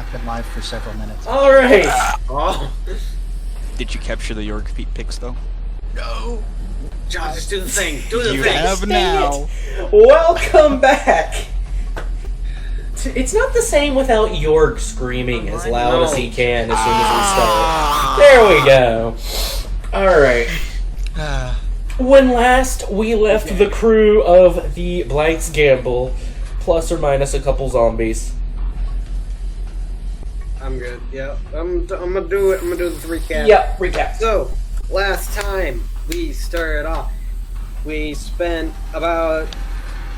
I've been live for several minutes. Alright! Oh, Did you capture the York feet pics though? no. John, just do the thing. Do the You thing. have now. Welcome back! It's not the same without York screaming as loud as he can as soon as we start. There we go. Alright. When last we left the crew of the Blight's Gamble, plus or minus a couple zombies. I'm good. Yeah, I'm gonna do it. I'm gonna do the recap. Yep, recap. So, last time we started off, we spent about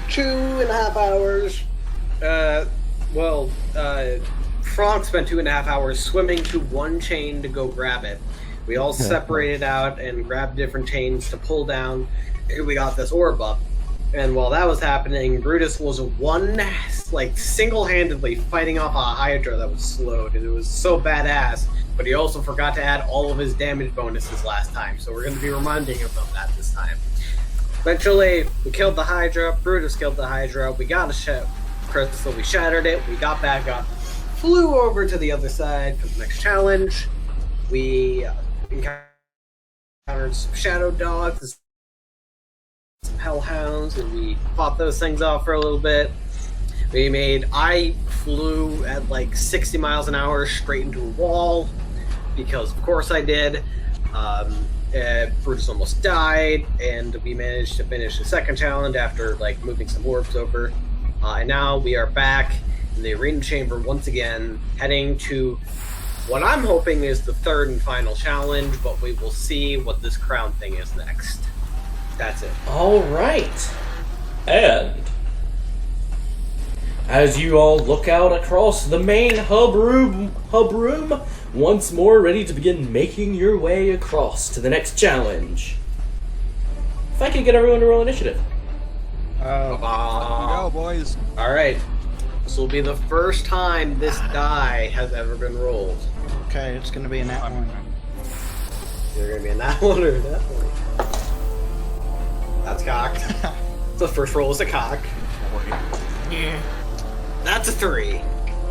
2.5 hours. Frank spent 2.5 hours swimming to one chain to go grab it. We all separated out and grabbed different chains to pull down. We got this orb up. And while that was happening, Brutus was single-handedly fighting off a Hydra that was slowed, and it was so badass. But he also forgot to add all of his damage bonuses last time, so we're going to be reminding him of that this time. Eventually, we killed the Hydra. Brutus killed the Hydra. We got a crystal. We shattered it. We got back up, flew over to the other side for the next challenge. We encountered some shadow dogs, some hellhounds, and we fought those things off for a little bit. I flew at like 60 miles an hour straight into a wall, because of course I did. Brutus almost died, and we managed to finish the second challenge after like moving some orbs over. And now we are back in the arena chamber once again, heading to what I'm hoping is the third and final challenge, but we will see what this crown thing is next. That's it. Alright. And as you all look out across the main hub room, once more ready to begin making your way across to the next challenge. If I can get everyone to roll initiative. Go, boys. Alright. This will be the first time this die has ever been rolled. Okay, it's gonna be in that one. You're gonna be in that one or that one? That's cocked. The first roll is a cock. Yeah. That's a 3.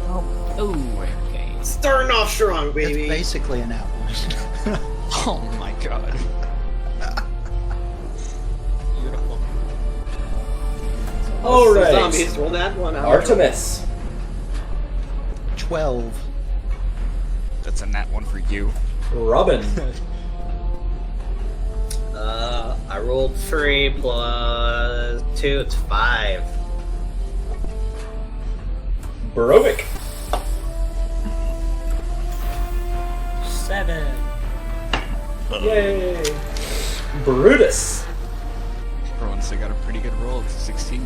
Oh, okay. Starting off strong, baby. It's basically an out one. Oh my god. Beautiful. Alright. Zombies, roll that one out. Artemis. 12. That's a nat one for you. Robin. I rolled 3 plus 2, it's 5. Barovic. 7. Yay. Brutus. For once, I got a pretty good roll. It's 16.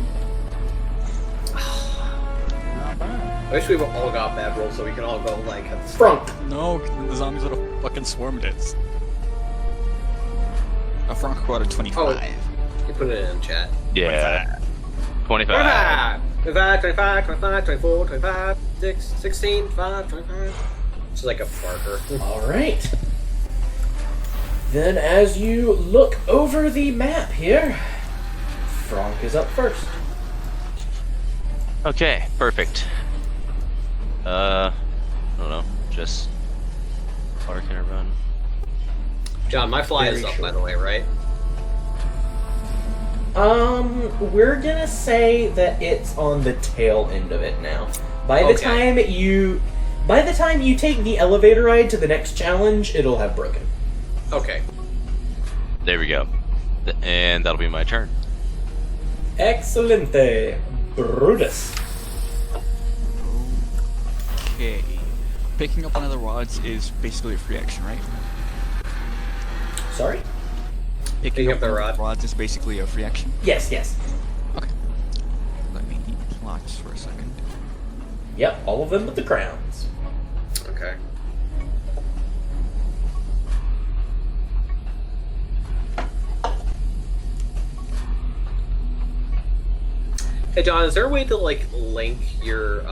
Not bad. I wish we all got bad rolls so we can all go like at the Frunk. No, the zombies would have fucking swarmed it. A Frank got a 25. Oh. You put it in chat. Yeah. 25. 25, 25, 25, 24, 25, 6, 16, 5, 25. It's like a marker. Alright. Then as you look over the map here, Frank is up first. Okay, perfect. I don't know. Just park and run. John, my fly is up, by the way, right? We're gonna say that it's on the tail end of it now. By the time you take the elevator ride to the next challenge, it'll have broken. Okay. There we go. And that'll be my turn. Excelente. Brutus. Okay. Picking up one of the rods is basically a free action, right? Sorry? Picking up the one of rod. the rods is basically a free action. Yes, yes. Okay. Let me eat plots for a second. Yep, all of them with the crowns. Okay. Hey John, is there a way to like link your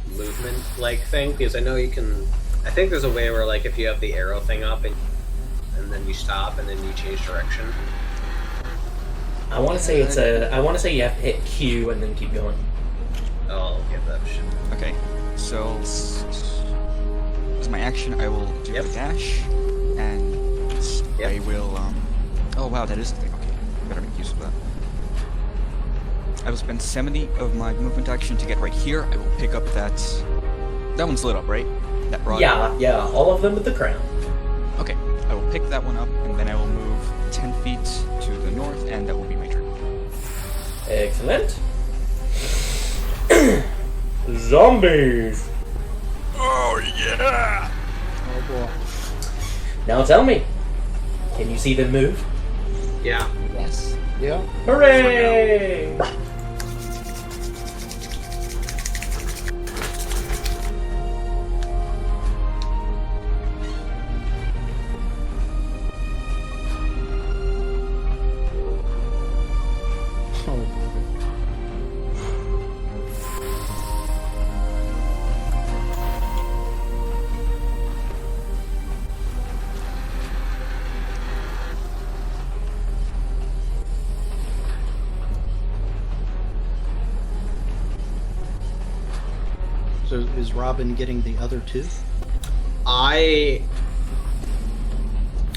movement like thing? Because I know you can. I think there's a way where like if you have the arrow thing up and then you stop and then you change direction. I want to say I want to say you have to hit Q and then keep going. Oh, I'll get that shit. Okay. So, as my action, I will do Yep. a dash, and Yep. I will, oh wow, that is the thing, okay. Better make use of that. I will spend 70 of my movement action to get right here. I will pick up that one's lit up, right? That rod? Yeah, all of them with the crown. Okay, I will pick that one up, and then I will move 10 feet to the north, and that will be my turn. Excellent. Zombies! Oh yeah! Oh boy. Now tell me, can you see them move? Yeah. Yes. Yeah. Hooray! Oh. So is Robin getting the other two?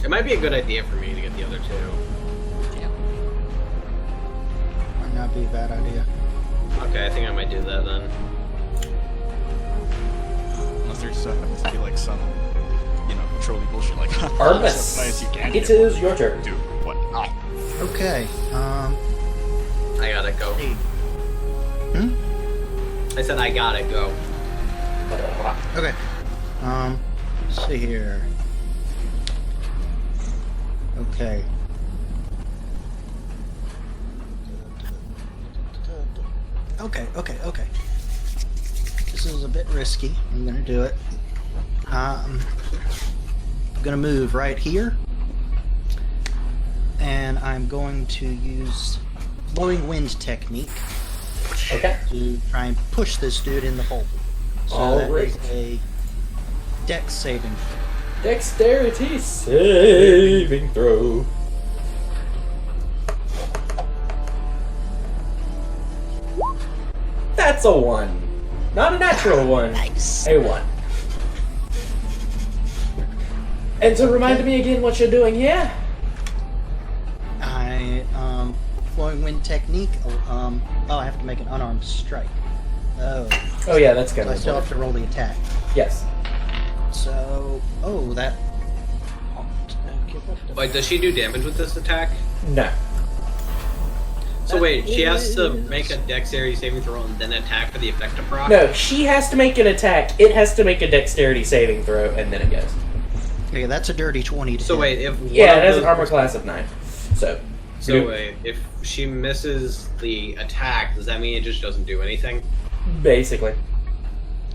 It might be a good idea for me to get the other two. Yeah. Might not be a bad idea. Okay, I think I might do that then. Unless there's happens to be like some, trolley bullshit like Artemis, as nice as you can it do. is your turn. Do what? Ah. Okay. I gotta go. Hmm? I said I gotta go. Okay. Let's see here. Okay. Okay. This is a bit risky. I'm gonna do it. I'm gonna move right here. And I'm going to use blowing wind technique Okay. to try and push this dude in the hole. So All that right. is a dex saving. Dexterity saving throw. That's a 1. Not a natural 1. Nice. A 1. And so remind me again what you're doing here. Flowing wind technique. I have to make an unarmed strike. Oh, Oh yeah, that's kind so I of still have to roll the attack. Yes. So, that. Like, does she do damage with this attack? No. So wait, she has to is- make a dexterity saving throw and then attack for the effect of proc? No, she has to make an attack. It has to make a dexterity saving throw, and then it goes. Okay, that's a dirty 20 to So hit. wait, if Yeah, one it of has an those- armor class of 9. So wait, if she misses the attack, does that mean it just doesn't do anything? basically.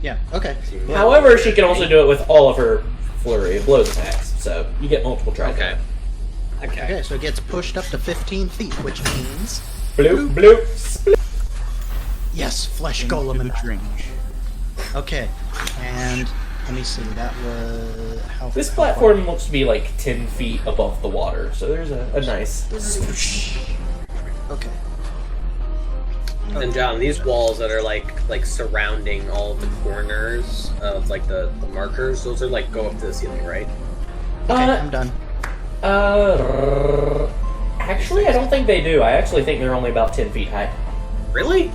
Yeah, okay. However, she can also do it with all of her flurry of blows attacks. So you get multiple tries. Okay. Okay. Okay, so it gets pushed up to 15 feet, which means... Bloop, bloop, split. Yes, flesh Into golem and the drink. Okay, and let me see, that was... This how platform looks to be like 10 feet above the water, so there's a nice. far? Okay. And John, these walls that are like surrounding all of the corners of like the markers, those are like go up to the ceiling, right? Okay, I'm done. Actually, I don't think they do. I actually think they're only about 10 feet high. Really?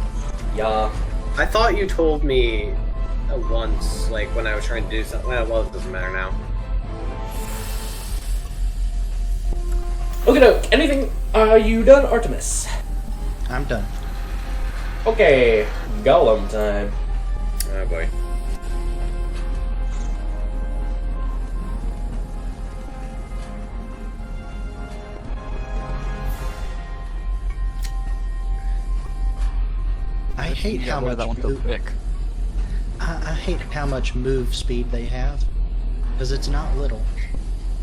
Yeah. I thought you told me once, like when I was trying to do something. Well, it doesn't matter now. Okay, no. Anything? Are you done, Artemis? I'm done. Okay, Golem time. Oh boy. I hate how much that one so move, quick. I hate how much move speed they have, because it's not little.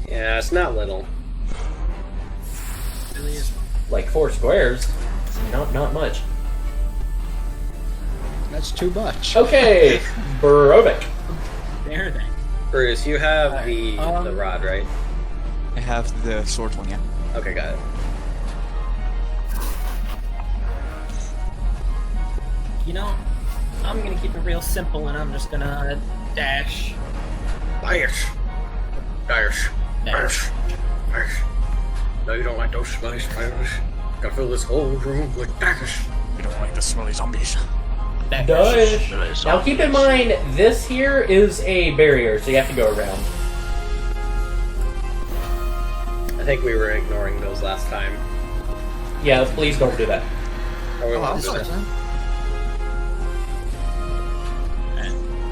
Yeah, it's not little. It really is. Like 4 squares. Not much. That's too much. Okay, Barovik. There then. Bruce, you have Alright, the rod, right? I have the sword one, yeah. Okay, got it. You know, I'm gonna keep it real simple, and I'm just gonna dash. Dash. Dash. Dash. Dash. No, you don't like those smelly spiders. Gotta fill this whole room with dash. You don't like the smelly zombies. Dash. Now keep in mind, this here is a barrier, so you have to go around. I think we were ignoring those last time. Yeah, please don't do that. Or we Oh, won't I'm do sorry, that. son.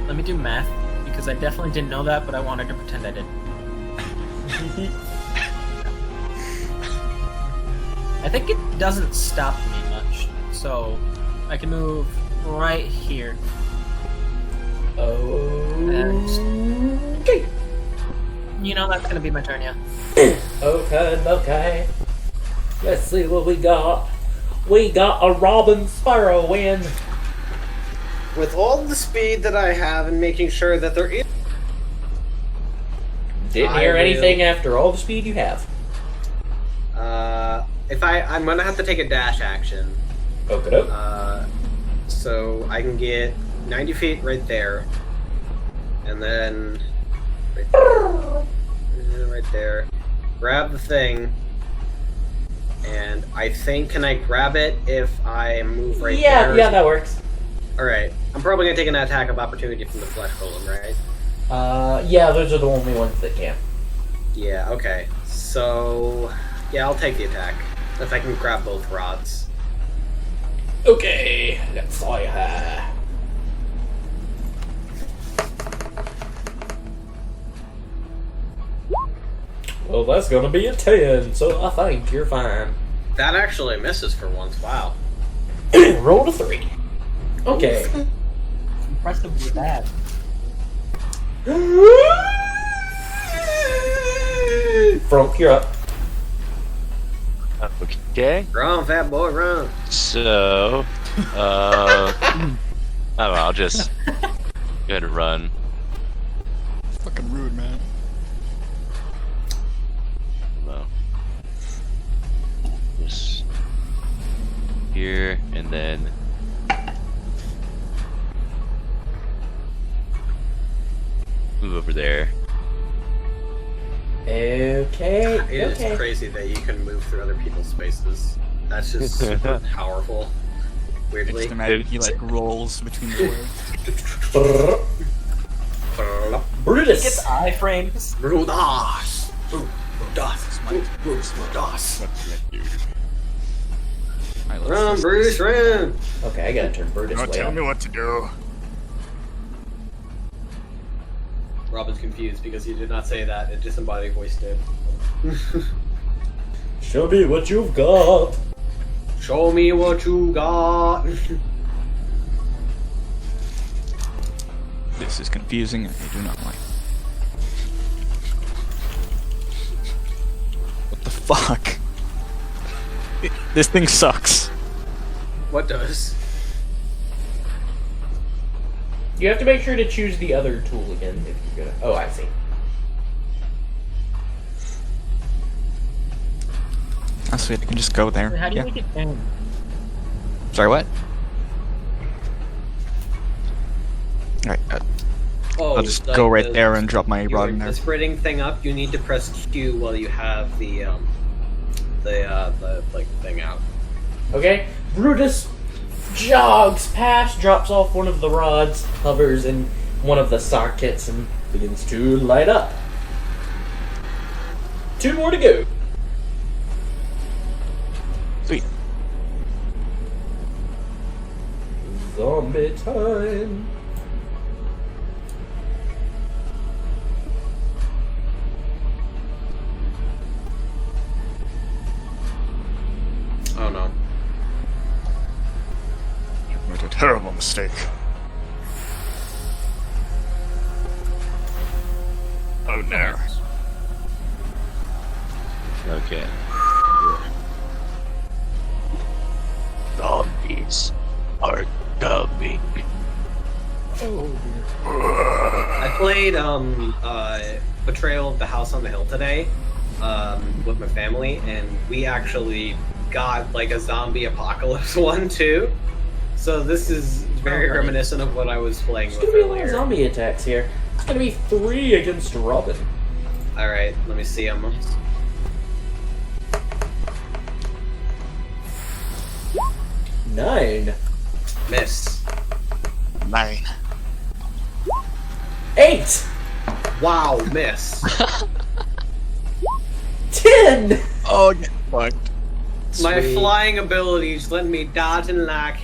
Let me do math, because I definitely didn't know that, but I wanted to pretend I did. I think it doesn't stop me much, so I can move right here. Okay. You know that's gonna be my turn, yeah. Okay. Let's see what we got. We got a Robin Sparrow win. With all the speed that I have and making sure that there is... Didn't I hear will- anything after all the speed you have. I'm gonna have to take a dash action. Okay. So I can get 90 feet right there. And then... Right there. And right there. Grab the thing. And I think, can I grab it if I move right there? Yeah, that works. Alright. I'm probably gonna take an attack of opportunity from the flesh golem, right? Yeah, those are the only ones that can. Yeah, okay. So... Yeah, I'll take the attack. If I can grab both rods. Okay, let's fire. Well, that's gonna be a 10, so I think you're fine. That actually misses for once, wow. Roll a 3. Okay. Impressively bad. Frunk, you're up. Okay. Run, fat boy, run. So, I don't know. I'll just go ahead and run. Fucking rude, man. No. Just here and then. Move over there. Okay. It is crazy that you can move through other people's spaces. That's just super powerful. I Weirdly. just imagine he like rolls between the words. Brutus. Get the iframes. Brudas! Brudas! Alright, let's- Run, Bruce, run! Okay, I gotta turn Brutus Don't way tell up. me what to do. Robin's confused because you did not say that. A disembodied voice did. Show me what you've got. Show me what you got. This is confusing and I do not like. What the fuck? This thing sucks. What does? You have to make sure to choose the other tool again if you're gonna. Oh, I see. Oh, sweet, I can just go there. How do you Yeah. make it bang? Sorry, what? Alright, Oh, I'll just like go right the- there and drop my rod in The there. spreading thing up, you need to press Q while you have the thing out. Okay, Brutus jogs past, drops off one of the rods, hovers in one of the sockets, and begins to light up. 2 more to go. Sweet. Zombie time. Oh no. You made a terrible mistake. Oh no. Okay. Zombies are coming. I played Betrayal of the House on the Hill today with my family, and we actually got like a zombie apocalypse one too. So this is very reminiscent of what I was playing There's with gonna be a lot of earlier. zombie attacks here. It's gonna be 3 against Robin. Alright, let me see them. Nine. Miss. 9. 8. Wow, miss. 10. Oh, get fucked. My Sweet. flying abilities let me dodge and lack.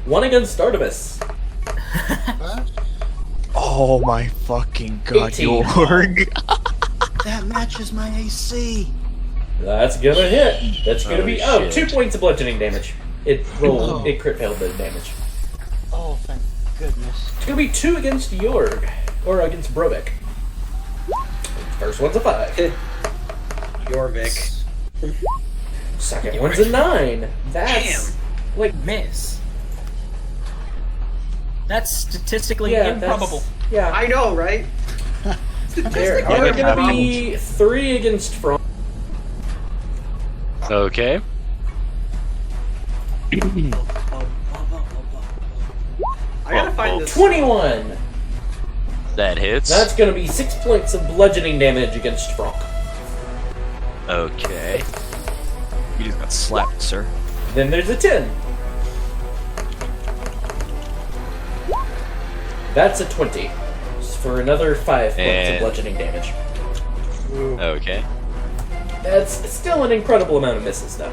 1 against Artemis. Oh my fucking god, 18. Jorg. That matches my AC. That's gonna hit. That's gonna be shit. 2 points of bludgeoning damage. It rolled. It crit failed the damage. Oh, thank goodness. It's gonna be 2 against Jorg, or against Brovik. First one's a 5. Jorvik. Second one's a 9. That's like Miss. That's statistically yeah, improbable. Yeah, I know, right? there Statistically are gonna be 3 against Franck. Okay. I gotta find this. 21. That hits. That's gonna be 6 points of bludgeoning damage against Franck. Okay. You just got slapped, sir. Then there's a 10. That's a 20. For another 5 points of And- bludgeoning damage. Okay. That's still an incredible amount of misses, though.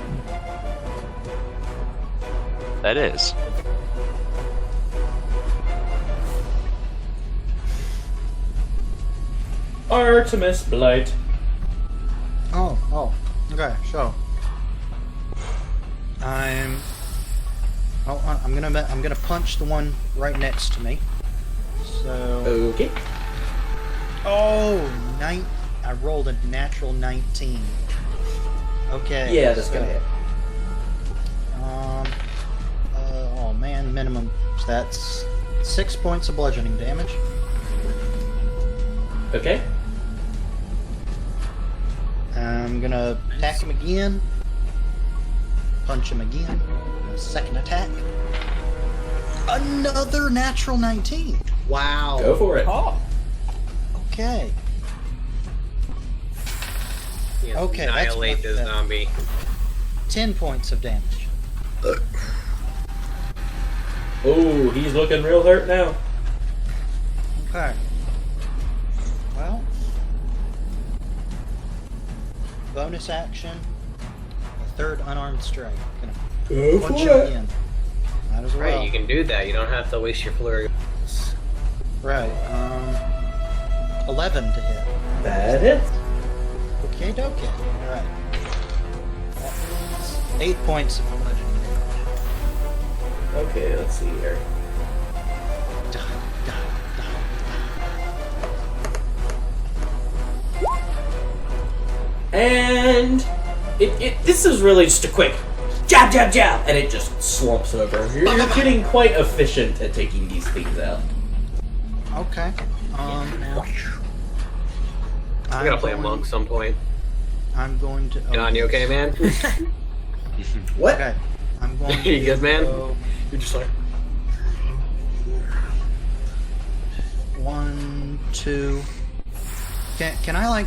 That is. Artemis Blight. Oh, okay, so I'm gonna punch the one right next to me. So Okay. I rolled a natural 19. Okay. Yeah, that's so, gonna hit. Oh man, minimum. So that's 6 points of bludgeoning damage. Okay. I'm gonna attack him again. Punch him again. Second attack. Another natural 19. Wow. Go for it. Okay. Yeah, Okay, that's annihilate what this that- zombie. 10 points of damage. Oh, he's looking real hurt now. Okay. Well. Bonus action. A third unarmed strike. Gonna Go punch for him it. again. Might as well. Right, you can do that. You don't have to waste your flurry. Right. 11 to hit. That hits. Okay, dokie. Alright. That means 8 points of bludgeoning damage. Okay, let's see here. Die, die, And this is really just a quick jab, jab, jab, and it just slumps over. You're getting quite efficient at taking these things out. die. Okay. I gotta play a monk some point. I'm going to. John, you okay, man? What? Okay. I'm going to. You good, man? go You're just like. 1, 2. Can I like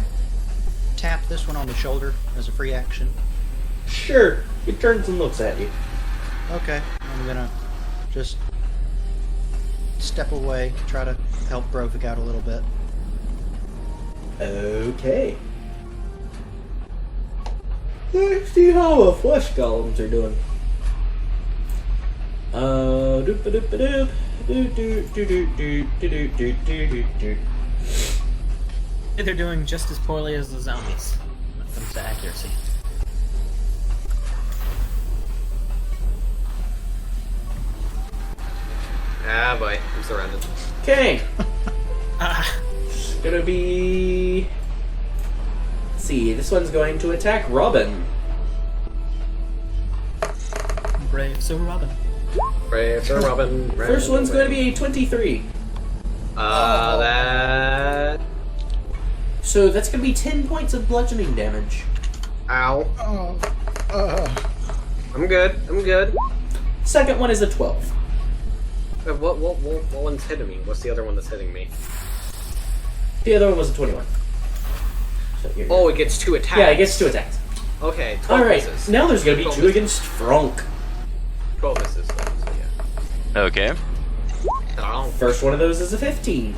tap this one on the shoulder as a free action? Sure. He turns and looks at you. Okay. I'm gonna just step away, try to help Brovik out a little bit. Okay. Let's see how the flesh golems are doing. Doop-a-doop-a-doop. Do-do-do-do-do-do-do-do-do-do-do. They're doing just as poorly as the zombies when it comes to accuracy. Ah, boy. I'm surrounded. Okay. Ah, It's gonna be. Let's see, this one's going to attack Robin. brave Sir Robin. Brave Sir Robin. First one's going to be a 23. That. So that's going to be 10 points of bludgeoning damage. Ow. I'm good. I'm good. Second one is a 12. What one's hitting me? What's the other one that's hitting me? The other one was a 21. So Oh, it gets 2 attacks. Yeah, it gets 2 attacks. Okay, 12 Alright, misses. now there's gonna be 12 2 misses. against Frank. 12 misses. So yeah. Okay. Oh. First one of those is a 15.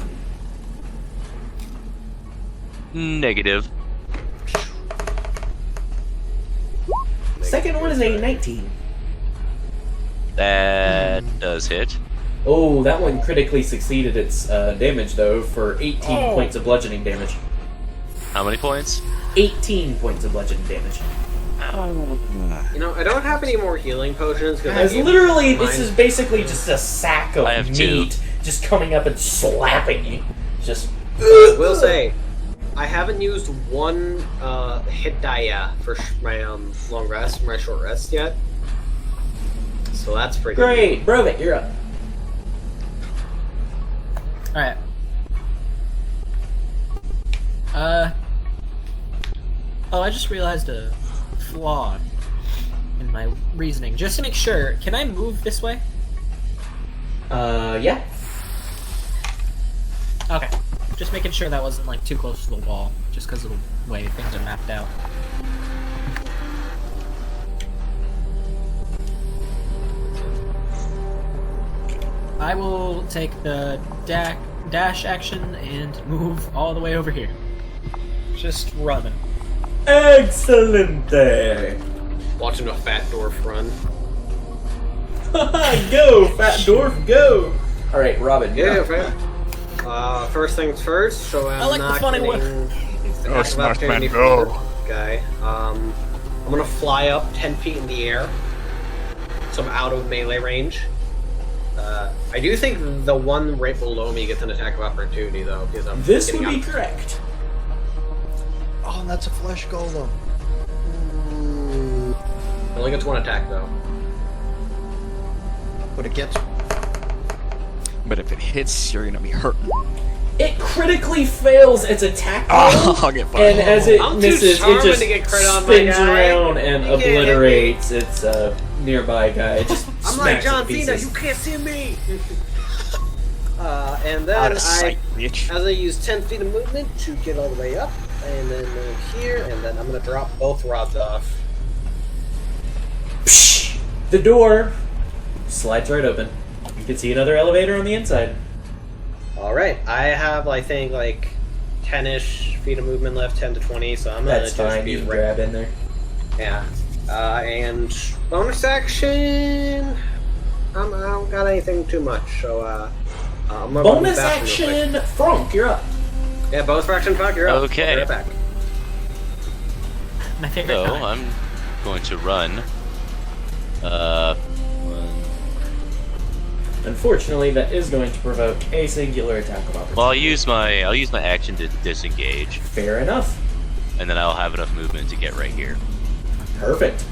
Negative. Second one is a 19. That does hit. Oh, that one critically succeeded its damage, though, for 18 points of bludgeoning damage. How many points? 18 points of bludgeoning damage. You know, I don't have any more healing potions. As literally, this is basically just a sack of I have meat just coming up and slapping you. Just. Will say, I haven't used one hit die for my long rest, my short rest yet. So that's pretty Great, Brovik, you're up. Alright. Oh, I just realized a flaw in my reasoning. Just to make sure, can I move this way? Yeah. Okay. Just making sure that wasn't like too close to the wall, just because of the way things are mapped out. I will take the dash action and move all the way over here. Just running. Excelente! Watching a fat dwarf run. Go, fat dwarf, go! Alright, Robin. Yeah, go. fair. First things first, so I'm I like not the funny one. getting Oh, smart man, opportunity go. for the guy. I'm gonna fly up 10 feet in the air, so I'm out of melee range. I do think the one right below me gets an attack of opportunity, though, because I'm This getting would be out. correct. Oh, and that's a flesh golem. Only gets 1 attack, though. But it gets. But if it hits, you're gonna be hurt. It critically fails its attack roll, Oh, I'll get and as it I'm too misses, it charming just to get crit on my spins guy. around and You can't hit me. obliterates its nearby guy. It just I'm like smacks it to John Cena, pieces. you can't see me! And then Out of sight, bitch. as I use 10 feet of movement to get all the way up, and then move here, and then I'm gonna drop both rods off. Psh! The door slides right open. You can see another elevator on the inside. Alright, I have, I think, like 10-ish feet of movement left, 10 to 20, so I'm gonna That's just fine. be You can right. grab in there. Yeah. And bonus action. I don't got anything too much, so I'm gonna Bonus move back real quick. action, Frank, you're up. Yeah, bonus action, fuck, you're up. Okay. I'll be right back. My favorite So kind. I'm going to run. Unfortunately, that is going to provoke a singular attack of opportunity. Well, I'll use my action to disengage, Fair enough. and then I'll have enough movement to get right here. Perfect.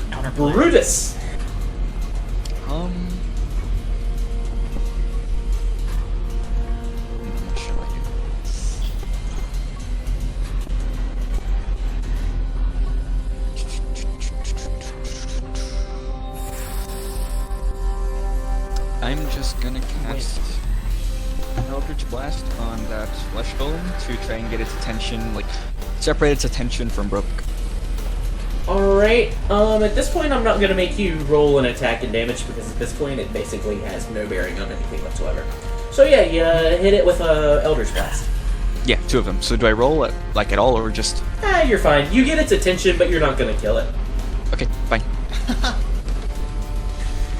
Counterplay. Brutus. What shall I do? I'm just gonna cast Eldritch Blast on that flesh golem to try and get its attention, like separate its attention from Broke. Alright, at this point I'm not going to make you roll an attack and damage because at this point it basically has no bearing on anything whatsoever. So yeah, you hit it with a Eldritch Blast. Yeah, 2 of them. So do I roll it like at all, or just? You're fine. You get its attention, but you're not going to kill it. Okay, fine.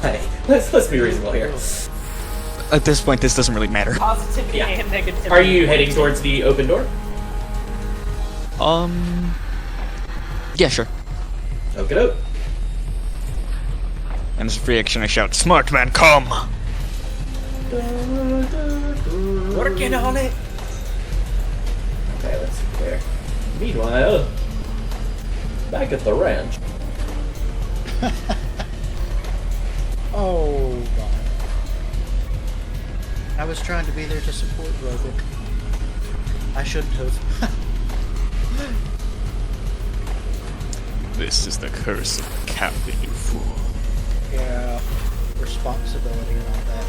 Hey, let's be reasonable here. At this point, this doesn't really matter. Positivity Yeah. and negativity. Are you heading towards the open door? Yeah, sure. Okie-doke. And as a free action, I shout, "Smart man, come!" Working on it. Okay, let's see there. Meanwhile, back at the ranch. Oh, God. I was trying to be there to support Rogan. I shouldn't have. This is the curse of the captain, you fool. Yeah. responsibility and all that.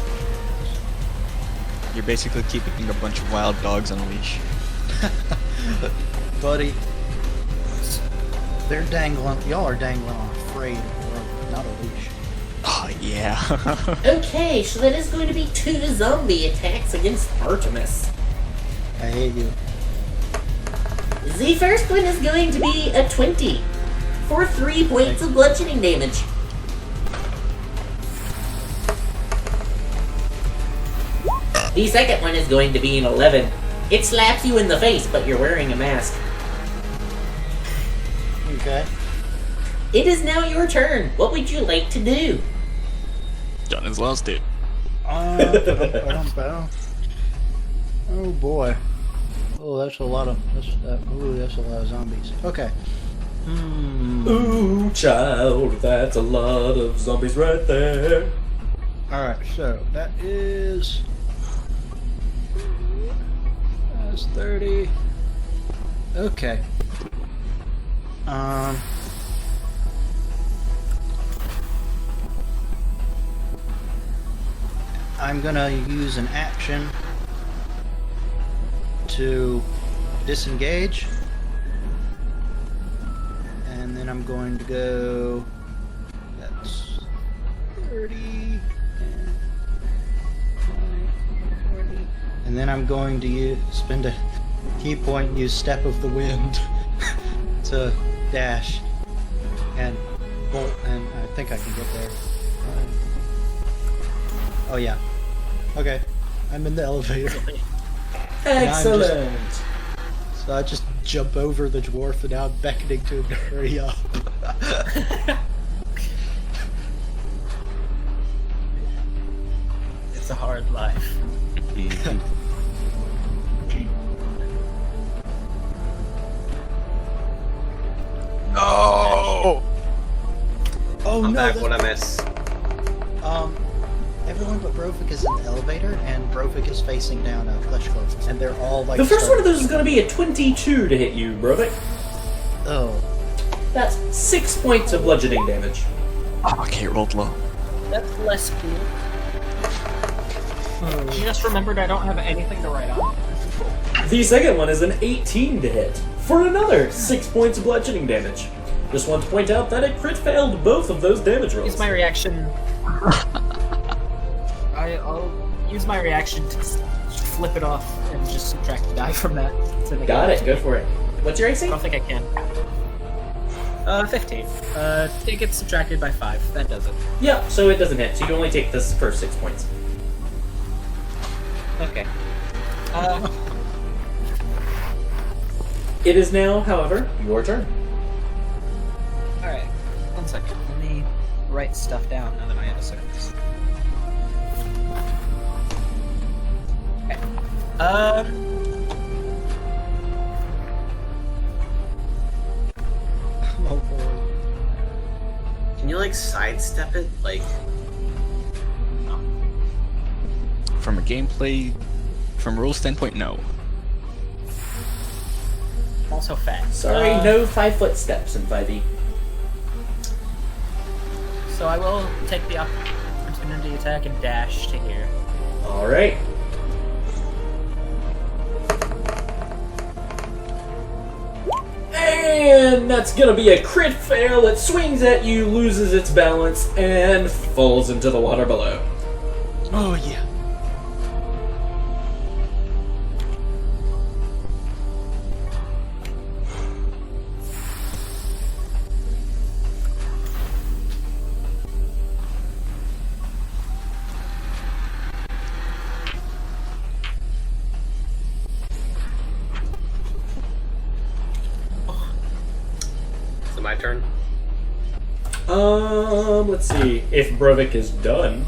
You're basically keeping a bunch of wild dogs on a leash. Buddy, they're dangling. Y'all are dangling on a freight, not a leash. Oh, yeah. Okay, so that is going to be 2 zombie attacks against Artemis. I hate you. The first one is going to be a 20 for 3 points of bludgeoning damage. The second one is going to be an 11. It slaps you in the face, but you're wearing a mask. Okay. It is now your turn. What would you like to do? John has lost it. Oh boy. Oh, that's a lot of that's a lot of zombies. Okay. Ooh, child, that's a lot of zombies right there. All right. So that is. That's 30. Okay. I'm gonna use an action to disengage, and then I'm going to go. That's 30 and 20, 40, and then I'm going to spend a key point and use Step of the Wind to dash and bolt, and I think I can get there. Oh yeah. Okay. I'm in the elevator. Excellent. So I just jump over the dwarf and now I'm beckoning to him to hurry up. It's a hard life. Oh! Oh I'm no! back. What I miss? Everyone but Brovik is in the elevator, and Brovik is facing down Kleshko, and they're all like. The first one of those is going to be a 22 to hit you, Brovik. Oh. That's 6 points of bludgeoning damage. Oh, okay, it rolled low. That's less cool. I just remembered I don't have anything to write on. The second one is an 18 to hit for another 6 points of bludgeoning damage. Just want to point out that it crit failed both of those damage rolls. Use my reaction. I'll use my reaction to flip it off and just subtract the die from that. Got it. Go for it. What's your AC? I don't think I can. 15. It gets subtracted by 5. That does it. Yeah, so it doesn't hit. So you only take this first 6 points. Okay. It is now, however, your turn. Alright. 1 second. Let me write stuff down now that I have a second. Okay. Oh boy. Can you like sidestep it? Like, From a gameplay, from rules standpoint, no. I'm also fat. Sorry, no 5-foot steps in 5e. So I will take the opportunity attack and dash to here. Alright. And that's gonna be a crit fail. It swings at you, loses its balance, and falls into the water below. Oh yeah. is it my turn? Let's see. If Brovik is done.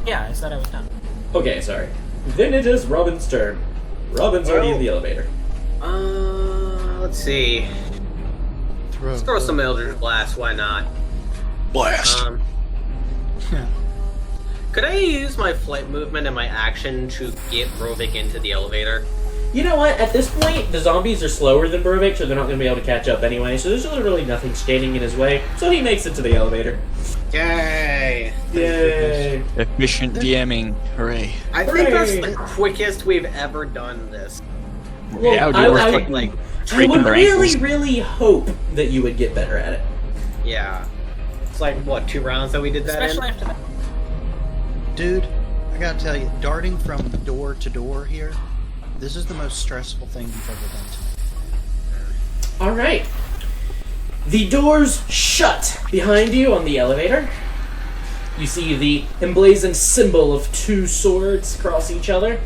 Yeah, I said I was done. Okay, sorry. Then it is Robin's turn. Robin's already in the elevator. Let's see. Let's throw some Eldritch Blast. Why not? Blast. Could I use my flight movement and my action to get Brovik into the elevator? You know what? At this point, the zombies are slower than Brovik, so they're not going to be able to catch up anyway. So there's really nothing standing in his way. So he makes it to the elevator. Yay! Yay! Efficient DMing. Hooray. I think that's the quickest we've ever done this. Well, Yeah, dude, I- we're I- fucking Like, I scraping would their really, ankles. really hope that you would get better at it. yeah. It's like, what, 2 rounds that we did that Especially in? after that. Dude, I gotta tell you, darting from door to door here, this is the most stressful thing you've ever done to me. Alright. The doors shut behind you on the elevator. You see the emblazoned symbol of 2 swords cross each other.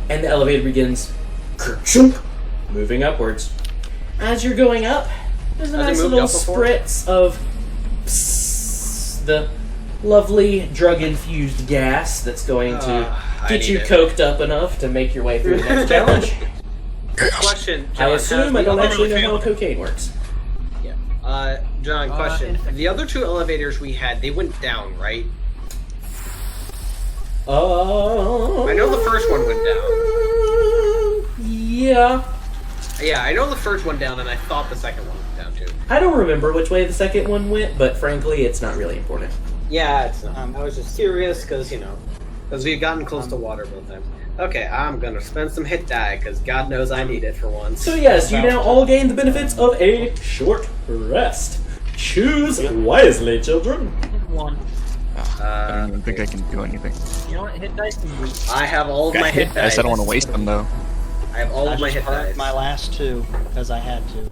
And the elevator begins kerchunk, moving upwards. As you're going up, there's a Has it nice moved little up before? spritz of the lovely drug-infused gas that's going to I get need you it. coked up enough to make your way through the next challenge. Question, I John. assume I don't actually know how cocaine works. John, question. Infamy. The other 2 elevators we had, they went down, right? Oh. I know the first one went down. Yeah. Yeah, I know the first one down, and I thought the second one went down too. I don't remember which way the second one went, but frankly, it's not really important. Yeah, it's not. I was just curious, because, because we've gotten close to water both times. Okay, I'm gonna spend some hit die, because God knows I need it for once. So yes, you now all gain the benefits of a short rest. Choose wisely, children. One. I don't even think I can do anything. You know what? Hit dice and move. I have all of my hit I dice. said I don't want to waste them though. I have all I of my just hit burned dice. my last 2, because I had to.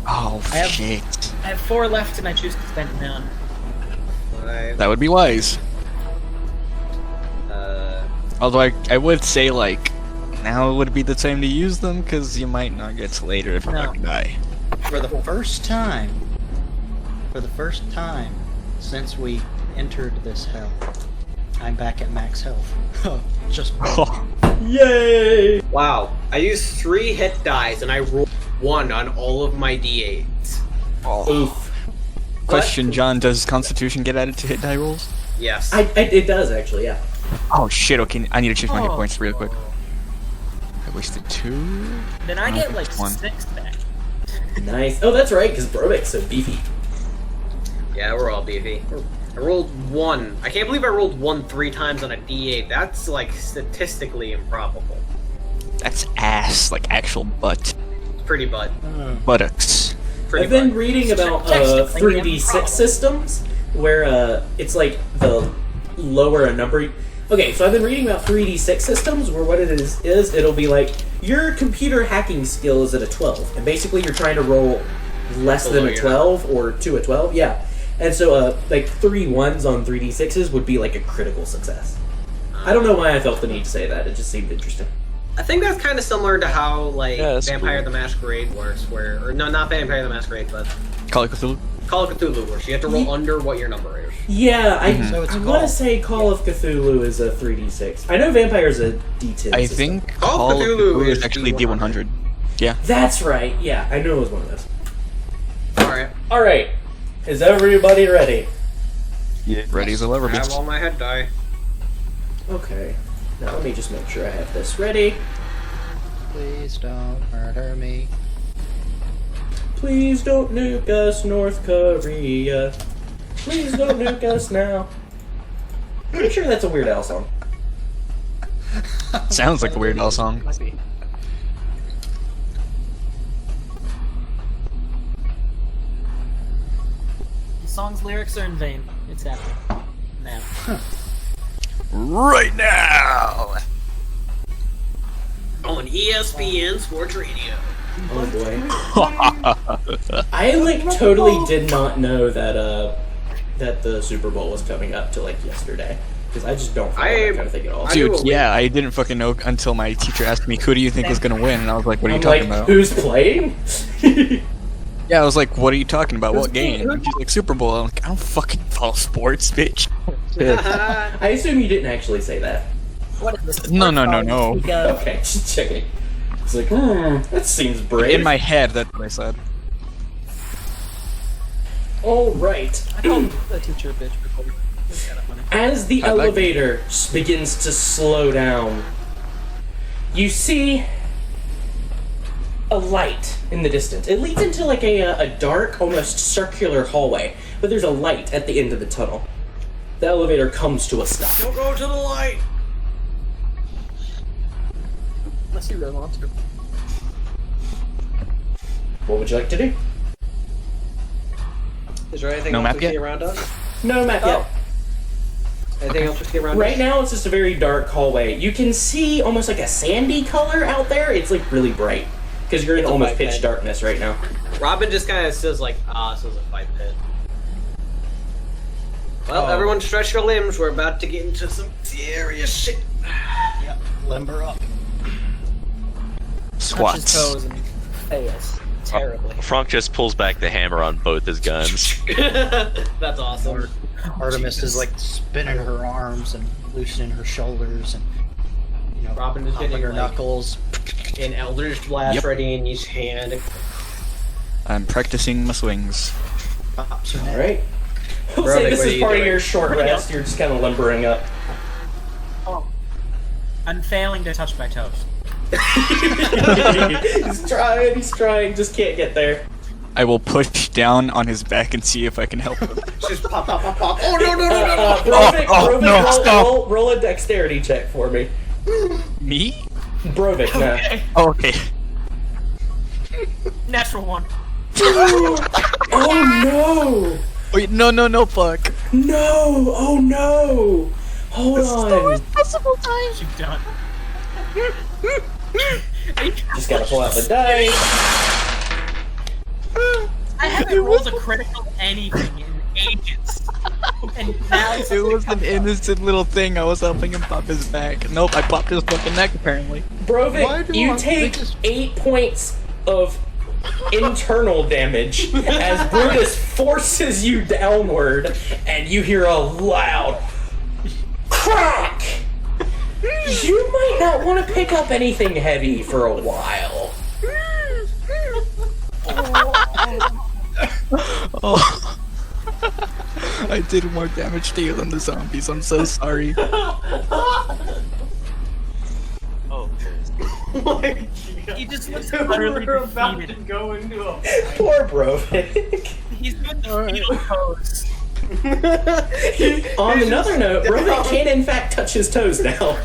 Oh I have- shit. I have 4 left, and I choose to spend none. That would be wise. Although I would say like now would be the time to use them because you might not get to later if you No. fucking die. For the first time since we entered this hell, I'm back at max health. Just Yay! Wow, I used 3 hit dice, and I rolled 1 on all of my d8s. Oof. Question, John, does Constitution get added to hit die rolls? Yes. It does actually, yeah. Oh shit, okay, I need to change my hit Oh. points real quick. I wasted 2. Then I I get think like it's 1. 6 back. Nice. Oh, that's right, because Brovik's so beefy. Yeah, we're all beefy. I rolled 1. I can't believe I rolled 1 3 times on a d8. That's, like, statistically improbable. That's ass, like actual butt. Pretty butt. Buttocks. Pretty I've been butt. reading about Technically, 3d6 problem. systems where it's like the lower a number. Okay, so I've been reading about 3d6 systems where what it is it'll be like your computer hacking skill is at a 12, and basically you're trying to roll less than Below a your 12 or to a 12. Yeah, and so like 3 1s on 3d6s would be like a critical success. I don't know why I felt the need to say that. It just seemed interesting. I think that's kind of similar to how, like, Yeah, that's Vampire cool. the Masquerade works, or no, not Vampire the Masquerade, but Call of Cthulhu? Call of Cthulhu works. You have to roll under what your number is. Yeah, So it's I want called. to say Call of Cthulhu is a 3d6. I know Vampire's a d10. I system. think Call Call of of Cthulhu Cthulhu is is actually D100. D100. Yeah. That's right. Yeah, I knew it was one of those. Alright. All right, is everybody ready? Ready as I'll ever I be. have all my head die. Okay. Now let me just make sure I have this ready. Please don't murder me. Please don't nuke us, North Korea. Please don't nuke us now. Pretty sure that's a Weird Al song. Sounds like a Weird Al song. Must be. The song's lyrics are in vain. It's happening. Now. Right now! On ESPN Sports Radio. Oh boy. I like totally did not know that that the Super Bowl was coming up till like yesterday. Because I just don't follow that kind of thing at all. I knew Dude, it yeah, I didn't fucking know until my teacher asked me, who do you think was gonna win? And I was like, what are you I'm talking like, about? who's playing? Yeah, I was like, what are you talking about? What game? And she's like, Super Bowl. I'm like, I don't fucking follow sports, bitch. I assume you didn't actually say that. What is this? No, no, no, no. Speak of- Okay, just checking. It's like, that seems brave. In my head, that's what I said. All right. I called the teacher a bitch before. Shut up, money. As the I like- elevator begins to slow down, you see a light in the distance. It leads into like a dark, almost circular hallway, but there's a light at the end of the tunnel. The elevator comes to a stop. Don't go to the light! Unless you really want to. What would you like to do? Is there anything No else map we yet? see around us? No map yet. Anything else we see around Right us? now, it's just a very dark hallway. You can see almost like a sandy color out there. It's like really bright because you're in It's a almost fight pitch pit. darkness right now. Robin just kind of says like, this is a fight pit. Well, Oh. everyone stretch your limbs. We're about to get into some serious shit. Yep. Limber up. Touches Squats. toes and fails terribly. Frank just pulls back the hammer on both his guns. That's awesome. Artemis is like spinning her arms and loosening her shoulders and Robin is popping getting her like, knuckles. an Eldritch Blast Yep. ready in each hand. I'm practicing my swings. Pops her neck. Alright. We'll Bro, say like, this what are is you part of doing? your short rest. You're just kind of limbering up. Oh. I'm failing to touch my toes. He's trying, just can't get there. I will push down on his back and see if I can help him. Just pop, pop, pop, pop. Oh no, no, no, no, no! Brovik, Brovik, no, stop. roll a dexterity check for me. Me? Brovik, no. Oh, okay. Natural one. Oh no! Wait, no, fuck. No! Oh no! Hold on. You've done. Just gotta pull out the dice. I haven't rolled a critical anything in ages. And now it's It was an innocent little thing. I was helping him pop his back. Nope, I popped his fucking neck apparently. Why Brovik, do you I take think 8 points of internal damage as Brutus forces you downward, and you hear a loud crack. You might not want to pick up anything heavy for a while. Oh. I did more damage to you than the zombies. I'm so sorry. he just looks utterly We're about to defeated. go into a. Poor Brovik. He's been the fetal pose. On another note, Brovik can in fact touch his toes now.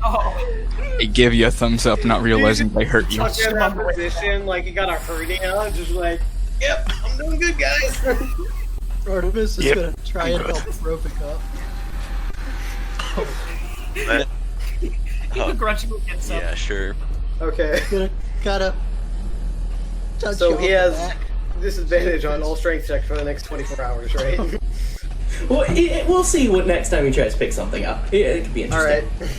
Oh. I give you a thumbs up, not realizing I hurt you. Stuck in that position, like you got a hernia, just like, yep, I'm doing good, guys. Artemis is Yep. gonna try and help Brovik up. He begrudgingly gets up. Yeah, sure. Okay, Gotta touch so you he on the has back. disadvantage on all strength checks for the next 24 hours, right? Well, we'll see what next time he tries to pick something up. It could be All right, interesting.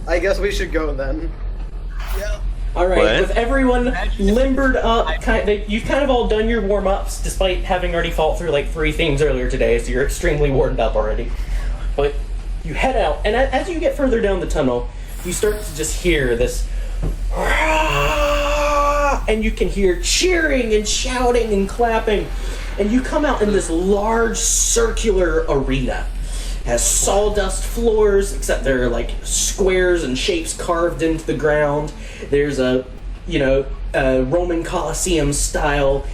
I guess we should go then. Yeah. All right, What? with everyone limbered up, you've kind of all done your warm-ups, despite having already fought through like 3 things earlier today, so you're extremely warmed up already. But you head out, and as you get further down the tunnel, you start to just hear this, and you can hear cheering and shouting and clapping, and you come out in this large circular arena. Has sawdust floors, except they're like squares and shapes carved into the ground. There's a Roman Colosseum style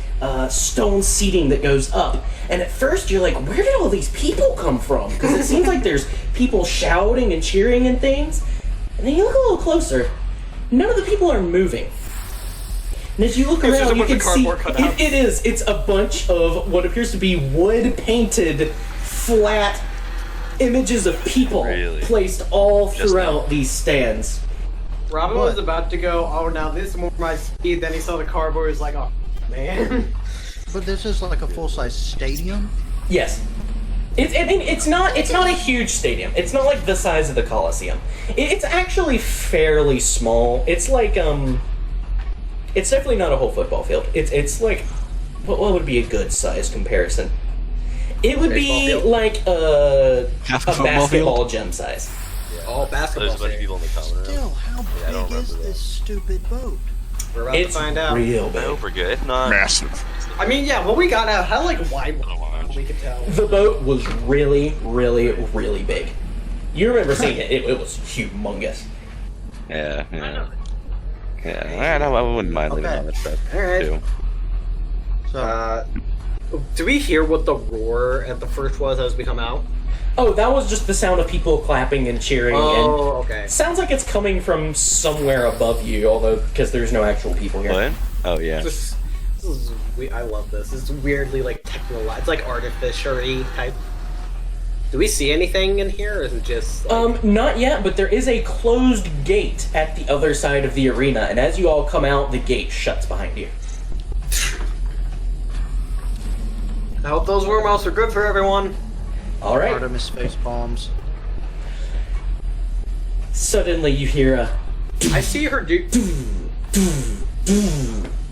stone seating that goes up. And at first you're like, where did all these people come from? Because it seems like there's people shouting and cheering and things. And then you look a little closer. None of the people are moving. And as you look It's just around, a you bunch can of see cardboard cutouts. it is. It's a bunch of what appears to be wood-painted, flat images of people Really? placed all Just throughout these stands. Robin What? was about to go, oh, now this is more my speed. Then he saw the cardboard. He's like, oh, man. But this is like a full-size stadium. Yes. It's not a huge stadium. It's not like the size of the Colosseum. It's actually fairly small. It's like it's definitely not a whole football field. It's like what would be a good size comparison? It would be Baseball field? like a Half a football basketball field? gym size. Oh, basketball. There's a bunch of people in the common room. Still, how Yeah, I don't big is remember this stupid boat? We're about It's to find out. real I big. hope we're good. If not, Massive. I mean, yeah, what we got out, how like wide was Wow. it? We could tell. The boat was really, really, really big. You remember seeing it. It was humongous. Yeah. Yeah, I wouldn't mind leaving on the trip Alright. too. So, Do we hear what the roar at the first was as we come out? Oh, that was just the sound of people clapping and cheering. Oh, okay. And sounds like it's coming from somewhere above you, although because there's no actual people here. What? Oh yeah. This is I love this. It's weirdly like technological. It's like artificial-y type. Do we see anything in here, or is it just like... Not yet, but there is a closed gate at the other side of the arena, and as you all come out, the gate shuts behind you. I hope those wormholes are good for everyone. All right. Artemis face palms. Suddenly, you hear a I see her do.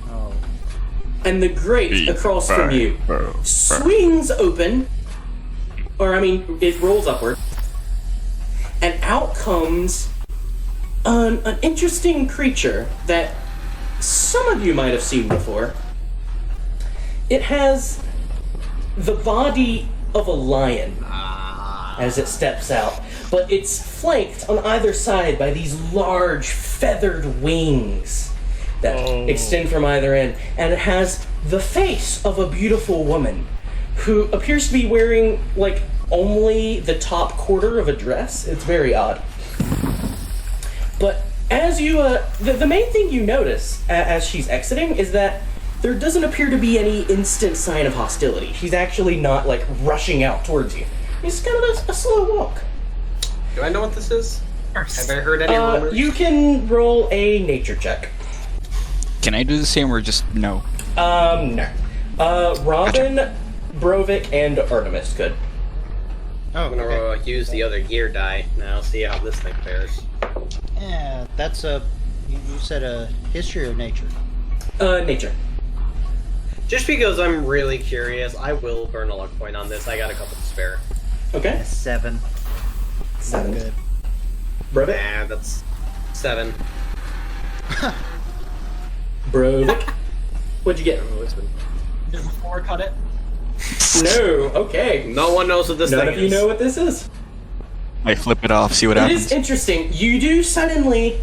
Oh. and the grate across from you swings open, or I mean, it rolls upward, and out comes an interesting creature that some of you might have seen before. It has the body of a lion as it steps out, but it's flanked on either side by these large feathered wings that extend from either end, and it has the face of a beautiful woman who appears to be wearing like only the top quarter of a dress. It's very odd. But as you the main thing you notice as she's exiting is that there doesn't appear to be any instant sign of hostility. She's actually not like rushing out towards you. It's kind of a slow walk. Do I know what this is? Have I heard any rumors? You can roll a nature check. Can I do the same or just no? No. Robin, Brovik, and Artemis could. Oh, I'm gonna use the other gear die now, see how this thing fares. Yeah, that's a... You said a history or nature? Nature. Just because I'm really curious, I will burn a luck point on this. I got a couple to spare. Okay. 7. Seven. Good. Brovik. Nah, that's 7. Brovik. What'd you get? Did 4 cut it? No. Okay. No one knows what this None thing of you is. know what this is. I flip it off, see what It happens. is interesting. You do suddenly.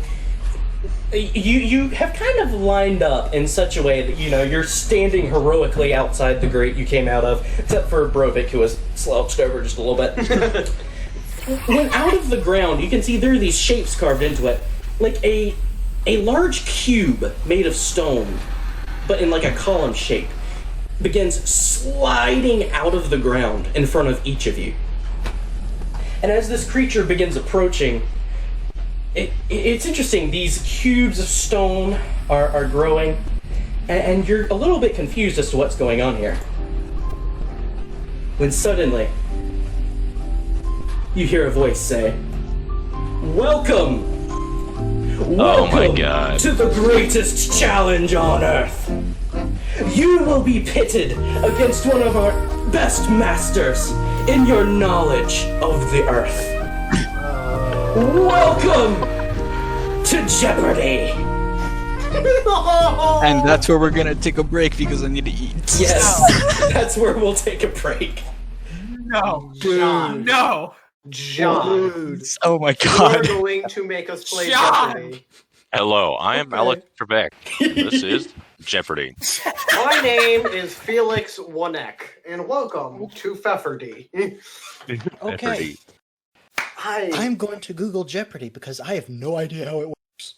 You have kind of lined up in such a way that, you know, you're standing heroically outside the grate you came out of, except for Brovik, who was slouched over just a little bit. When out of the ground, you can see there are these shapes carved into it, like a large cube made of stone, but in like a column shape, begins sliding out of the ground in front of each of you. And as this creature begins approaching, it's interesting. These cubes of stone are growing, and you're a little bit confused as to what's going on here. When suddenly, you hear a voice say, "Welcome! Oh my Welcome God. to the greatest challenge on Earth! You will be pitted against one of our best masters in your knowledge of the Earth. Welcome to Jeopardy!" And that's where we're gonna take a break because I need to eat. Yes, that's where we'll take a break. No. John. No. John, Oh my you are god. going to make us play John! Jeopardy. Hello, I am Alex Trebek. This is Jeopardy. My name is Felix Wonek, and welcome to Pfefferdy. Okay. Hi. I'm going to Google Jeopardy because I have no idea how it works.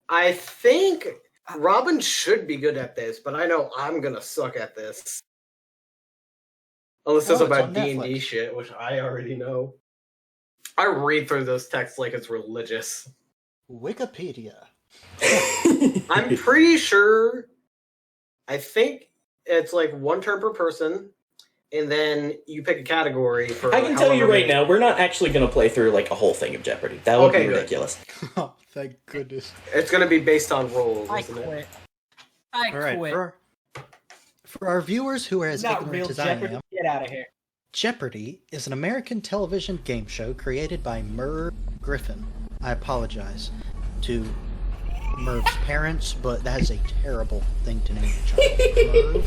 I think Robin should be good at this, but I know I'm gonna suck at this. Unless it's it's about on D&D Netflix. shit, which I already know. I read through those texts like it's religious. Wikipedia. I'm pretty sure. I think it's like 1 turn per person, and then you pick a category for. I can tell you however right many- now, we're not actually going to play through like a whole thing of Jeopardy. That would Okay, be good. ridiculous. Oh, thank goodness. It's gonna be based on rolls, I isn't it? quit. I All right, quit. for our viewers who are as Not ignorant real as I Jeopardy. am, Get out of here. Jeopardy is an American television game show created by Merv Griffin. I apologize to Merv's parents, but that is a terrible thing to name a child. Merv.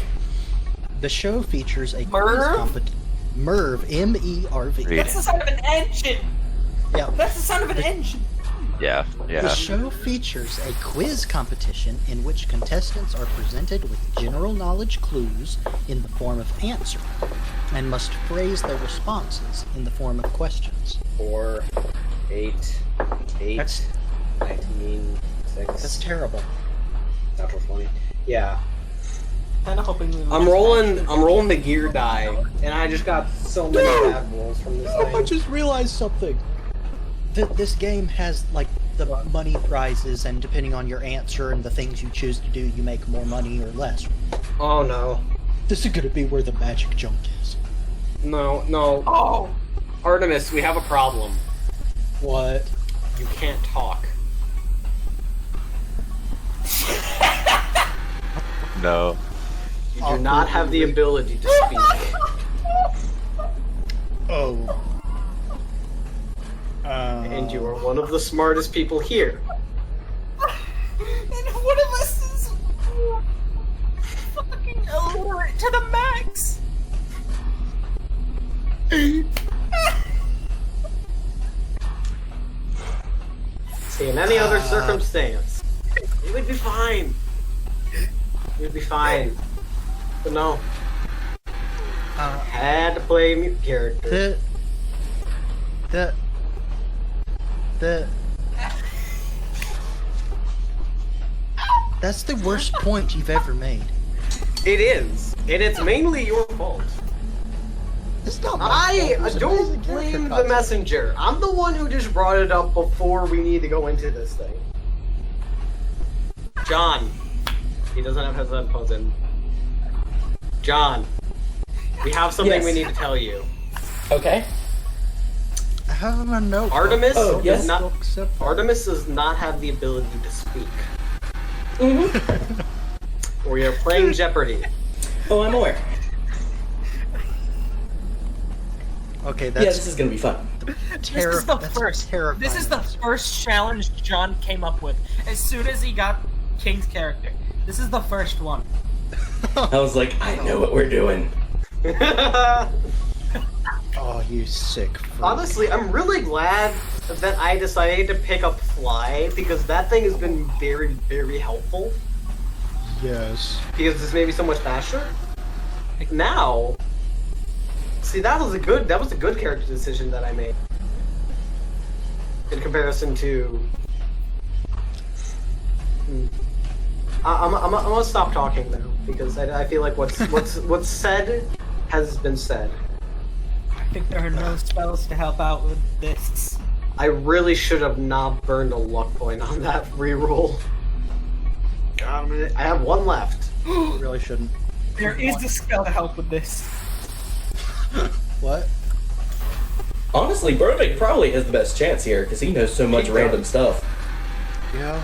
The show features a quiz Merv? competition. Merv, M-E-R-V. Read That's the sound of an engine. Yeah. That's the sound of an engine. Yeah, The yeah. show features a quiz competition in which contestants are presented with general knowledge clues in the form of answer and must phrase their responses in the form of questions. 4, 8, 8, That's 19, 6, that's terrible. natural 20. Yeah. Kind of hoping we. I'm rolling the gear die, and I just got so many bad rolls from this I thing. just realized something. This game has like the money prizes, and depending on your answer and the things you choose to do, you make more money or less. Oh no. This is gonna be where the magic junk is. No, no. Oh! Artemis, we have a problem. What? You can't talk. No. You do not have the ability to speak. Oh. And you are one of the smartest people here. And one of us is fucking illiterate to the max. See, in any other circumstance, it would be fine. It would be fine. But no. Had to play mute character. The That's the worst point you've ever made. It is. And it's mainly your fault. It's not my I fault. It was don't amazing character blame the concept. messenger. I'm the one who just brought it up before we need to go into this thing. John. He doesn't have his headphones in. John. We have something Yes. we need to tell you. Okay. I have a note. Artemis Oh, yes. does not Artemis does not have the ability to speak. Mm-hmm. We are playing Jeopardy. Oh, I'm aware. Okay, Yeah, that's this is gonna be fun. This is the that's first. terrifying. This is the first challenge John came up with as soon as he got King's character. This is the first one. I was like, I know what we're doing. Oh, you sick freak. Honestly, I'm really glad that I decided to pick up Fly because that thing has been very, very helpful. Yes. Because this made me so much faster. Like now, see that was a good character decision that I made in comparison to. I'm gonna stop talking now because I feel like what's said has been said. I think there are no spells to help out with this. I really should have not burned a luck point on that reroll. I have one left. You really shouldn't. There is a spell to help with this. What? Honestly, Broderick probably has the best chance here because he knows so much He random does. stuff. Yeah.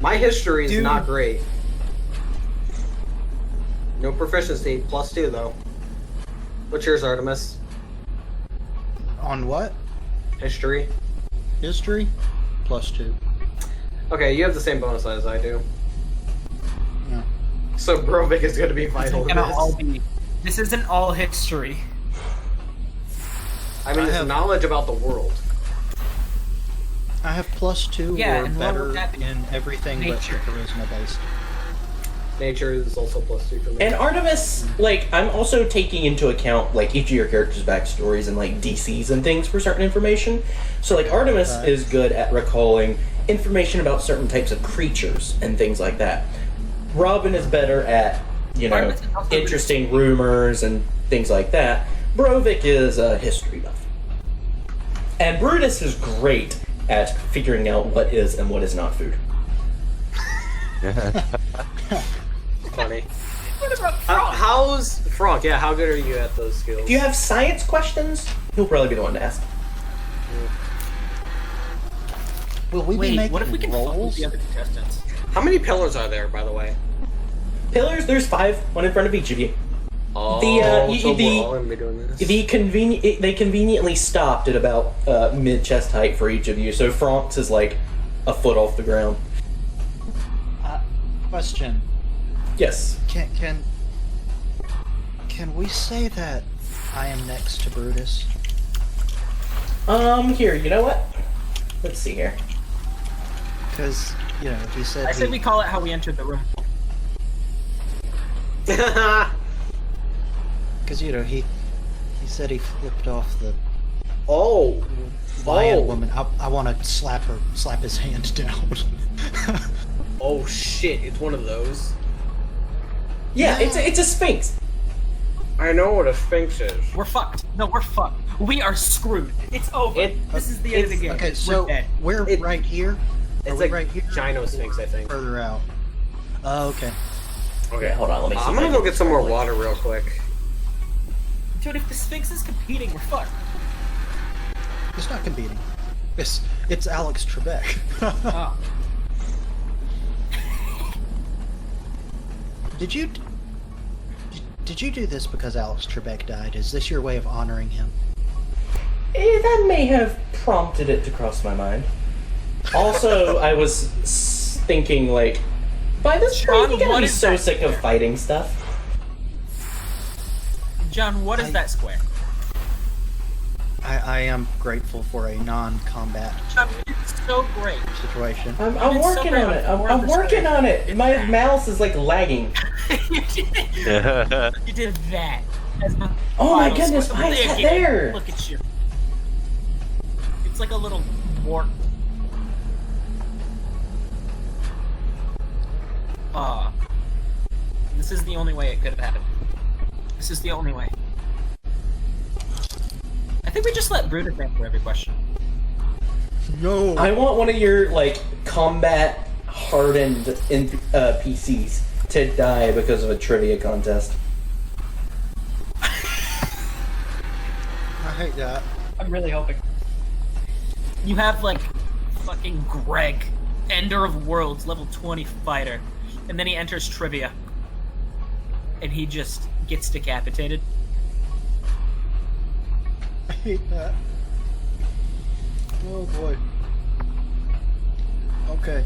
My history is Dude. not great. No proficiency, +2 though. What's yours, Artemis? On what? History? History? +2. Okay, you have the same bonus as I do. Yeah. So Brovik is gonna be vital to Gonna all this. be. This isn't all history. I mean, I it's have- knowledge about the world. I have +2 Yeah, or and what better would that be? in everything Nature. but charisma based. Nature is also +2 for me. And Artemis, like, I'm also taking into account, like, each of your characters' backstories and, like, DCs and things for certain information. So, like, Artemis Right. is good at recalling information about certain types of creatures and things like that. Robin is better at, you know, Artemis is also good at interesting rumors and things like that. Brovik is a history buff. And Brutus is great at figuring out what is and what is not food. Funny. What about Frog? How's Frank? Yeah, how good are you at those skills? If you have science questions, he'll probably be the one to ask. Will we be Wait, making what if we can fuck with rolls? the other contestants? How many pillars are there, by the way? Pillars, there's 5, one in front of each of you. Oh, The, so we're all gonna be doing this. They conveniently stopped at about mid chest height for each of you, so Frank's is like a foot off the ground. Question. Yes. Can we say that I am next to Brutus? Here, you know what? Let's see here. Because, you know, he said I said we call it how we entered the room. Because, you know, he said he flipped off the Oh. lion Oh. woman. I want to slap his hand down. Oh shit! It's one of those. Yeah, it's a Sphinx. I know what a Sphinx is. We're fucked. No, we're fucked. We are screwed. It's over. This is the end of the game. Okay, so We're dead. we're It- right here. Are It's we like right here? Gino Sphinx, I think. Further out. Oh, okay. Okay, hold on. Let me see. I'm if gonna I go can get some more like- water real quick. Dude, if the Sphinx is competing, we're fucked. It's not competing. It's Alex Trebek. Oh. Did you do this because Alex Trebek died? Is this your way of honoring him? That may have prompted it to cross my mind. Also, I was thinking, like, by this John, point, you gotta what be is so that sick of square? fighting stuff. John, what is that square? I am grateful for a non-combat John, you did so great. situation. I'm did so working great on it. on I'm working on it. My mouse is, like, lagging. You did that. As my Oh my final goodness, score. why is that Look at- there? Look at you. It's like a little wart. This is the only way it could have happened. This is the only way. I think we just let Brutus answer every question. No. I want one of your, like, combat hardened PCs to die because of a trivia contest. I hate that. I'm really hoping. You have, like, fucking Greg, Ender of Worlds, level 20 fighter, and then he enters trivia. And he just gets decapitated. I hate that. Oh boy. Okay.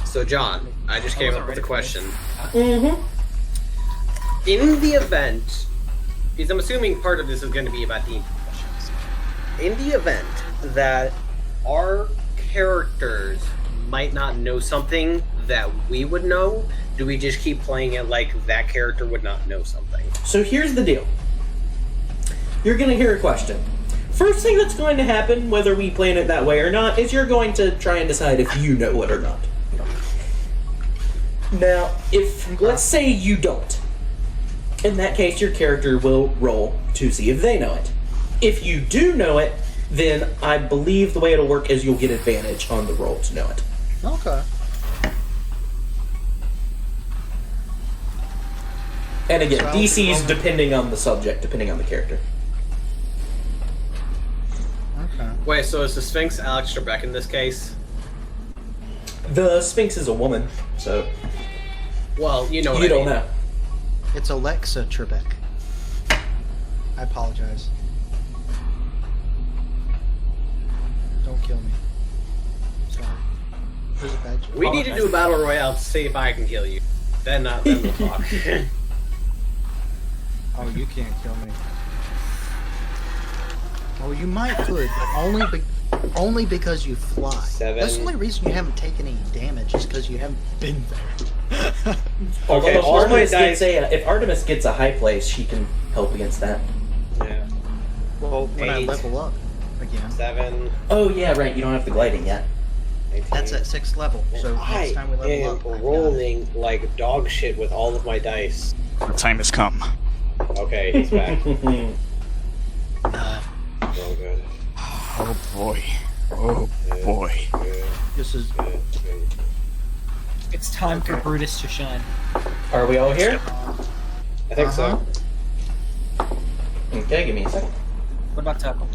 So, John, I just came up with a question. Mm-hmm. In the event, because I'm assuming part of this is going to be about the questions. In the event that our characters might not know something that we would know, do we just keep playing it like that character would not know something? So here's the deal. You're going to hear a question. First thing that's going to happen, whether we plan it that way or not, is you're going to try and decide if you know it or not. Now, if, let's say you don't. In that case, your character will roll to see if they know it. If you do know it, then I believe the way it'll work is you'll get advantage on the roll to know it. Okay. And again, So I'll be DC's rolling- depending on the subject, depending on the character. Okay. Wait, so is the Sphinx Alex Trebek in this case? The Sphinx is a woman, so Well, you know what you I don't mean. know. It's Alexa Trebek. I apologize. Don't kill me. Sorry. There's a badge. We need to do a battle royale to see if I can kill you. Then we'll talk. Oh, you can't kill me. Oh, you might could, but only because you fly. 7. That's the only reason you haven't taken any damage is because you haven't been there. Although Okay, if here's my Artemis dice. if Artemis gets a high place, she can help against that. Yeah. Well, when I 8. level up again, 7. Oh yeah, right. You don't have the gliding yet. 18. that's at 6th level. So I next time we level am up, I've got it. rolling like dog shit with all of my dice. The time has come. Okay, he's back. Uh, Oh, good. Oh boy. Oh boy. Good, this is good, good. It's time for Brutus to shine. Are we all here? I think so. Okay, give me a second. What about Tuckle?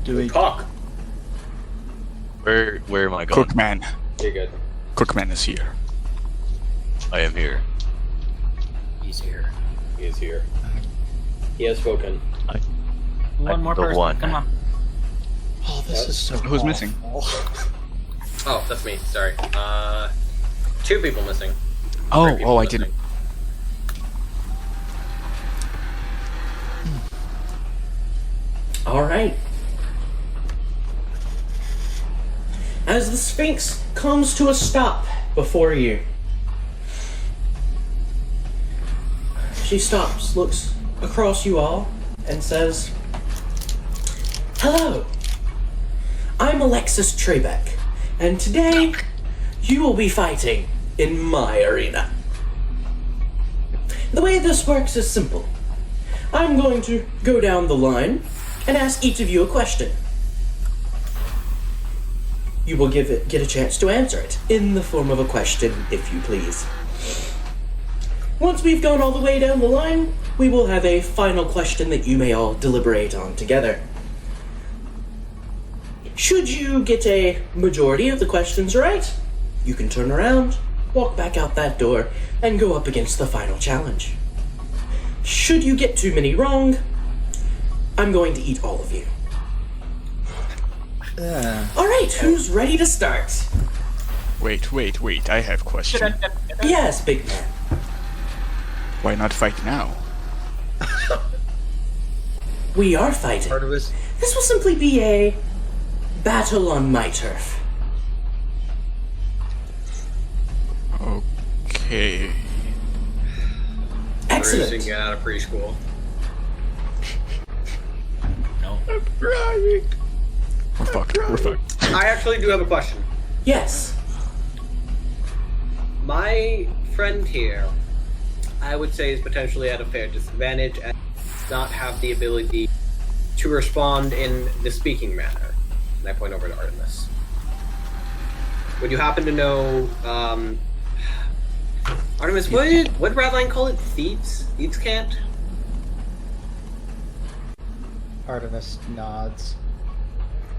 do we Cock. Where am I going? Cookman. You're good. Cookman is here. I am here. He's here. He is here. He has spoken. One more the person. one. Come on. Oh, this is so Who's awful. missing? Oh, that's me. Sorry. 2 people missing. Oh, 3 people I missing. didn't. All right. As the Sphinx comes to a stop before you, she stops, looks across you all, and says, "Hello, I'm Alexis Trebek, and today you will be fighting in my arena. The way this works is simple. I'm going to go down the line and ask each of you a question. You will get a chance to answer it in the form of a question, if you please. Once we've gone all the way down the line, we will have a final question that you may all deliberate on together. Should you get a majority of the questions right, you can turn around, walk back out that door, and go up against the final challenge. Should you get too many wrong, I'm going to eat all of you. Alright, who's ready to start? Wait, I have question. Yes, big man. Why not fight now? We are fighting. Artemis, This will simply be a battle on my turf. Okay. Bruce Excellent. get out of preschool. No. I'm crying. We're fucked. I actually do have a question. Yes. My friend here, I would say, is potentially at a fair disadvantage and does not have the ability to respond in the speaking manner. And I point over to Artemis. Would you happen to know, Artemis, what did Radline call it? Thieves? Thieves can't? Artemis nods.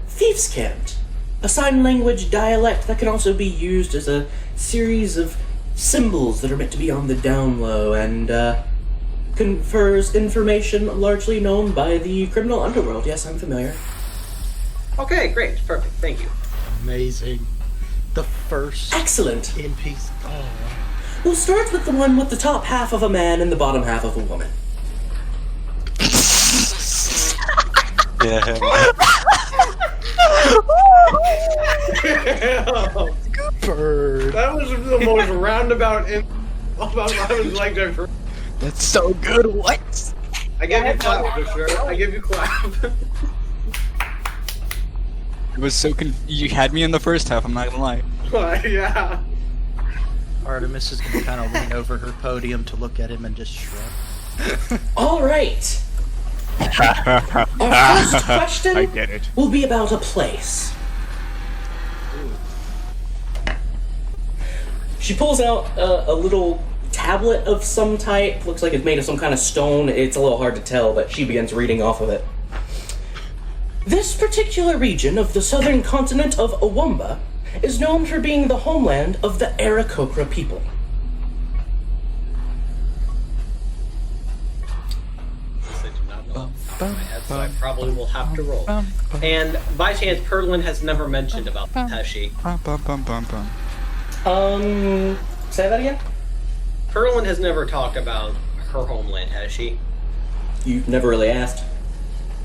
Thieves' Cant, a sign language dialect that can also be used as a series of symbols that are meant to be on the down low and confers information largely known by the criminal underworld. Yes, I'm familiar. Okay, great. Perfect. Thank you. Amazing. The first Excellent. in peace. Oh. We'll start with the one with the top half of a man and the bottom half of a woman. Yeah. Bird. That was the most roundabout I was like that. That's so good. What? I give you clap for sure. I give you clap. It was so you had me in the first half. I'm not gonna lie. Yeah. Artemis is going to kind of lean over her podium to look at him and just shrug. All right. Our first question I get it. will be about a place. She pulls out a little tablet of some type. Looks like it's made of some kind of stone. It's a little hard to tell, but she begins reading off of it. This particular region of the southern continent of Awamba is known for being the homeland of the Aarakocra people. I do not know off the top of my head, so I probably will have to roll. And by chance, Perlin has never mentioned about Tashi. Say that again? Perlin has never talked about her homeland, has she? You've never really asked.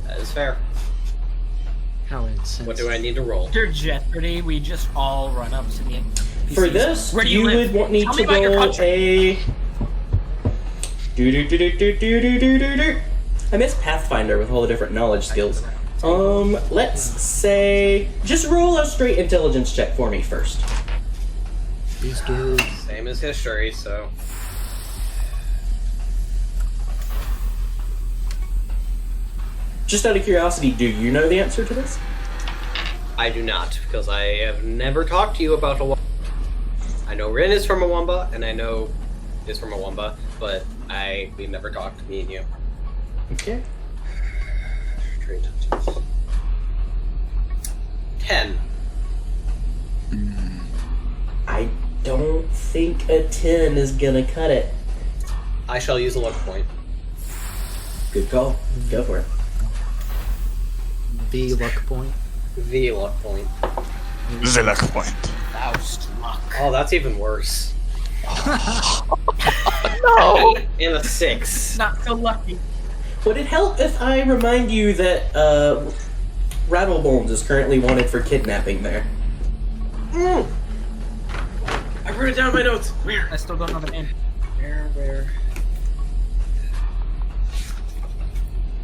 That is fair. How insensitive. What do I need to roll? After Jeopardy, we just all run up to the NPCs. For this, Where do you live? would need Tell to me about your roll country. a... Do-do-do-do-do-do-do-do-do. I missed Pathfinder with all the different knowledge skills. Let's say... Just roll a straight intelligence check for me first. Same as history, so. Just out of curiosity, do you know the answer to this? I do not, because I have never talked to you about Awamba. I know Rin is from Awamba, and I know is from Awamba, but we've never talked, me and you. Okay. 10. I don't think a 10 is gonna cut it. I shall use a luck point. Good call. Go for it. The luck point. The luck point. The luck point. Faust luck. Oh, that's even worse. No! And a 6. Not so lucky. Would it help if I remind you that Rattlebones is currently wanted for kidnapping there? I wrote it down in my notes. Where? I still don't know the name. Where?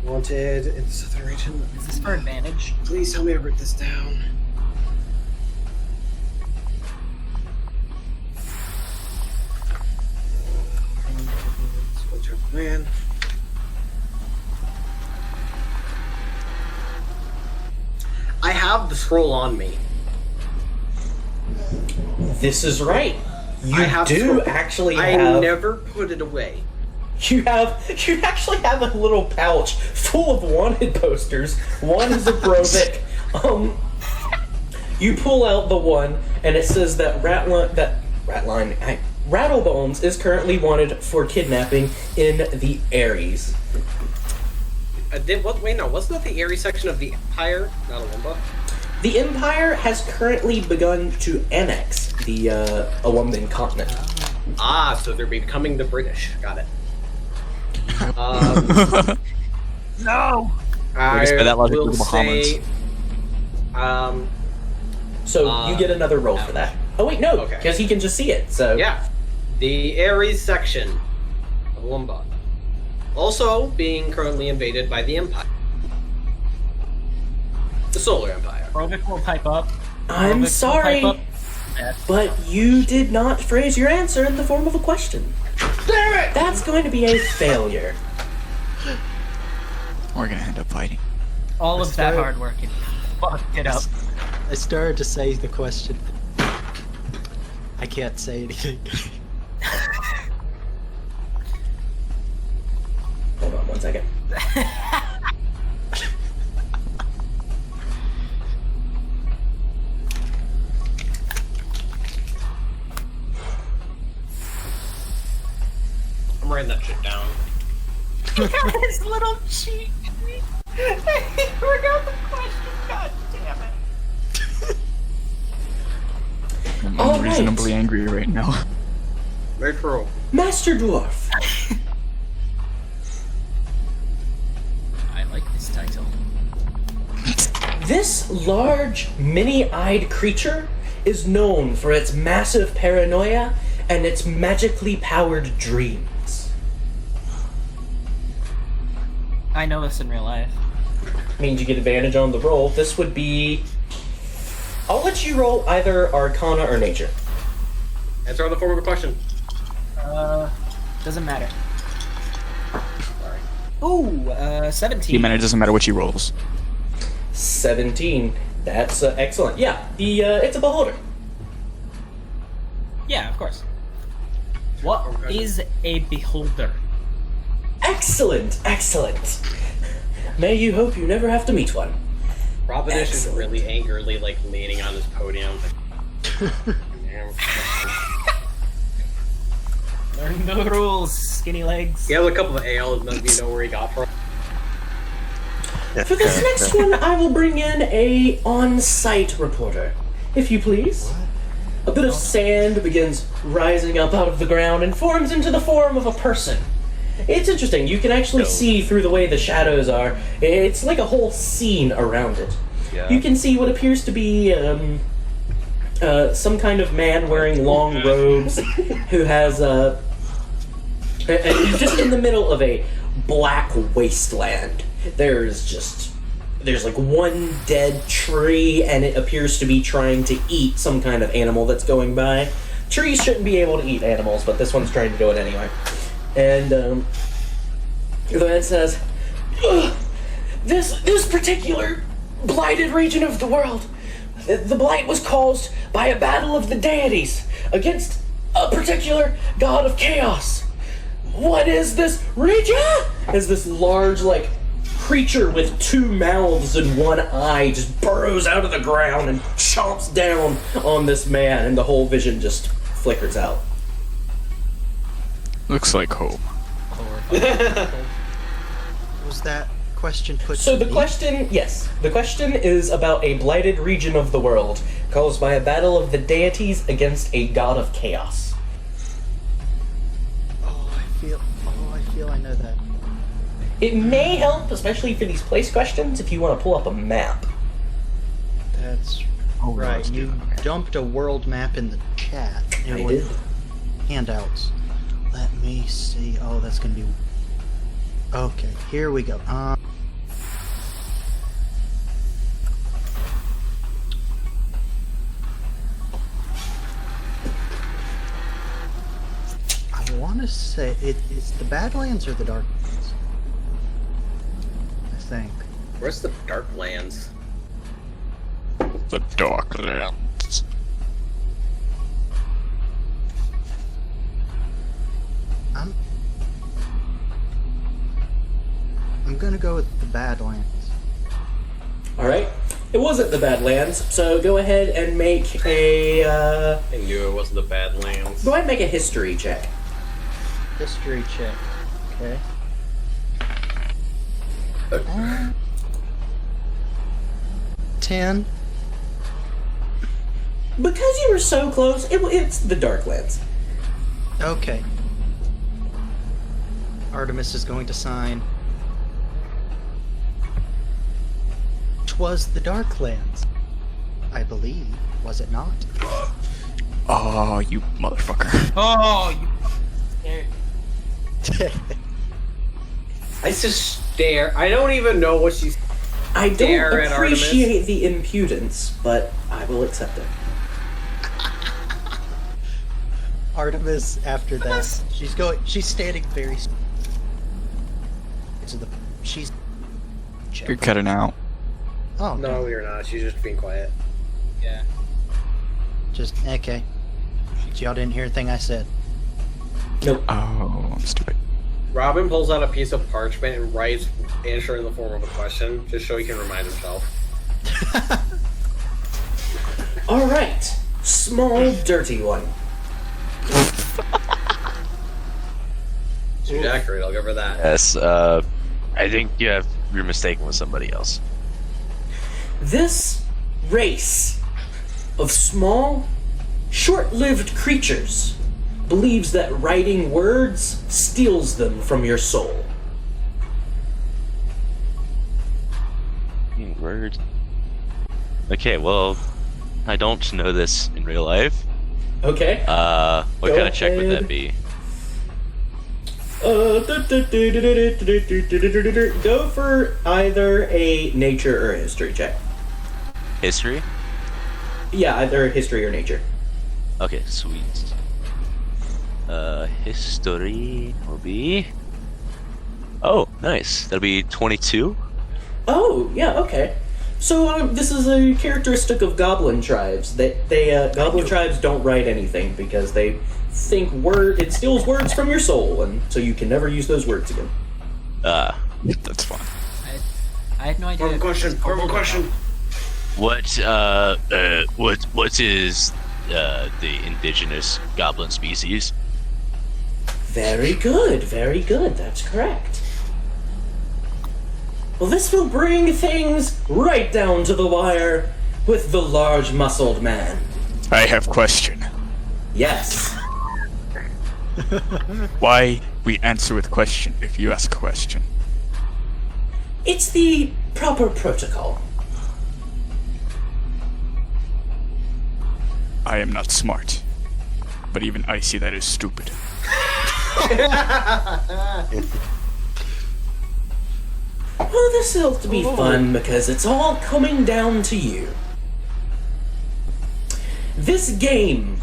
Wanted in the southern region. Is this for advantage? Please tell me I wrote this down. Man. I have the scroll on me. This is right. You I have do scroll. actually I have. never put it away. You actually have a little pouch full of wanted posters. One is a Brovik. You pull out the one, and it says that Rattlebones is currently wanted for kidnapping in the Ares. Wasn't that the Ares section of the Empire? Not Alumba? The Empire has currently begun to annex the Alumban continent. So they're becoming the British. Got it. No! I by that logic, will the Bahamas. say, So you get another roll for that. Oh wait, no, Okay. because he can just see it. So yeah, the Ares section of Alumba, also being currently invaded by the Empire, the Solar Empire. Brovik will pipe up. I'm Brovik will sorry, pipe up. Yes. but you did not phrase your answer in the form of a question. Damn it! That's going to be a failure. We're gonna end up fighting. All of that Sorry. hard work and fucked it up. I started to say the question. I can't say anything. Hold on 1 second. I'm writing that shit down. His little cheat sheet. He forgot the question. God damn it. I'm All right. unreasonably angry right now. Very true. Master Dwarf. I like this title. This large, many-eyed creature is known for its massive paranoia and its magically powered dreams. I know this in real life. Means you get advantage on the roll. This would be... I'll let you roll either Arcana or Nature. Answer on the form of a question. Doesn't matter. Sorry. Oh, 17. It doesn't matter what she rolls. 17. That's excellent. Yeah, it's a beholder. Yeah, of course. What is a beholder? Excellent, excellent. May you hope you never have to meet one. Robinish is Excellent. really angrily leaning on his podium. Learn the rules, skinny legs. He has a couple of ale, none of you know where he got from. For this next one, I will bring in a on-site reporter, if you please. A bit of sand begins rising up out of the ground and forms into the form of a person. It's interesting. You can actually see through the way the shadows are. It's like a whole scene around it. Yeah. You can see what appears to be some kind of man wearing long robes who has and he's just in the middle of a black wasteland. There's like one dead tree, and it appears to be trying to eat some kind of animal that's going by. Trees shouldn't be able to eat animals, but this one's trying to do it anyway. And the man says, "This particular blighted region of the world, the blight was caused by a battle of the deities against a particular god of chaos. What is this region?" As this large, like, creature with two mouths and one eye just burrows out of the ground and chomps down on this man, and the whole vision just flickers out. Looks like home. Was that question put So to the me? question, yes, the question is about a blighted region of the world caused by a battle of the deities against a god of chaos. I feel I know that. It may help, especially for these place questions, if you want to pull up a map. That's Oh, right, let's and do you it. Okay. dumped a world map in the chat. I It did. was handouts. Let me see. Oh, that's gonna be. Okay, here we go. I want to say it's the Badlands or the Darklands. I think. Where's the Darklands? The Darklands. I'm gonna go with the Badlands. All right. It wasn't the Badlands, so go ahead and make a. I knew it wasn't the Badlands. Go ahead and make a history check. History check. Okay. 10. Because you were so close, it's the Darklands. Okay. Artemis is going to sign. 'Twas the Darklands, I believe. Was it not? Oh, you motherfucker. Oh, you scared. I just stare. I don't even know what she's. I don't Stare at appreciate the impudence, but I will accept it. Artemis, after that, she's standing very. To the. She's. You're cutting out. Oh No, you're not. She's just being quiet. Yeah. Just okay. Y'all didn't hear a thing I said. Nope. Oh, I'm stupid. Robin pulls out a piece of parchment and writes answer in the form of a question, just so he can remind himself. All right. Small, dirty one. She's accurate. I'll give her that. Yes, I think you're mistaken with somebody else. This race of small, short-lived creatures believes that writing words steals them from your soul. Word. Okay, well, I don't know this in real life. Okay. What Go kind of check would ahead. that be? Go for either a nature or a history check. History? Yeah, either history or nature. Okay, sweet. History will be. Oh, nice. That'll be 22. Oh, yeah, okay. So this is a characteristic of goblin tribes. Goblin tribes don't write anything because they think it steals words from your soul, and so you can never use those words again. That's fine. I had no idea. Form question. What is the indigenous goblin species? Very good, very good. That's correct. Well, this will bring things right down to the wire with the large-muscled man. I have question. Yes. Why we answer with question if you ask a question? It's the proper protocol. I am not smart, but even I see that is stupid. Well, this will be fun because it's all coming down to you. This game,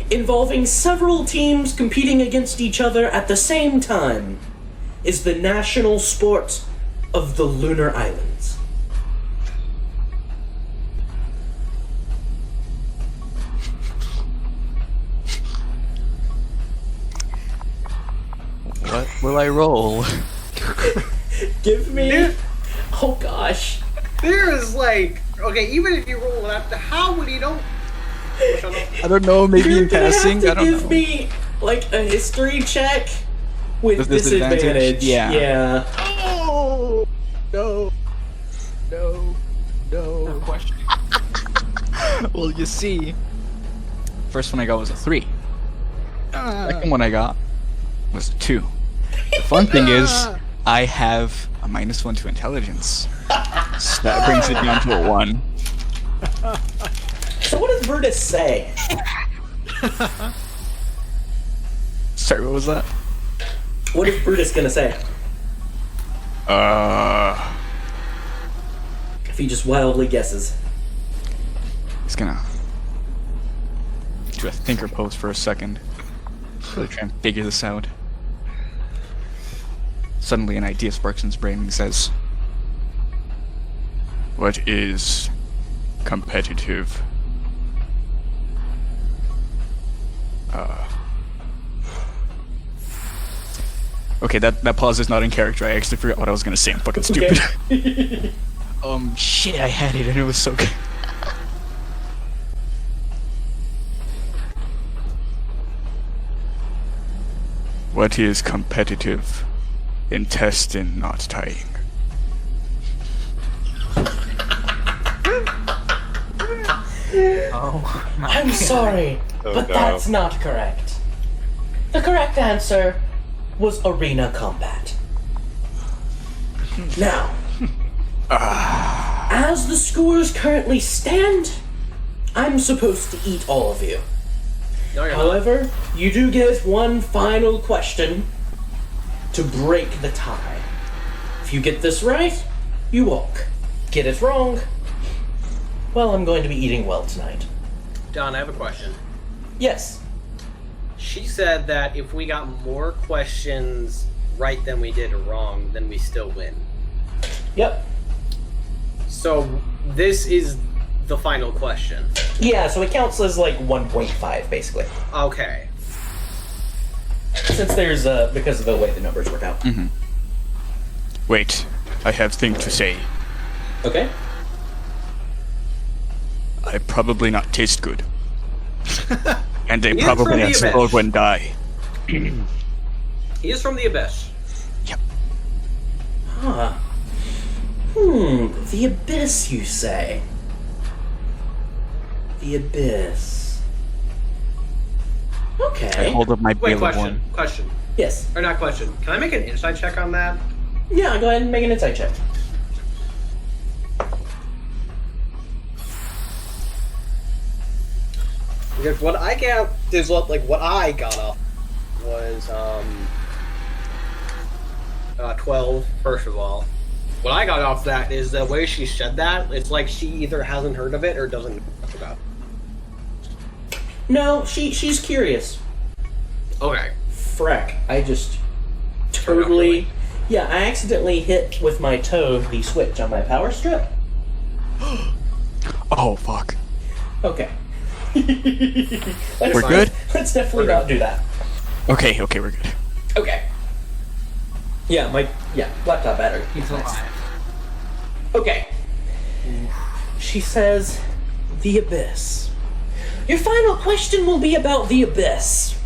involving several teams competing against each other at the same time, is the national sport of the Lunar Islands. What will I roll? Give me... Dude. Oh gosh. There is like, okay, even if you roll it up, how would you know? I don't know, maybe You're in gonna passing? have I to don't give know. me, like, a history check with With disadvantage? disadvantage. Yeah. Yeah. Oh no, no, no. Question. Well, you see, first one I got was a 3. Second one I got was a 2. The fun thing is, I have a -1 to intelligence. So that brings it down to a 1. So what does Brutus say? Sorry, what was that? What is Brutus gonna say? If he just wildly guesses. He's gonna do a thinker pose for a second. Really try and figure this out. Suddenly an idea sparks in his brain and he says, "What is competitive?" Okay, that pause is not in character. I actually forgot what I was gonna say. I'm fucking stupid. Okay. Shit, I had it and it was so good. What is competitive intestine knot tying? Oh my I'm God. sorry, Oh, but no. that's not correct. The correct answer was arena combat. Now, as the scores currently stand, I'm supposed to eat all of you. No, you're not. However, you do get one final question to break the tie. If you get this right, you walk. Get it wrong, well, I'm going to be eating well tonight. Don, I have a question. Yes. She said that if we got more questions right than we did wrong, then we still win. Yep. So this is the final question. Yeah, so it counts as like 1.5 basically. Okay. Since there's because of the way the numbers work out. Wait, I have thing to say. Okay. I probably not taste good. And they He is probably from the explode Abyss. when die. He is from the Abyss. Yep. Huh. The Abyss, you say? The Abyss. I Okay. hold up my Wait, Bailey question. one. Question. Yes. Or not question. Can I make an insight check on that? Yeah, go ahead and make an insight check. Because what I got is what I got off was 12, first of all. What I got off that is the way she said that, it's like she either hasn't heard of it or doesn't know about it. No, she's curious. Okay. Freck, I just Turned off the totally... light. Yeah, I accidentally hit with my toe the switch on my power strip. Oh, fuck. Okay. We're good? Let's definitely not do that. Okay, we're good. Okay. Yeah, laptop battery. He's alive. Okay. She says, the Abyss. Your final question will be about the Abyss.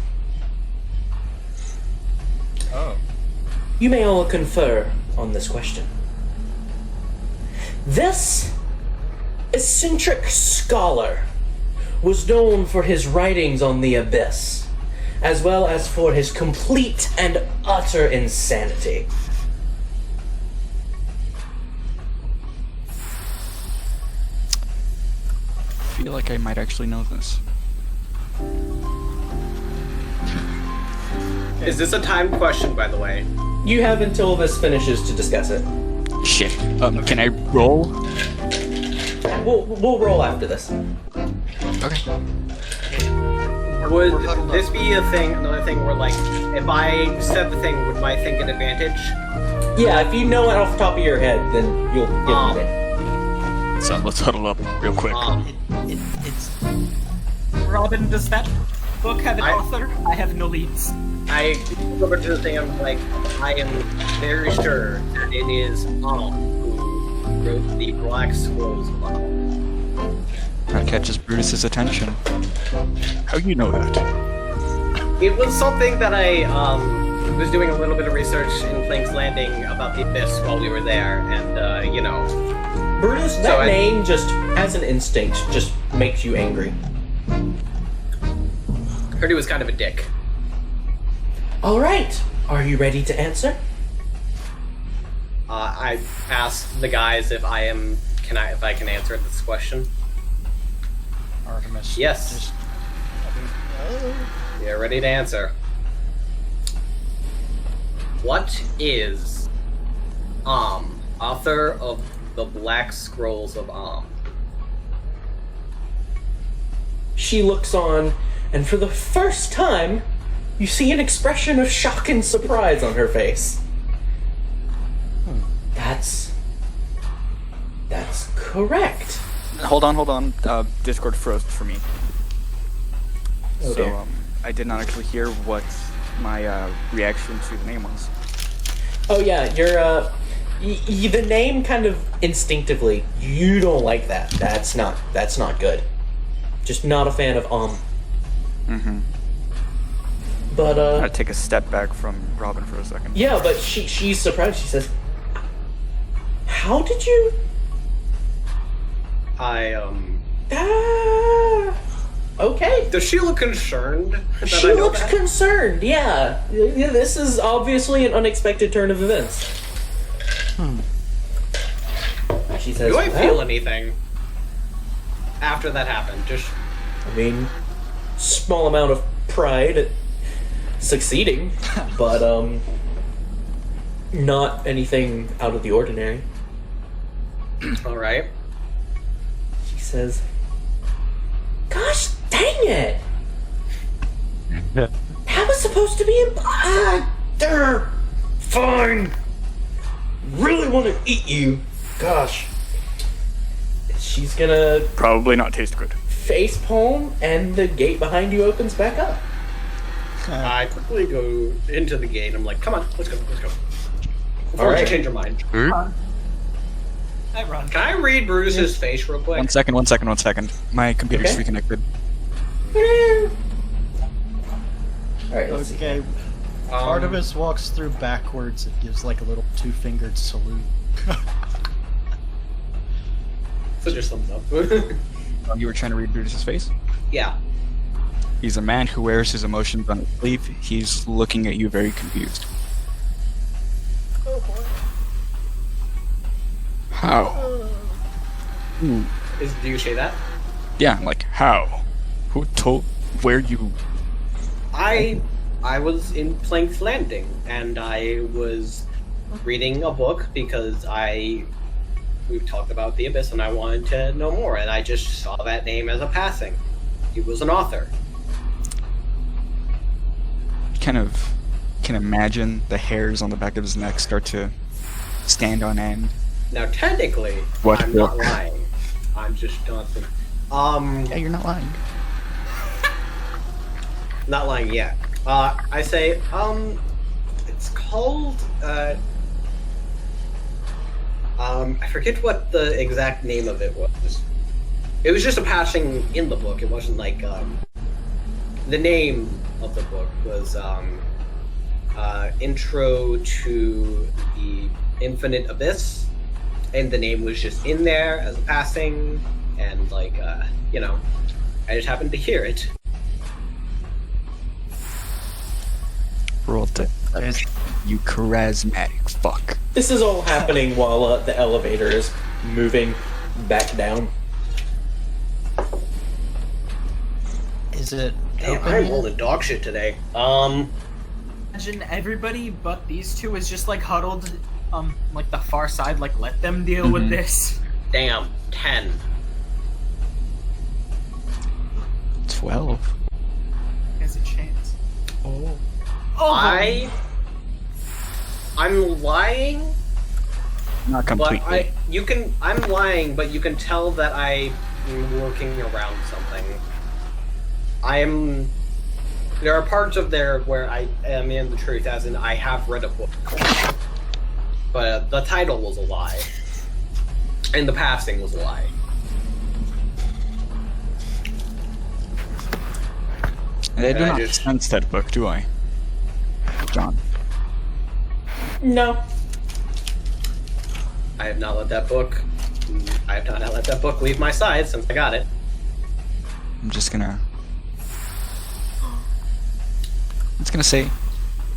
Oh. You may all confer on this question. This eccentric scholar was known for his writings on the Abyss, as well as for his complete and utter insanity. I feel like I might actually know this. Is this a timed question, by the way? You have until this finishes to discuss it. Shit. Can I roll? We'll roll after this. Okay. Would this be another thing where, like, if I said the thing, would my thing get advantage? Yeah, if you know it off the top of your head, then you'll get it. So let's huddle up real quick. It's Robin, does that book have an author? I have no leads. I go over to the thing, I'm like, I am very sure that it is who wrote the Black Scrolls model. That catches Brutus's attention. How you know that? It was something that I was doing a little bit of research in Flank's Landing about the Abyss while we were there, and, you know. Brutus, that name just, as an instinct, just makes you angry. Heard he was kind of a dick. Alright, are you ready to answer? I asked the guys if I can answer this question. Artemis. Yes. Just, Yeah, ready to answer. What is author of the Black Scrolls of She looks on, and for the first time, you see an expression of shock and surprise on her face. That's correct. Hold on. Discord froze for me. Oh, So dear. I did not actually hear what my reaction to the name was. Oh yeah, you're the name kind of instinctively. You don't like that. That's not good. Just not a fan of Mm-hmm. But I'd take a step back from Robin for a second. yeah, but she's surprised. She says, "How did you?" Okay. Does she look concerned? that She I know looks that? concerned. Yeah. This is obviously an unexpected turn of events. She says, Do I "Well, feel anything after that happened? Just I mean, small amount of pride at succeeding, but not anything out of the ordinary." all right. She says, "Gosh dang it! That was supposed to be fine. Really want to eat you. Gosh." She's gonna Probably not taste good. face palm, and the gate behind you opens back up. I quickly go into the gate. I'm like, come on, let's go. Before All right. you change your mind. I run. Can I read Bruce's face real quick? 1 second. My computer's Okay. reconnected. Alright, let's see. okay. Artemis walks through backwards and gives like a little two-fingered salute. So just thumbs up. You were trying to read Brutus's face? Yeah. He's a man who wears his emotions on his sleeve. He's looking at you very confused. Oh boy. How? Do you say that? Yeah, like, how? Who told... Where you... I was in Plank's Landing, and I was reading a book because we've talked about the Abyss, and I wanted to know more, and I just saw that name as a passing. He was an author. kind of can imagine the hairs on the back of his neck start to stand on end. Now, technically, What I'm book? not lying. I'm just not. Yeah, you're not lying. Not lying yet. I say, it's called, I forget what the exact name of it was. It was just a passing in the book. It wasn't like, the name of the book was, Intro to the Infinite Abyss, and the name was just in there as a passing, and like, you know, I just happened to hear it. Roll to you charismatic fuck. This is all happening while the elevator is moving back down. Is it Damn, open I'm yet? rolling dog shit today. Imagine everybody but these two is just like huddled, like the far side, like let them deal with this. Damn, 10. 12. There's a chance. Oh. Oh, I'm lying, Not but completely. I'm lying, but you can tell that I'm working around something. There are parts of there where I am in the truth, as in I have read a book. But the title was a lie. And the passing was a lie. And I do I not just- sense that book, do I? John. No. I have not let that book leave my side since I got it. I'm just gonna say,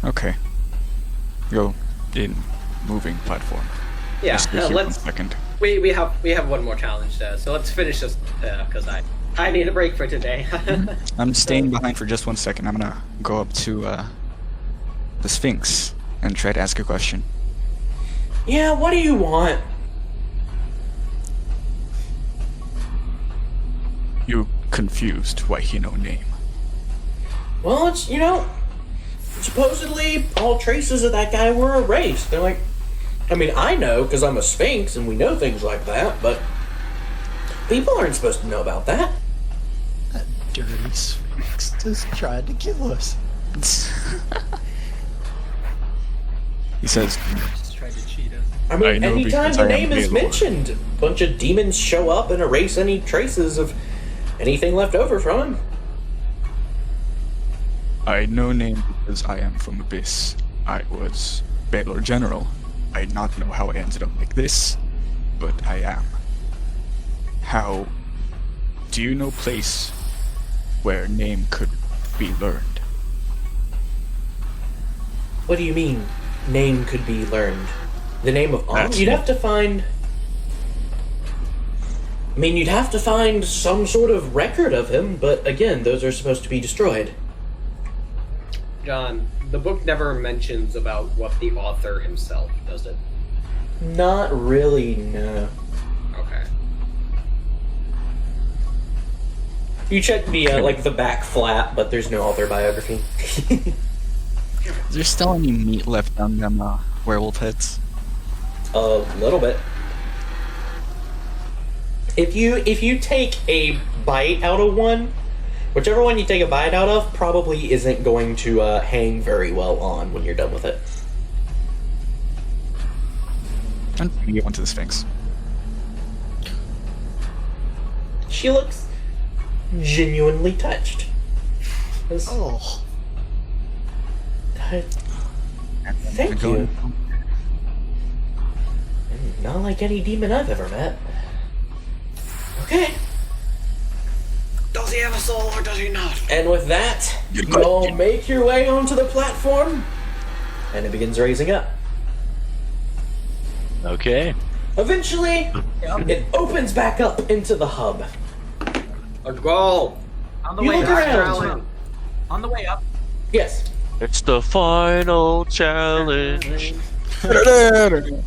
okay. Go in moving platform. Yeah, Just be here 1 let's second. we have one more challenge, so let's finish this because I I need a break for today. I'm staying behind for just 1 second. I'm gonna go up to the Sphinx and try to ask a question. Yeah, what do you want? You confused why he no name. Well, it's, supposedly all traces of that guy were erased. They're like, I mean, I know because I'm a Sphinx and we know things like that, but people aren't supposed to know about that. That dirty Sphinx just tried to kill us. He says, Just tried to cheat us. I mean, I know anytime because the I am name is Baylor. mentioned, a bunch of demons show up and erase any traces of anything left over from him. I no name because I am from Abyss. I was Baylor General. I not know how I ended up like this, but I am. How do you know place where name could be learned? What do you mean, name could be learned? The name of That's You'd it. have to find... I mean, you'd have to find some sort of record of him, but again, those are supposed to be destroyed. John, the book never mentions about what the author himself, does it? Not really, no. Okay. You check the, the back flap, but there's no author biography. Is there still any meat left on them werewolf heads? A little bit. If you take a bite out of one, whichever one you take a bite out of probably isn't going to hang very well on when you're done with it. I'm trying to get one to the Sphinx. She looks genuinely touched. Oh. Thank you. Not like any demon I've ever met. Okay. Does he have a soul or does he not? And with that, you all make your way onto the platform, and it begins raising up. Okay. Eventually, it opens back up into the hub. Let's go! On the You way look up. around. On the way up. Yes. It's the final challenge. Yes, bro.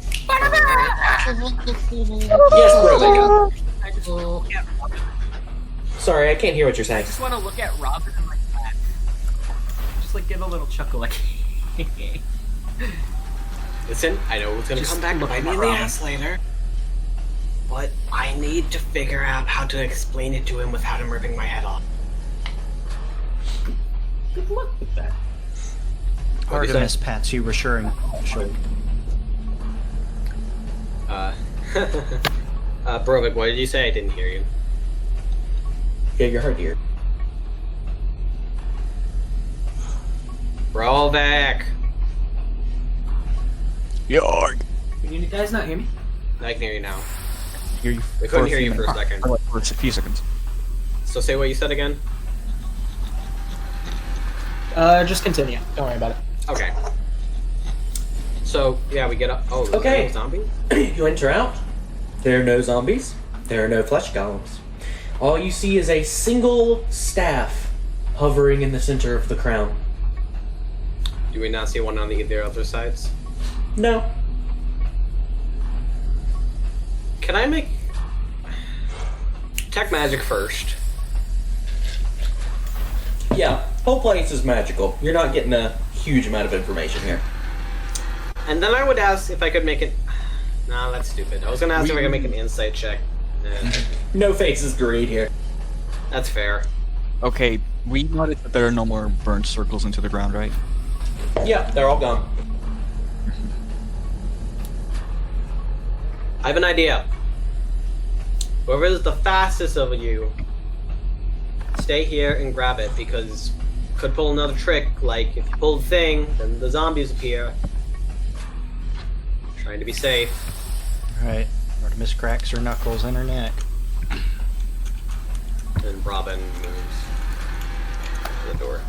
I just want to look at Robin. Sorry, I can't hear what you're I saying. just want to look at Robin and like that. Just like give a little chuckle, like. Listen, I know who's gonna Just come back to look bite me at in the Robin. ass later. But I need to figure out how to explain it to him without him ripping my head off. Good luck with that. Artemis pats you reassuring shoulder. Brovik, what did you say? I didn't hear you. Yeah, you're hard here. Brovik! Yarg! Can you guys not hear me? I can hear you now. Hear you We for couldn't a hear few you for a minutes. second. Oh, for a few seconds. So say what you said again? Just continue. Don't worry about it. Okay. So, yeah, we get up. Oh, Okay. no zombie? You enter out. There are no zombies. There are no flesh golems. All you see is a single staff hovering in the center of the crown. Do we not see one on either other sides? No. Can I make tech magic first? Yeah, whole place is magical. You're not getting a huge amount of information here. And then I would ask if I could make it. Nah, that's stupid. I was gonna ask if I could make an insight check. No faces to read here. That's fair. Okay, we noticed that there are no more burnt circles into the ground, right? Yeah, they're all gone. I have an idea. Whoever is the fastest of you, stay here and grab it, because could pull another trick, like if you pull the thing, then the zombies appear. Trying to be safe. Alright. Artemis cracks her knuckles in her neck. And Robin moves to the door.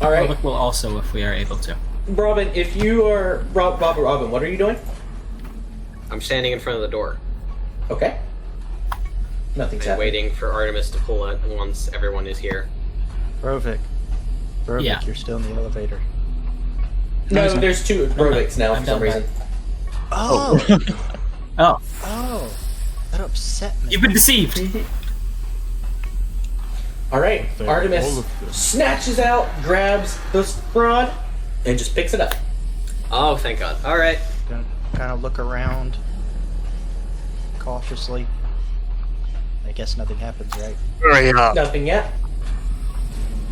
All right, Public will also, if we are able to. Robin. If you are Robin, what are you doing? I'm standing in front of the door. Okay. Nothing's I'm happening. waiting for Artemis to pull it once everyone is here. Brovik, Yeah. you're still in the elevator. No, there's two Broviks now I'm for some down reason. Oh, Oh, oh, that upset me. you've been deceived. Alright, All Artemis of them. snatches out, grabs this rod, and just picks it up. Oh, thank God. All right. Gonna kind of look around cautiously. I guess nothing happens, right? Nothing yet.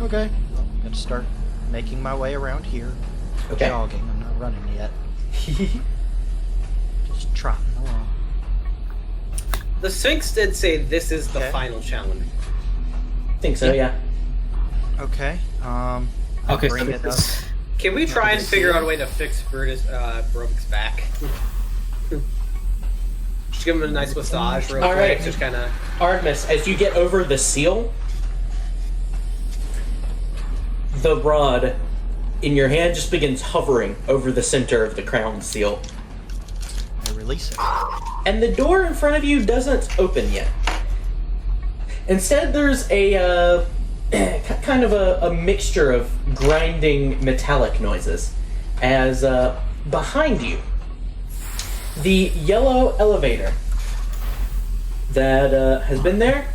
Okay. Well, I'm gonna start making my way around here. Okay. Jogging. I'm not running yet. Just trotting along. The Sphinx did say this is the Okay. final challenge. Think so, yeah. Okay. I Okay, bring so it up. this- Can we try and figure out a way to fix Brovik's back? Just give him a nice massage real All right. quick. Just kind of. Artemis, as you get over the seal, the rod in your hand just begins hovering over the center of the crown seal. I release it. And the door in front of you doesn't open yet. Instead, there's a kind of a mixture of grinding metallic noises as behind you, the yellow elevator that has been there,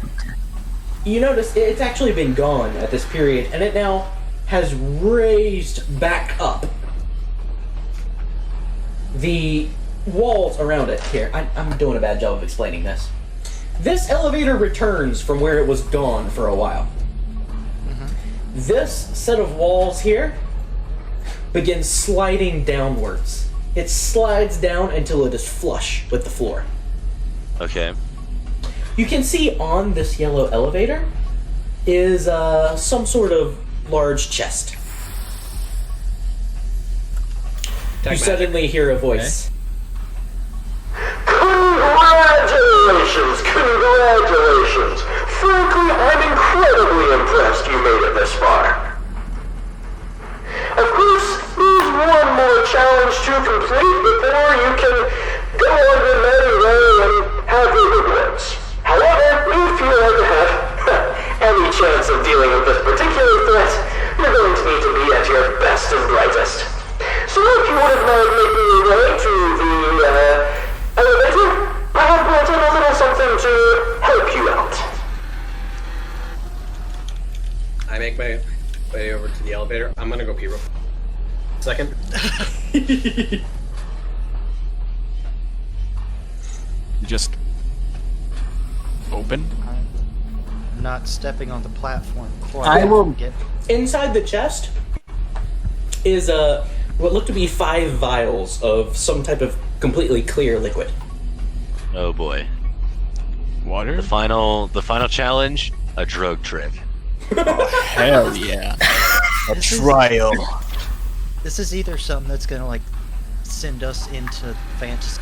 you notice it's actually been gone at this period, and it now has raised back up. The walls around it, here, I'm doing a bad job of explaining this. This elevator returns from where it was gone for a while. This set of walls here begins sliding downwards. It slides down until it is flush with the floor. Okay. You can see on this yellow elevator is some sort of large chest. You suddenly hear a voice. Congratulations! Congratulations! Frankly, I'm incredibly impressed you made it this far. Of course, there's one more challenge to complete before you can go on your merry way and have your rewards. However, if you like to have any chance of dealing with this particular threat, you're going to need to be at your best and brightest. So if you wouldn't mind making your way to the elevator, I have brought in a little something to help you out. I make my way over to the elevator. I'm gonna go pee real second. You just open. I'm not stepping on the platform quite. I will- Get Inside the chest is what look to be 5 vials of some type of completely clear liquid. Oh boy. Water? The final challenge, a drug trip. Hell yeah. A trial. This is either something that's gonna like send us into fantasy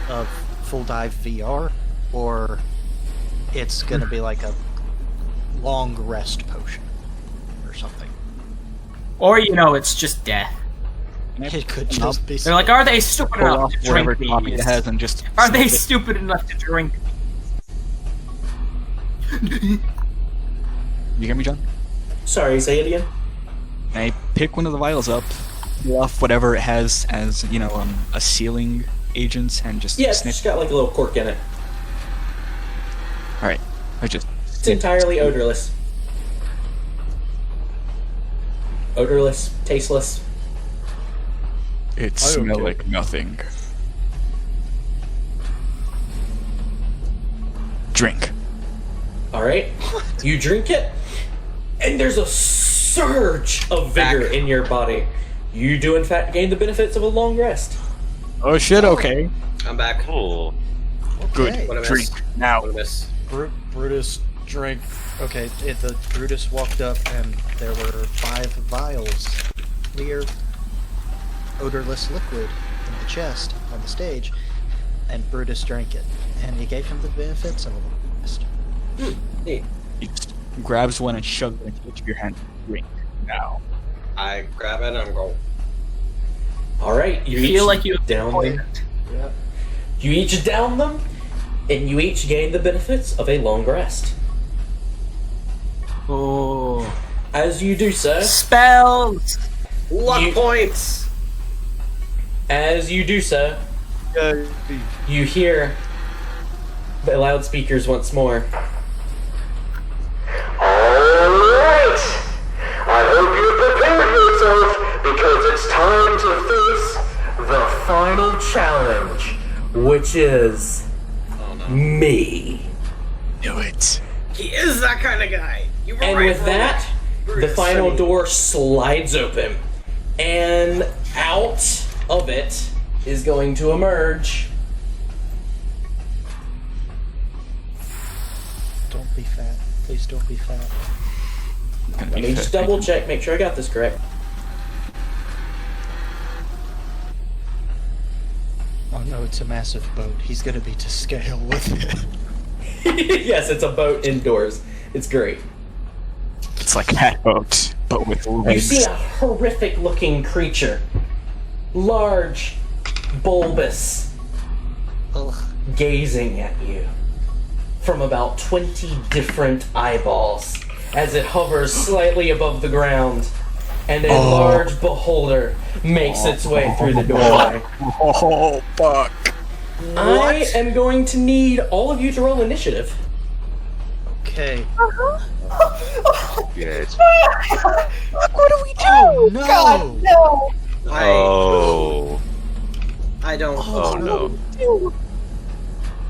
of full dive VR, or it's gonna be like a long rest potion or something. Or, you know, it's just death. It could just be. They're like, are they stupid Pull enough off to whatever drink topic it these? has and just. Are they sniff it. stupid enough to drink? You hear me, John? Sorry, say it again. And I pick one of the vials up, pull off whatever it has as, you know, a sealing agent, and just Yeah, it's sniff. just got like a little cork in it. Alright. I just. It's entirely odorless. Odorless, tasteless. It smells like nothing. Drink. Alright. You drink it, and there's a surge of vigor in your body. You do, in fact, gain the benefits of a long rest. Oh shit, okay. I'm back. Cool. Good. What I Drink. miss? Now. What I miss? Brutus drank. Okay, the Brutus walked up and there were 5 vials, clear, odorless liquid in the chest on the stage, and Brutus drank it, and he gave him the benefits of a long rest. Neat. He just grabs one and shoves it into each of your hands. Drink. Now. I grab it and I'm going. Alright, you Feel each like you down them. You each down them, and you each gain the benefits of a long rest. Oh. As you do so, Spells! Luck points! as you do so, you hear the loudspeakers once more. Alright! I hope you've prepared yourself, because it's time to face The final challenge, which is me. Do it. He is that kind of guy. You were And right with for that, the Brutus, final Sonny. door slides open, and out of it is going to emerge. Don't be fat. Please don't be fat. Gonna Let be me just fit. double check, make sure I got this correct. Oh no, it's a massive boat. He's gonna be to scale with it. Yes, it's a boat indoors. It's great. It's like Cat Boat, but with You legs. see a horrific looking creature. Large, bulbous, Ugh. gazing at you from about 20 different eyeballs as it hovers slightly above the ground, and a large beholder makes its way through the doorway. Oh, fuck. I am going to need all of you to roll initiative. Okay. Good. Oh no! Oh. I don't. Oh no.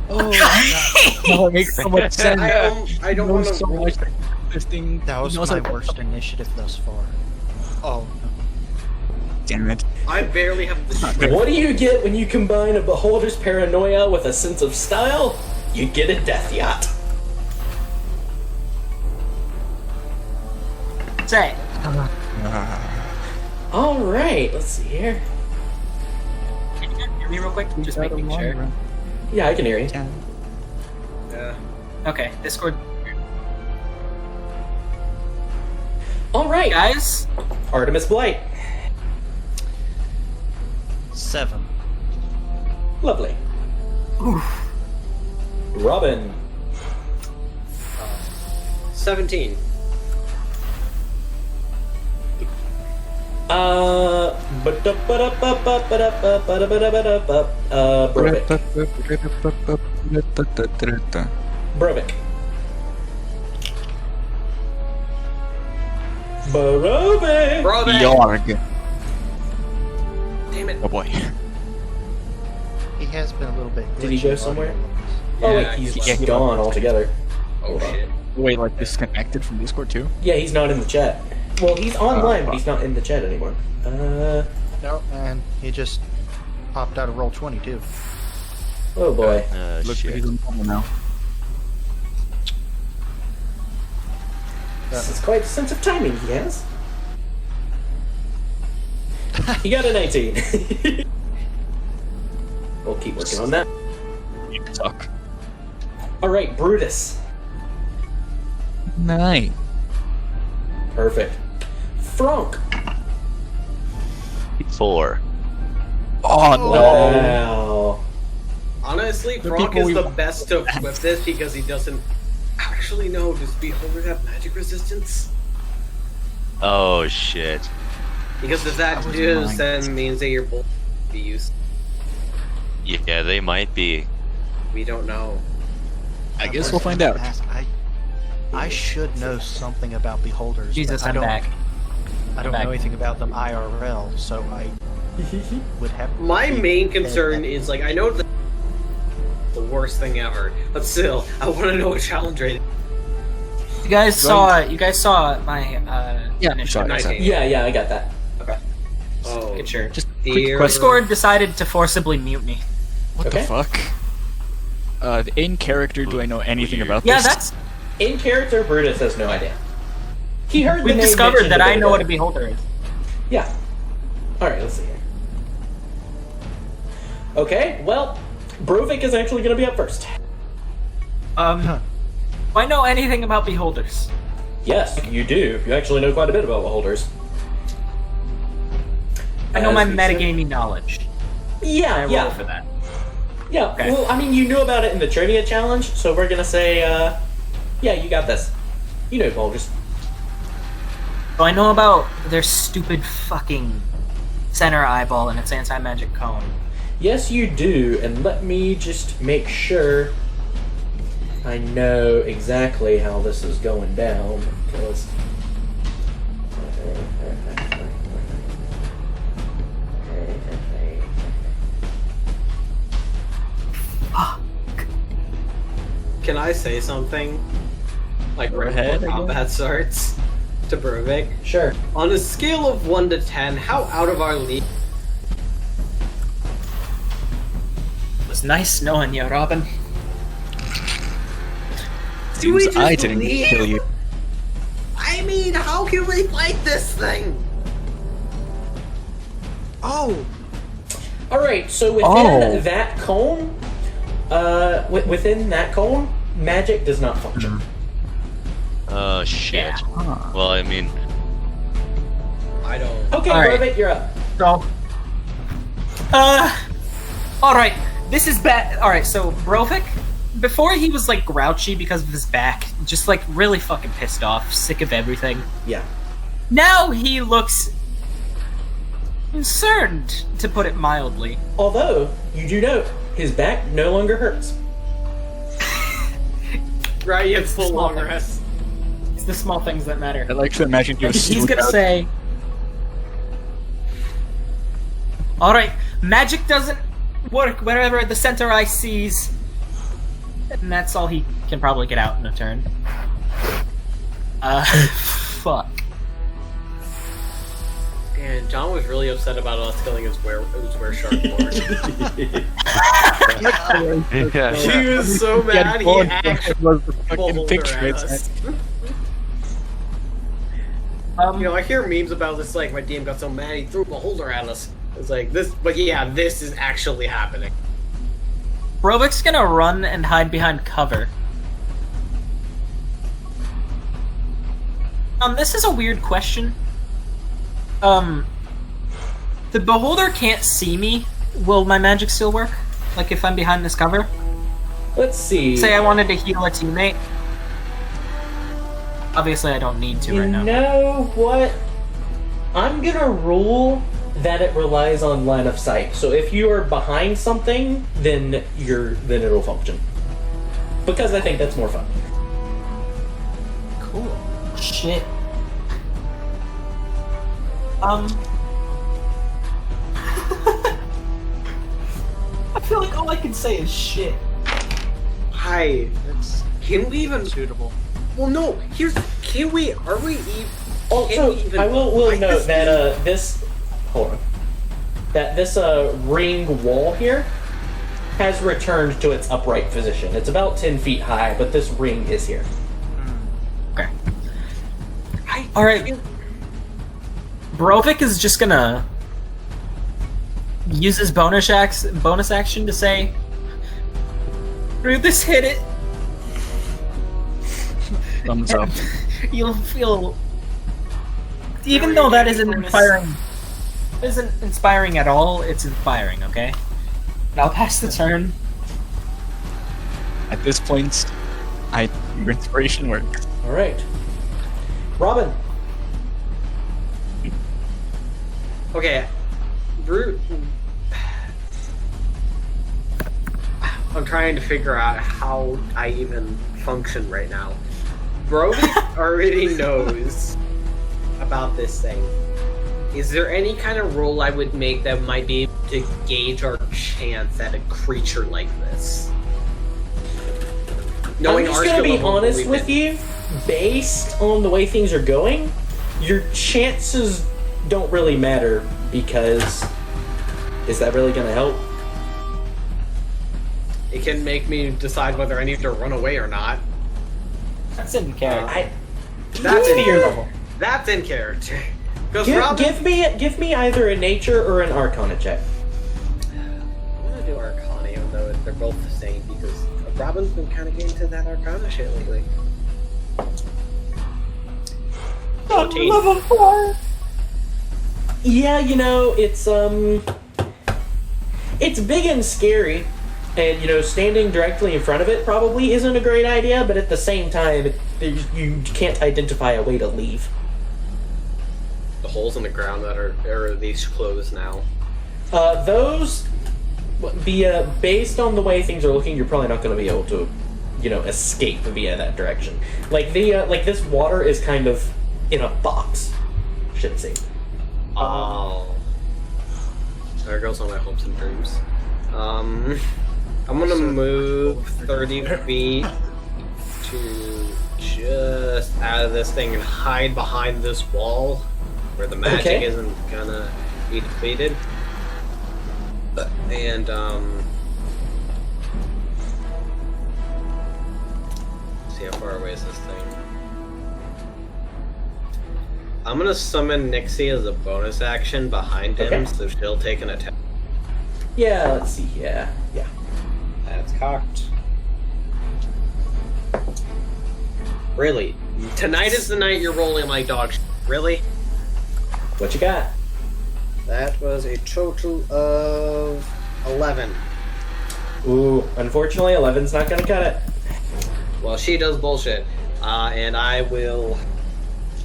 Oh, No, it makes so much sense. I don't want so to. much that this thing. that was knows my how- worst initiative thus far. Oh no. Damn it. I barely have the strength. What do you get when you combine a beholder's paranoia with a sense of style? You get a Death Yacht. Say. Alright, let's see here. Can you hear me real quick? Just making sure. Yeah, I can hear you. Yeah. Okay, Discord. Alright, Guys, Artemis Blight. 7. Lovely. Robin. 17. Brovik. Brovik. Brovik. Bro, Yarg. damn it. Oh boy. He has been a little bit. Did he go glitchy somewhere? audio-wise. Oh Yeah, wait, he's he's gone altogether. Oh shit. Wait, like disconnected from Discord too? Yeah, he's not in the chat. Well, he's online, but he's not in the chat anymore. No, and he just popped out of roll 22. Oh boy. Look, Shit. he's in trouble now. This is quite a sense of timing he has. He got a 19. We'll keep working on that. You suck. Alright, Brutus. 9. Perfect. Frank. 4. Oh no. Wow. Honestly, The Frank people is we the want. best to with this because he doesn't actually know. Does Beholder have magic resistance? Oh shit. Because if that That was does, mine. then means that your bolt will be used. Yeah, they might be. We don't know. I guess we'll find out. I should know something about beholders. but Jesus, I I'm don't, back. I don't back. know anything about them IRL, so I would have. My to main bet concern that- is like I know that the worst thing ever, but still, I want to know what challenge rate. You guys saw my Yeah, initiative. sorry. 19. Yeah, I got that. Oh, Get sure. Just Dear- quick question. Discord decided to forcibly mute me. What Okay. the fuck? In character, do I know anything about Yeah, this? that's. In character, Brutus has no idea. He heard the We've name discovered mentioned that a I bit know what a ago. beholder is. Yeah. Alright, let's see here. Okay, well, Brovik is actually going to be up first. Do I know anything about beholders? Yes, you do. You actually know quite a bit about beholders. I know As my we said- metagaming knowledge. Can I Yeah, roll yeah. for that? Yeah, Okay. well, I mean, you knew about it in the trivia challenge, so we're gonna say, yeah, you got this. You know Bulgers. So I know about their stupid fucking center eyeball and its anti-magic cone. Yes, you do, and let me just make sure I know exactly how this is going down, because... Can I say something? Like right ahead, before I combat starts to Brovik. Sure. On a scale of 1 to 10, how out of our league? It was nice knowing you, Robin. Do we Seems just I didn't leave? kill you. I mean, how can we fight this thing? Oh, Alright, so within that cone, within that cone, magic does not function. Oh shit. Well, I mean, I don't. Okay, Alright. Brovik, you're up. So, alright, this is bad. Alright, so Brovik, before he was like grouchy because of his back, just like really fucking pissed off, sick of everything. Yeah. Now he looks concerned, to put it mildly. Although, you do note, his back no longer hurts. Right, it's full small long things. rest. It's the small things that matter. I like to imagine you. He's gonna say, alright, magic doesn't work wherever the center eye sees. And that's all he can probably get out in a turn. Fuck. And John was really upset about us killing his were shark lord. yeah. He was so mad he actually was the fucking pulled picture. her at It's us. You know, I hear memes about this, like, my DM got so mad he threw a beholder at us. It's like, this, but yeah, this is actually happening. Brovik's gonna run and hide behind cover. This is a weird question. The beholder can't see me. Will my magic still work? Like if I'm behind this cover? Let's see. Say I wanted to heal a teammate. Obviously I don't need to You right now. know what? I'm gonna rule that it relies on line of sight. So if you are behind something, then it'll function. Because I think that's more fun. Cool. Shit. I feel like all I can say is shit. Hi. that's Can we even... suitable. Well, no, here's... Can we... Are we even... Also, we even I will fight note this that thing? this ring wall here has returned to its upright position. It's about 10 feet high, but this ring is here. Okay. Alright. Brovik is just gonna use his bonus action to say, "Through this, hit it." Thumbs up. You'll feel, even though that isn't inspiring at all. It's inspiring. Okay. And I'll pass the turn. At this point, your inspiration works. All right, Robin. Okay. I'm trying to figure out how I even function right now. Brody already knows about this thing. Is there any kind of roll I would make that might be able to gauge our chance at a creature like this? I'm just gonna be honest we've with been- you. Based on the way things are going, your chances don't really matter because is that really gonna help? It can make me decide whether I need to run away or not. That's in character. That's in your level. That's in character. Because Give me either a nature or an arcana check. I'm gonna do Arcana, even though they're both the same, because Robin's been kind of getting into that Arcana shit lately. 14. Level 4. Yeah, you know, it's big and scary, And, standing directly in front of it probably isn't a great idea, but at the same time, you can't identify a way to leave. The holes in the ground that are these closed now? Those, based on the way things are looking, you're probably not going to be able to, escape via that direction. Like, this water is kind of in a box, should say. Oh. There goes all my hopes and dreams. I'm gonna move 30 feet to just out of this thing and hide behind this wall where the magic isn't gonna be depleted. And, see how far away is this thing. I'm gonna summon Nixie as a bonus action behind him, so she'll take an attack. Yeah, let's see. Yeah. That's cocked. Really? Tonight is the night you're rolling like dog shit. Really? What you got? That was a total of 11. Ooh, unfortunately, 11's not gonna cut it. Well, she does bullshit. And I will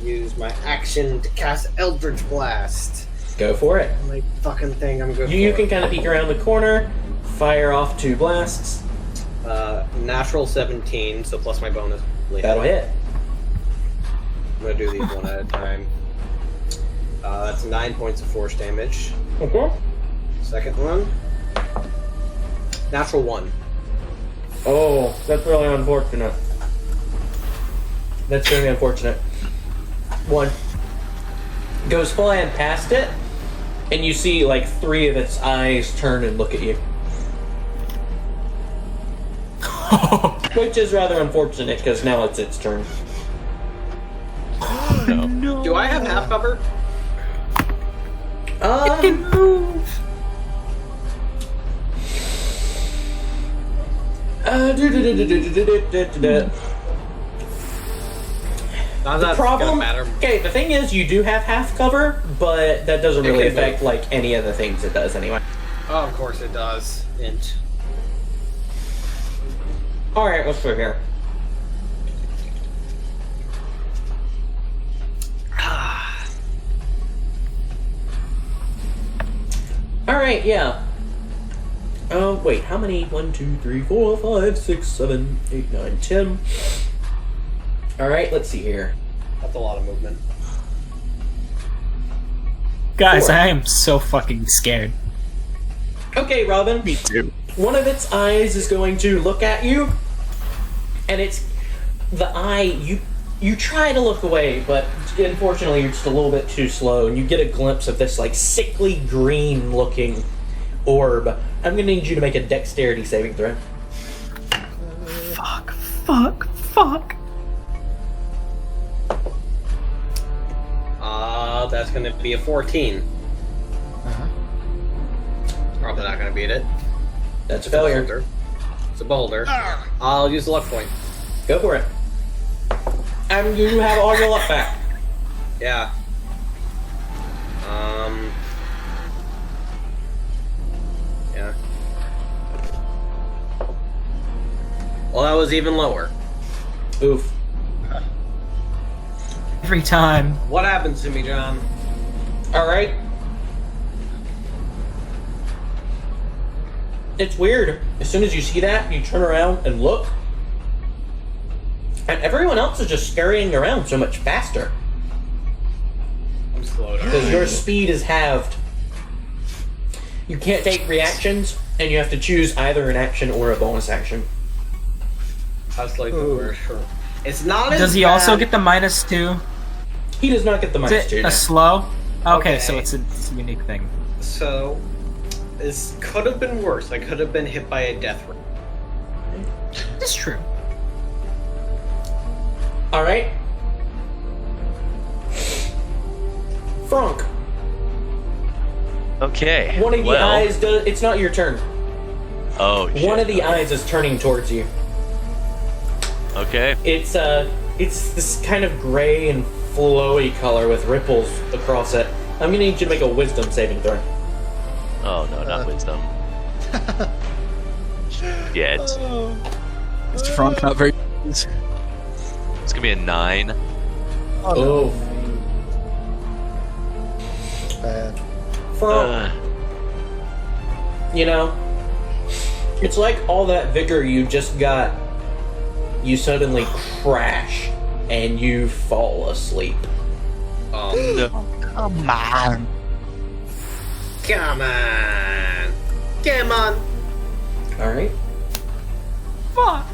use my action to cast Eldritch Blast. Go for it. My fucking thing, I'm good You for can it. kind of peek around the corner, fire off 2 blasts. Natural 17, so plus my bonus. That'll hit. I'm gonna do these one at a time. That's 9 points of force damage. Okay. Second one. Natural 1. Oh, that's really unfortunate. That's really unfortunate. 1. Goes flying past it, and you see like 3 of its eyes turn and look at you. Which is rather unfortunate, because now it's its turn. No. Do I have half cover? It can move. That's Problem. gonna matter. Okay, the thing is, you do have half cover, but that doesn't really Okay, affect like any of the things it does anyway. Oh, of course it does. Int. All right, let's go here. All right, yeah. Wait, how many? 1, 2, 3, 4, 5, 6, 7, 8, 9, 10. All right, let's see here. That's a lot of movement. Guys, 4. I am so fucking scared. Okay, Robin. Me too. One of its eyes is going to look at you, and it's the eye. You try to look away, but unfortunately, you're just a little bit too slow, and you get a glimpse of this like sickly green-looking orb. I'm gonna need you to make a dexterity saving throw. Fuck. That's gonna be a 14. Probably not gonna beat it. That's a failure. Boulder. It's a boulder. I'll use the luck point. Go for it. And you have all your luck back. Yeah. Yeah. Well, that was even lower. Oof. Every time. What happens to me, John? All right. It's weird. As soon as you see that, you turn around and look, and everyone else is just scurrying around so much faster I'm slow down. because your speed is halved. You can't take reactions, and you have to choose either an action or a bonus action. That's like the worst. It's not as Does he bad. also get the -2? He does not get the Is minus it 2. a no. slow? Okay, Okay. so it's a unique thing. So, this could have been worse. I could have been hit by a death ray. It's true. All right. Frank, Okay. one of the well, eyes does. It's not your turn. Oh, shit. One of the eyes is turning towards you. Okay. It's this kind of gray and flowy color with ripples across it. I'm gonna need you to make a wisdom saving throw. Oh, no, not wisdom. yet. Mr. Frank, not very. It's gonna be a 9. Oh, Bad. Frank. You know, it's like all that vigor you just got, you suddenly crash and you fall asleep. Oh, No. Come on. come on. Come on. Alright. Fuck.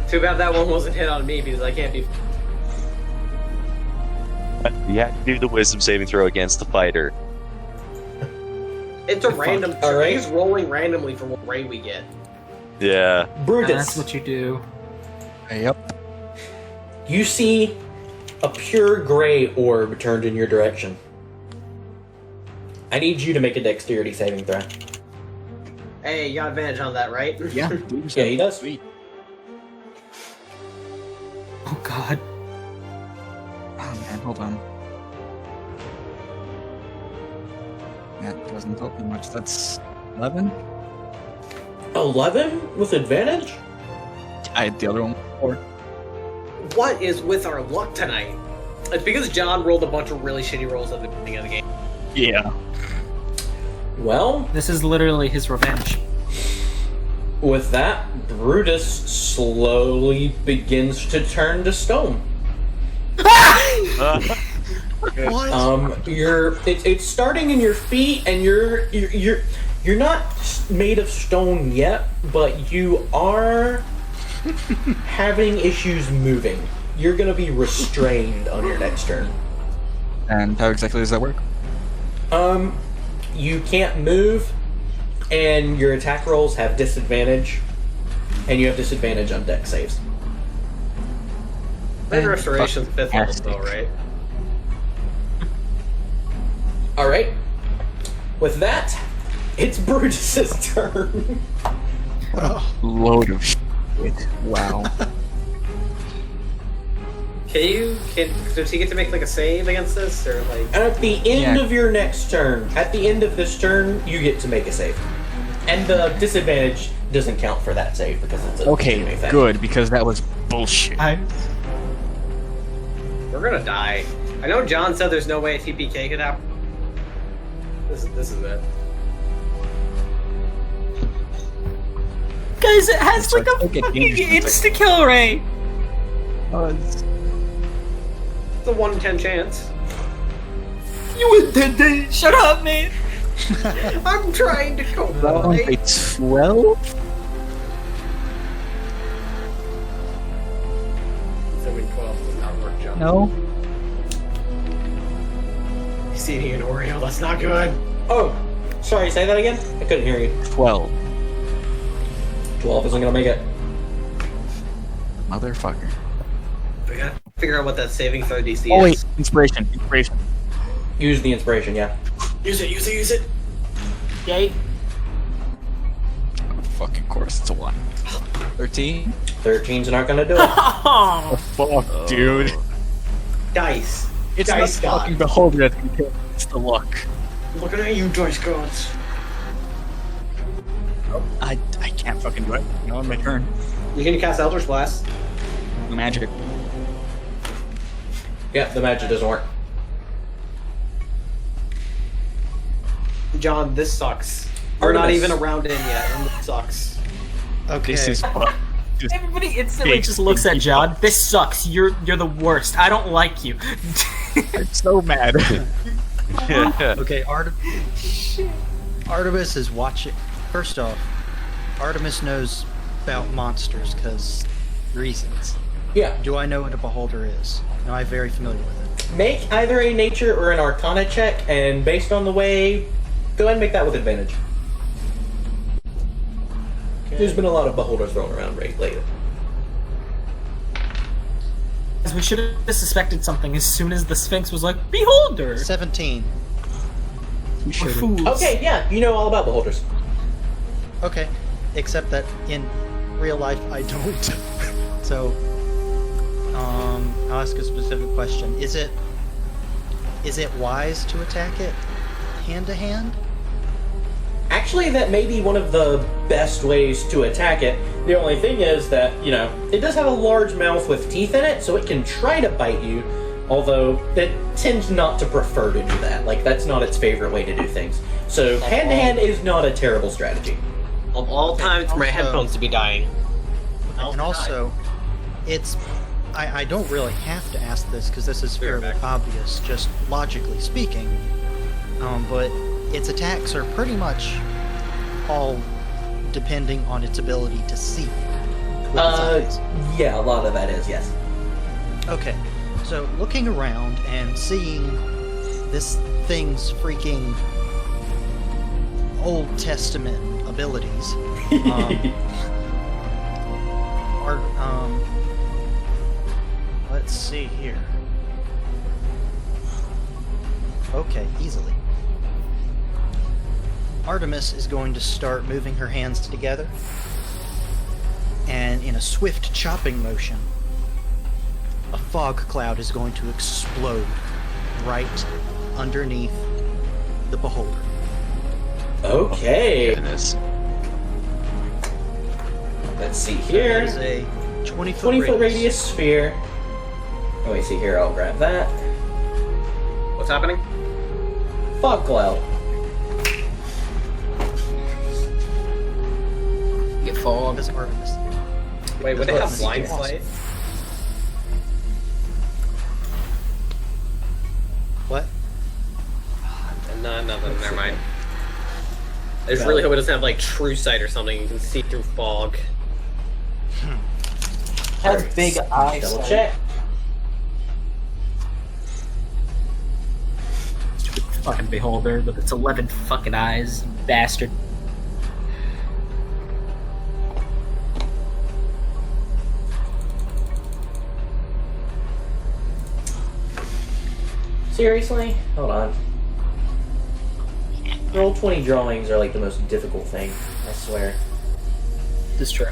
Too bad that one wasn't hit on me because I can't be. You have to do the wisdom saving throw against the fighter. It's a random. All right. He's rolling randomly for what ray we get. Yeah. Brutus, That's what you do. Yep. you see a pure gray orb turned in your direction. I need you to make a dexterity saving throw. Hey, you got advantage on that, right? Yeah. Yeah, he does. Sweet. Oh god. Oh man, hold on. That doesn't help me much. That's 11. 11 with advantage? I had the other one. 4. What is with our luck tonight? It's because John rolled a bunch of really shitty rolls at the beginning of the game. Yeah. Well, This is literally his revenge. with that, Brutus slowly begins to turn to stone. It's starting in your feet, and you're not made of stone yet, but you are having issues moving. You're gonna be restrained on your next turn. And how exactly does that work? You can't move, and your attack rolls have disadvantage, and you have disadvantage on dex saves. That restoration's 5th level, Fantastic. though, right? Alright. With that, it's Brutus's turn. Load of shit. Wow. Does he get to make like a save against this, or like? At the end Yeah. of your next turn, at the end of this turn, you get to make a save. And the disadvantage doesn't count for that save because it's a Okay, two-way thing. good, because that was bullshit. We're gonna die. I know John said there's no way a TPK could happen. This is it. Guys, it has It's like like, a okay, fucking dangerous. insta-kill ray! It's a 1 in 10 chance. You did it! Shut up, man! I'm trying to go. That one's a 12? 7-12 does not work, John. No? He's eating an Oreo. That's not good. Oh, sorry, say that again? I couldn't hear you. 12. 12 isn't gonna make it. Motherfucker. We gotta figure out what that saving throw DC Oh is. wait, inspiration. Use the inspiration, yeah. Use it. Yay. Fucking course, it's a 1. 13? 13's not gonna do it. Oh, Fuck, dude. Dice. It's Dice not god. fucking beholder that can kill. It's the luck. Looking at you, dice gods. I can't fucking do it. You know, on my turn. You can cast Eldritch Blast. Magic. Yeah, the magic doesn't work. John, this sucks. We're not Artemis. even around in yet, and this sucks. Okay. This is just everybody instantly Big just looks at stinky John. This sucks. You're the worst. I don't like you. I'm so mad. Okay, Artemis is watching. First off, Artemis knows about monsters because reasons. Yeah. Do I know what a beholder is? Am I very familiar with it? Make either a nature or an arcana check, and based on the way, go ahead and make that with advantage. There's been a lot of beholders thrown around lately. We should have suspected something as soon as the Sphinx was like, Beholder! 17. You We're should. fools. Okay, yeah, you know all about beholders. Okay, except that in real life I don't. So, I'll ask a specific question. Is it wise to attack it hand to hand? Actually, that may be one of the best ways to attack it. The only thing is that, it does have a large mouth with teeth in it, so it can try to bite you, although it tends not to prefer to do that. Like, that's not its favorite way to do things. So, hand-to-hand is not a terrible strategy. Of all times for my Also- headphones to be dying. And also, it's... I don't really have to ask this because this is fairly obvious, just logically speaking. But its attacks are pretty much all depending on its ability to see. with its eyes. Yeah, a lot of that is, yes. Okay, so looking around and seeing this thing's freaking Old Testament abilities are, let's see here. Okay, easily. Artemis is going to start moving her hands together, and in a swift chopping motion, a fog cloud is going to explode right underneath the beholder. Okay. Goodness. Let's see That here. is a 20-foot 20-foot radius sphere. Oh, wait, see here, I'll grab that. What's happening? Fog cloud. Get fog. Because Artemis. Wait, would they That's have what blind it's sight? What? No, nothing. Never mind. I just really hope it doesn't have like true sight or something. You can see through fog. Has big eyes. Double check. Stupid fucking beholder with its 11 fucking eyes, you bastard. Seriously? Hold on. Roll 20 drawings are like the most difficult thing, I swear. This is true.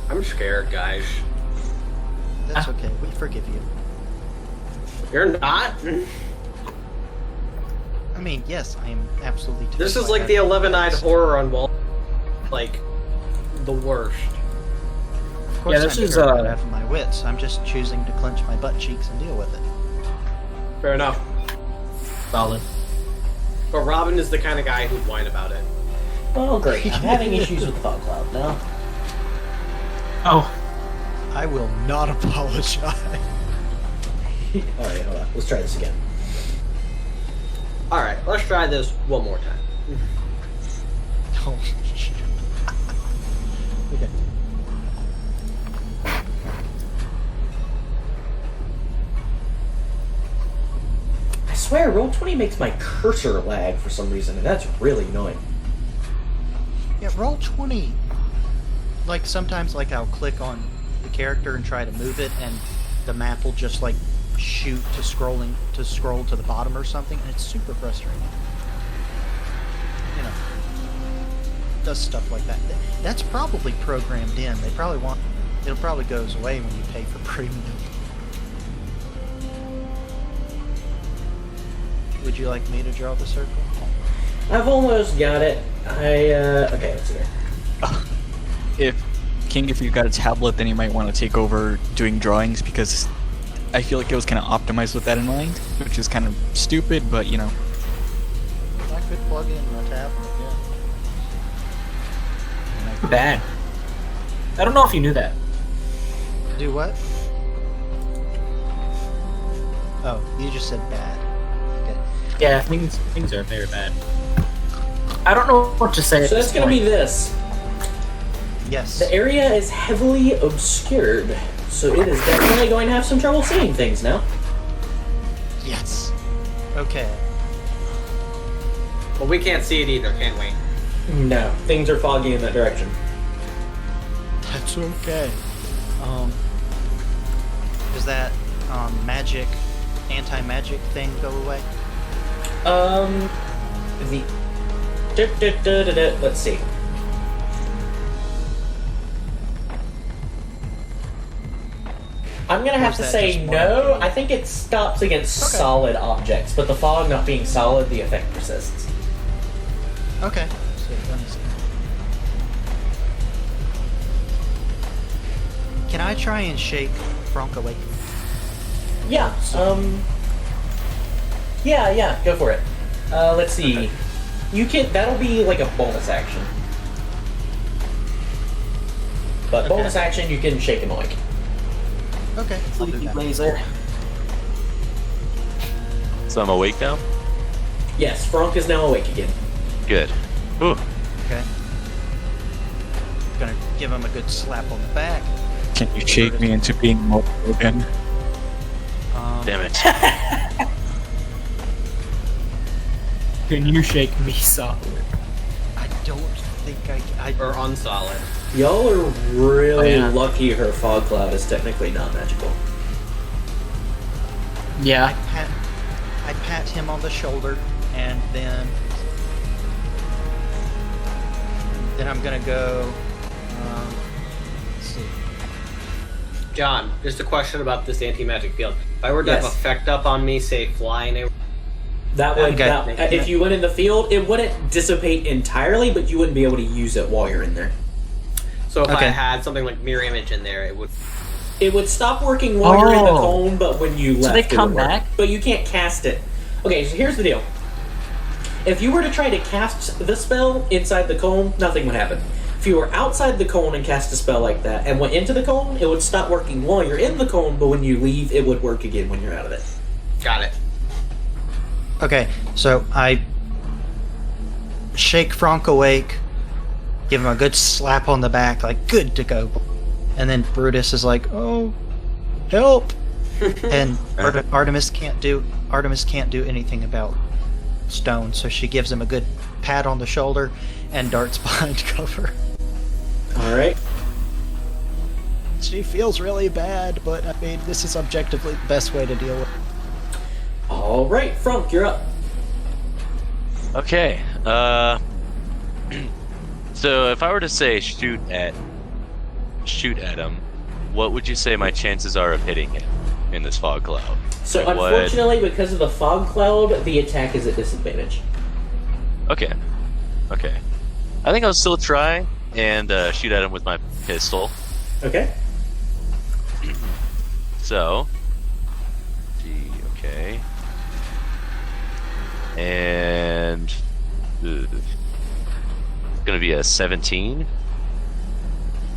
I'm scared, guys. That's okay. We forgive you. You're not? I mean, yes, I am absolutely. This is terrified like by the it. 11-eyed horror on Wall. Like, the worst. Of course, Yeah, this I'm is, terrified out of my wits. I'm just choosing to clench my butt cheeks and deal with it. Fair enough. Solid. But Robin is the kind of guy who'd whine about it. Oh, great. I'm having issues with the fog cloud now. Oh, I will not apologize. Alright, hold on. Let's try this again. Alright, let's try this one more time. Oh, shit. Okay. I swear, Roll20 makes my cursor lag for some reason, and that's really annoying. Yeah, Roll20. Like sometimes, like I'll click on the character and try to move it, and the map will just like shoot to scroll to the bottom or something, and it's super frustrating. You know, does stuff like that. That's probably programmed in. They probably want. It'll probably goes away when you pay for premium. Would you like me to draw the circle? I've almost got it. Okay, let's see here. If you got a tablet, then you might want to take over doing drawings, because I feel like it was kind of optimized with that in mind, which is kind of stupid, but you know. I could plug in my tablet, yeah. bad. I don't know if you knew that. Do what? Oh, you just said bad. Okay. Yeah, things are very bad. I don't know what to say. So that's gonna be this. Yes. The area is heavily obscured, so it is definitely going to have some trouble seeing things now. Yes. Okay. Well, we can't see it either, can we? No, things are foggy in that direction. That's okay. Does that magic, anti-magic thing go away? Let's see. I'm gonna have is to that say just one no. thing? I think it stops against Okay. solid objects, but the fog not being solid, the effect persists. Okay. So let me see. Can I try and shake Frank awake? Yeah. Yeah. Go for it. Let's see. Okay. You can. That'll be like a bonus action. But Okay. bonus action, you can shake him awake. Okay, I'll do Sleepy that. Blazer. So I'm awake now? Yes, Frank is now awake again. Good. Ooh. Okay. Gonna give him a good slap on the back. Can you shake me into being mobile again? Damn it. Can you shake me solid? I don't think I Or unsolid. Y'all are really Oh, yeah. lucky her fog cloud is technically not magical. Yeah. I pat him on the shoulder, and then I'm gonna go. Let's see. John, just a question about this anti-magic field. If I were to Yes. have effect up on me, say flying, That would, Okay. if you went in the field, it wouldn't dissipate entirely, but you wouldn't be able to use it while you're in there. so if I Okay. had something like mirror image in there, it would. It would stop working while you're in the Oh. cone, but when you left, they it would come work. back? But you can't cast it. Okay, so here's the deal. If you were to try to cast the spell inside the cone, nothing would happen. If you were outside the cone and cast a spell like that and went into the cone, it would stop working while you're in the cone, but when you leave, it would work again when you're out of it. Got it. Okay, so I shake Frank awake, give him a good slap on the back, like good to go, and then Brutus is like, "Oh, help!" and Artemis can't do anything about stone, so she gives him a good pat on the shoulder and darts behind cover. Alright. She feels really bad, but I mean, this is objectively the best way to deal with it. Alright, Frunk, you're up. Okay. So if I were to say shoot at him, what would you say my chances are of hitting him in this fog cloud? So Like what- unfortunately, because of the fog cloud, the attack is at disadvantage. Okay. I think I'll still try and shoot at him with my pistol. Okay? So, okay, and it's gonna be a 17. Is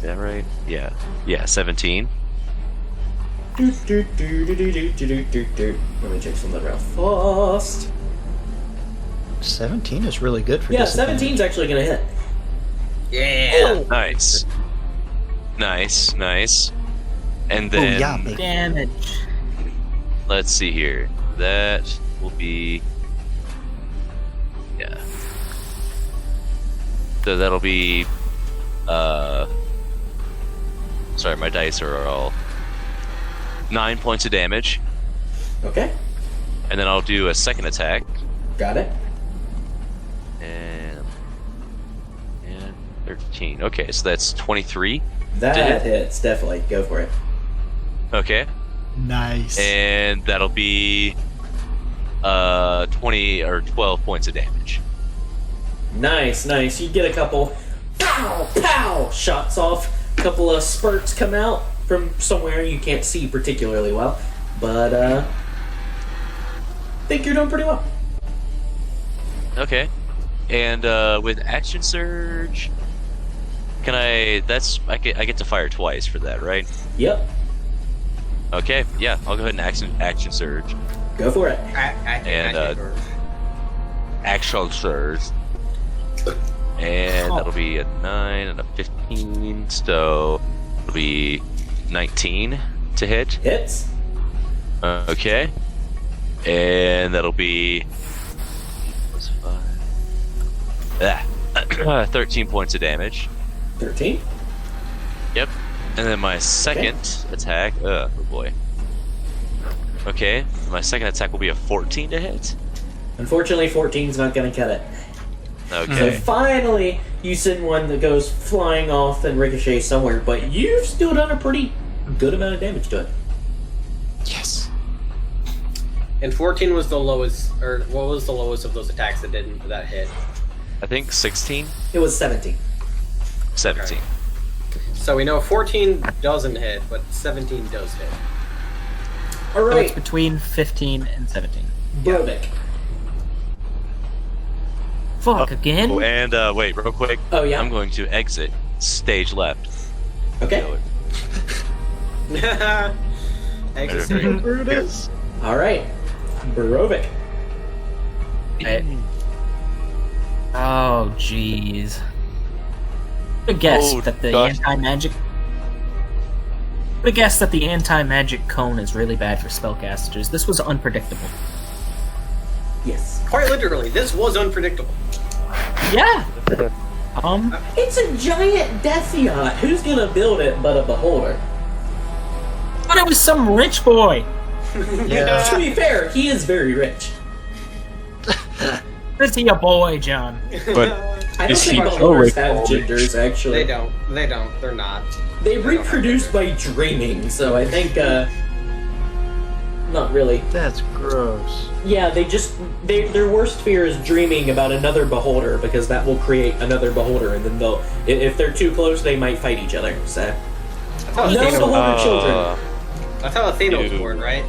that right? Yeah, 17. Let me check something real fast. 17 is really good for Yeah, disadvantage. 17's actually gonna hit. Yeah. Nice. And then yeah, baby. Damage. let's see here. That will be So that'll be sorry, my dice are all 9 points of damage, Okay, and then I'll do a second attack. got it. And 13. Okay, so that's 23. That hits, definitely. Go for it. Okay. Nice. And that'll be 20 or 12 points of damage. Nice. You get a couple pow shots off. A couple of spurts come out from somewhere you can't see particularly well. But I think you're doing pretty well. Okay. And with action surge, can I get to fire twice for that, right? Yep. Okay, yeah, I'll go ahead and action surge. Go for it. And, Actual surge. And that'll be a 9 and a 15, so it'll be 19 to hit. Hits. Okay. And that'll be 13 points of damage. 13. Yep. And then my second attack, oh boy. Okay, my second attack will be a 14 to hit. Unfortunately, 14's not going to cut it. So Okay. finally, you send one that goes flying off and ricochets somewhere, but you've still done a pretty good amount of damage to it. Yes. And 14 was the lowest, or what was the lowest of those attacks that hit? I think 16, It was 17. 17. So we know 14 doesn't hit, but 17 does hit. All So it's right, between 15 and 17. Brodek. Fuck, again? Oh, and wait, real quick. Oh, yeah? I'm going to exit stage left. Okay. Exit stage. Yes. All right, Brodek. Oh, jeez. I guess Oh, that the gosh. anti-magic... I guess that the anti-magic cone is really bad for spellcasters. This was unpredictable. Yes. Quite literally, this was unpredictable. Yeah! It's a giant death yacht. Who's gonna build it but a beholder? But it was some rich boy! Yeah. To be fair, he is very rich. Is he a boy, John? But I don't Is think he beholders always have genders, actually. They don't. They're not. They reproduce by dreaming, so I think, not really. That's gross. Yeah, their worst fear is dreaming about another beholder, because that will create another beholder, and then if they're too close, they might fight each other, so. That's how No Athena, beholder children. that's how Athena was Ew. born, right?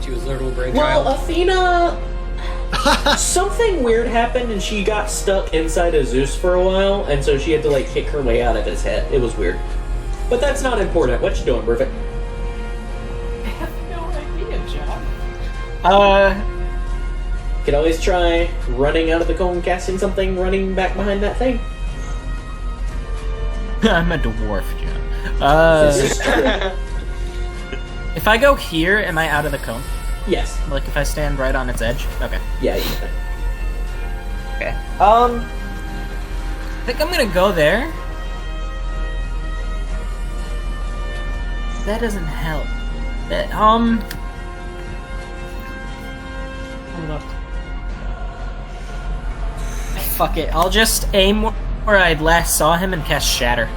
She was literal Well, brainchild. Athena... Something weird happened, and she got stuck inside of Zeus for a while, and so she had to, like, kick her way out of his head. It was weird. But that's not important. What you doing, Perfect? I have no idea, John. Could always try running out of the cone, casting something, running back behind that thing. I'm a dwarf, John. If I go here, am I out of the cone? Yes. Like, if I stand right on its edge? Okay. Yeah, you can. Okay. I think I'm gonna go there. That doesn't help. Hold up. Fuck it. I'll just aim where I last saw him and cast Shatter.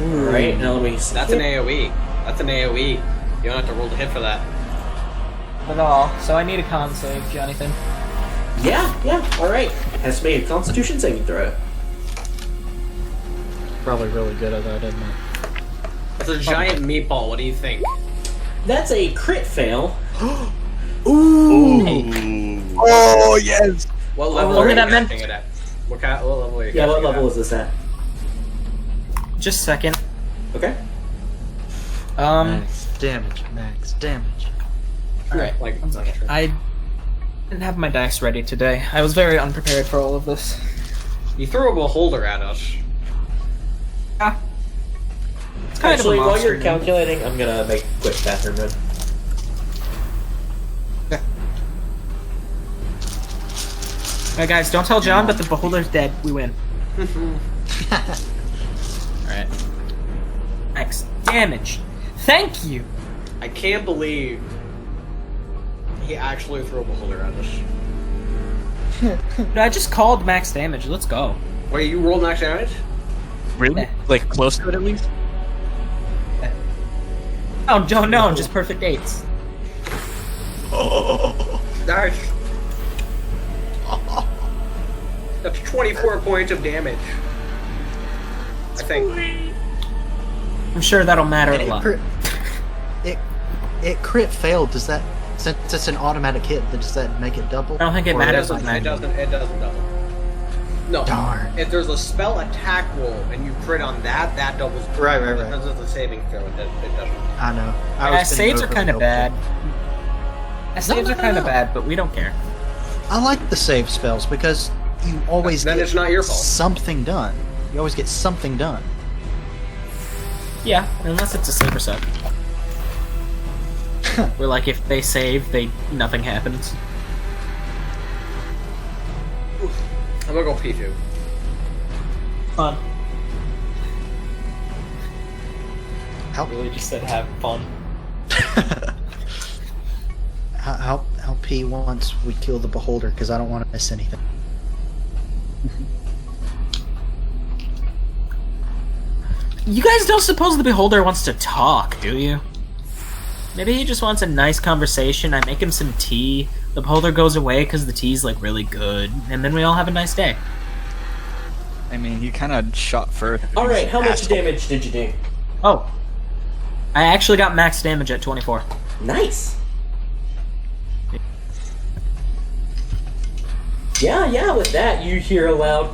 Alright, now let me... That's an AoE. That's an AoE. You don't have to roll the hit for that. At all. So I need a con save, Jonathan. Yeah, alright. Has to make a constitution saving throw. Probably really good at that, isn't it? That's a giant meatball. What do you think? That's a crit fail. Ooh. oh yes. What level look are at you that man. casting it at? What level are you Yeah, what casting it level at? is this at? Just a second. Okay. Max damage, max damage. Alright. Like, I didn't have my dice ready today. I was very unprepared for all of this. you threw a beholder at us. Yeah. It's kind Actually, of a while monster you're game. calculating, I'm gonna make a quick bathroom run. Alright, guys, don't tell John, but the beholder's dead. We win. Alright. Max damage. Thank you! I can't believe he actually threw a beholder at us. No, I just called max damage. Let's go. Wait, you rolled max damage? Really? Yeah. Like close to it at least? Oh, no, just perfect 8s. Nice. That's 24 points of damage. I think. I'm sure that'll matter And a it lot. crit failed. Does that, since it's an automatic hit, does that make it double? I don't think it Or- matters. It doesn't double. No. Darn. If there's a spell attack roll and you crit on that, that doubles. Right. Because of the saving throw, it doesn't. I know. Saves are kind of bad. Saves no, are kind of no. bad, but we don't care. I like the save spells because you always Then get it's not your fault. something done. You always get something done. Yeah, unless it's a saber set. Where, like, if they save, nothing happens. I'm gonna go P2. Fun. How Really just said have fun. how P once we kill the beholder because I don't want to miss anything. You guys don't suppose the beholder wants to talk, do you? Maybe he just wants a nice conversation. I make him some tea. The beholder goes away because the tea's like really good, and then we all have a nice day. I mean, you kind of shot first. Alright, how much damage did you do? Oh. I actually got max damage at 24. Nice! Yeah, with that, you hear a loud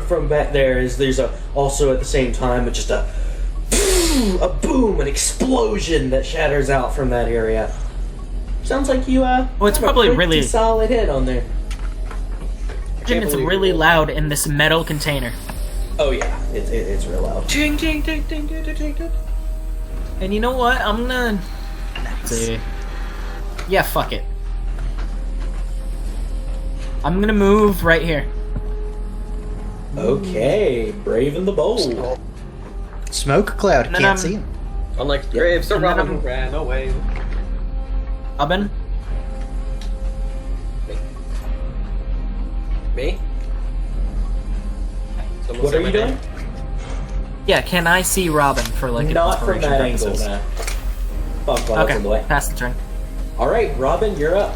from back there. As there's also at the same time just a boom, an explosion that shatters out from that area. Sounds like you Well, it's have probably a pretty really solid hit on there. It's really loud in this metal container. Oh yeah, it's real loud. Ding, ding, ding, ding, ding, ding, ding, ding. And you know what? I'm gonna see. Yeah, fuck it. I'm gonna move right here. Okay, brave and the bold. Smoke cloud, And then can't I'm- see him. Unlike the grave, Sir And then Robin I'm- ran away. Robin? Me? Someone What say are my you name? doing? Yeah, can I see Robin for like Not from inspiration that angle, purposes? nah. Fog clouds in the way. Okay, pass the turn. Alright, Robin, you're up.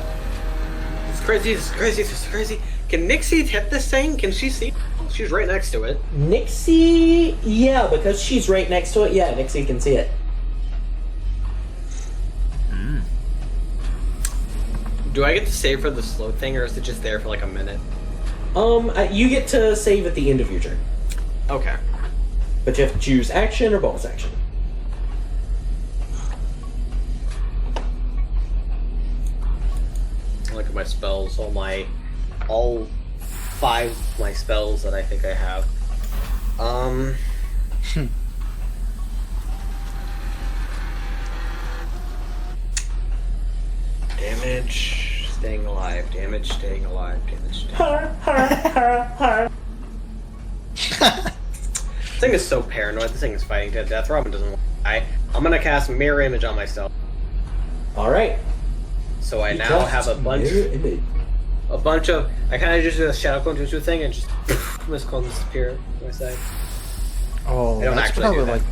It's crazy, it's crazy, it's crazy. Can Nixie hit this thing? Can she see? She's right next to it. Nixie, yeah, because she's right next to it, yeah, Nixie can see it. Do I get to save for the slow thing, or is it just there for like a minute? You get to save at the end of your turn. Okay. But you have to choose action or bonus action. Look at my spells, all 5 of my spells that I think I have. Damage, staying alive, damage, staying alive, damage, staying alive. This thing is so paranoid, this thing is fighting to death. Robin doesn't want to die. I'm gonna cast Mirror Image on myself. Alright. So I now have a bunch of I kind of just do a shadow clone to thing and just this clone disappear to my side. Oh, I don't that's actually probably do that.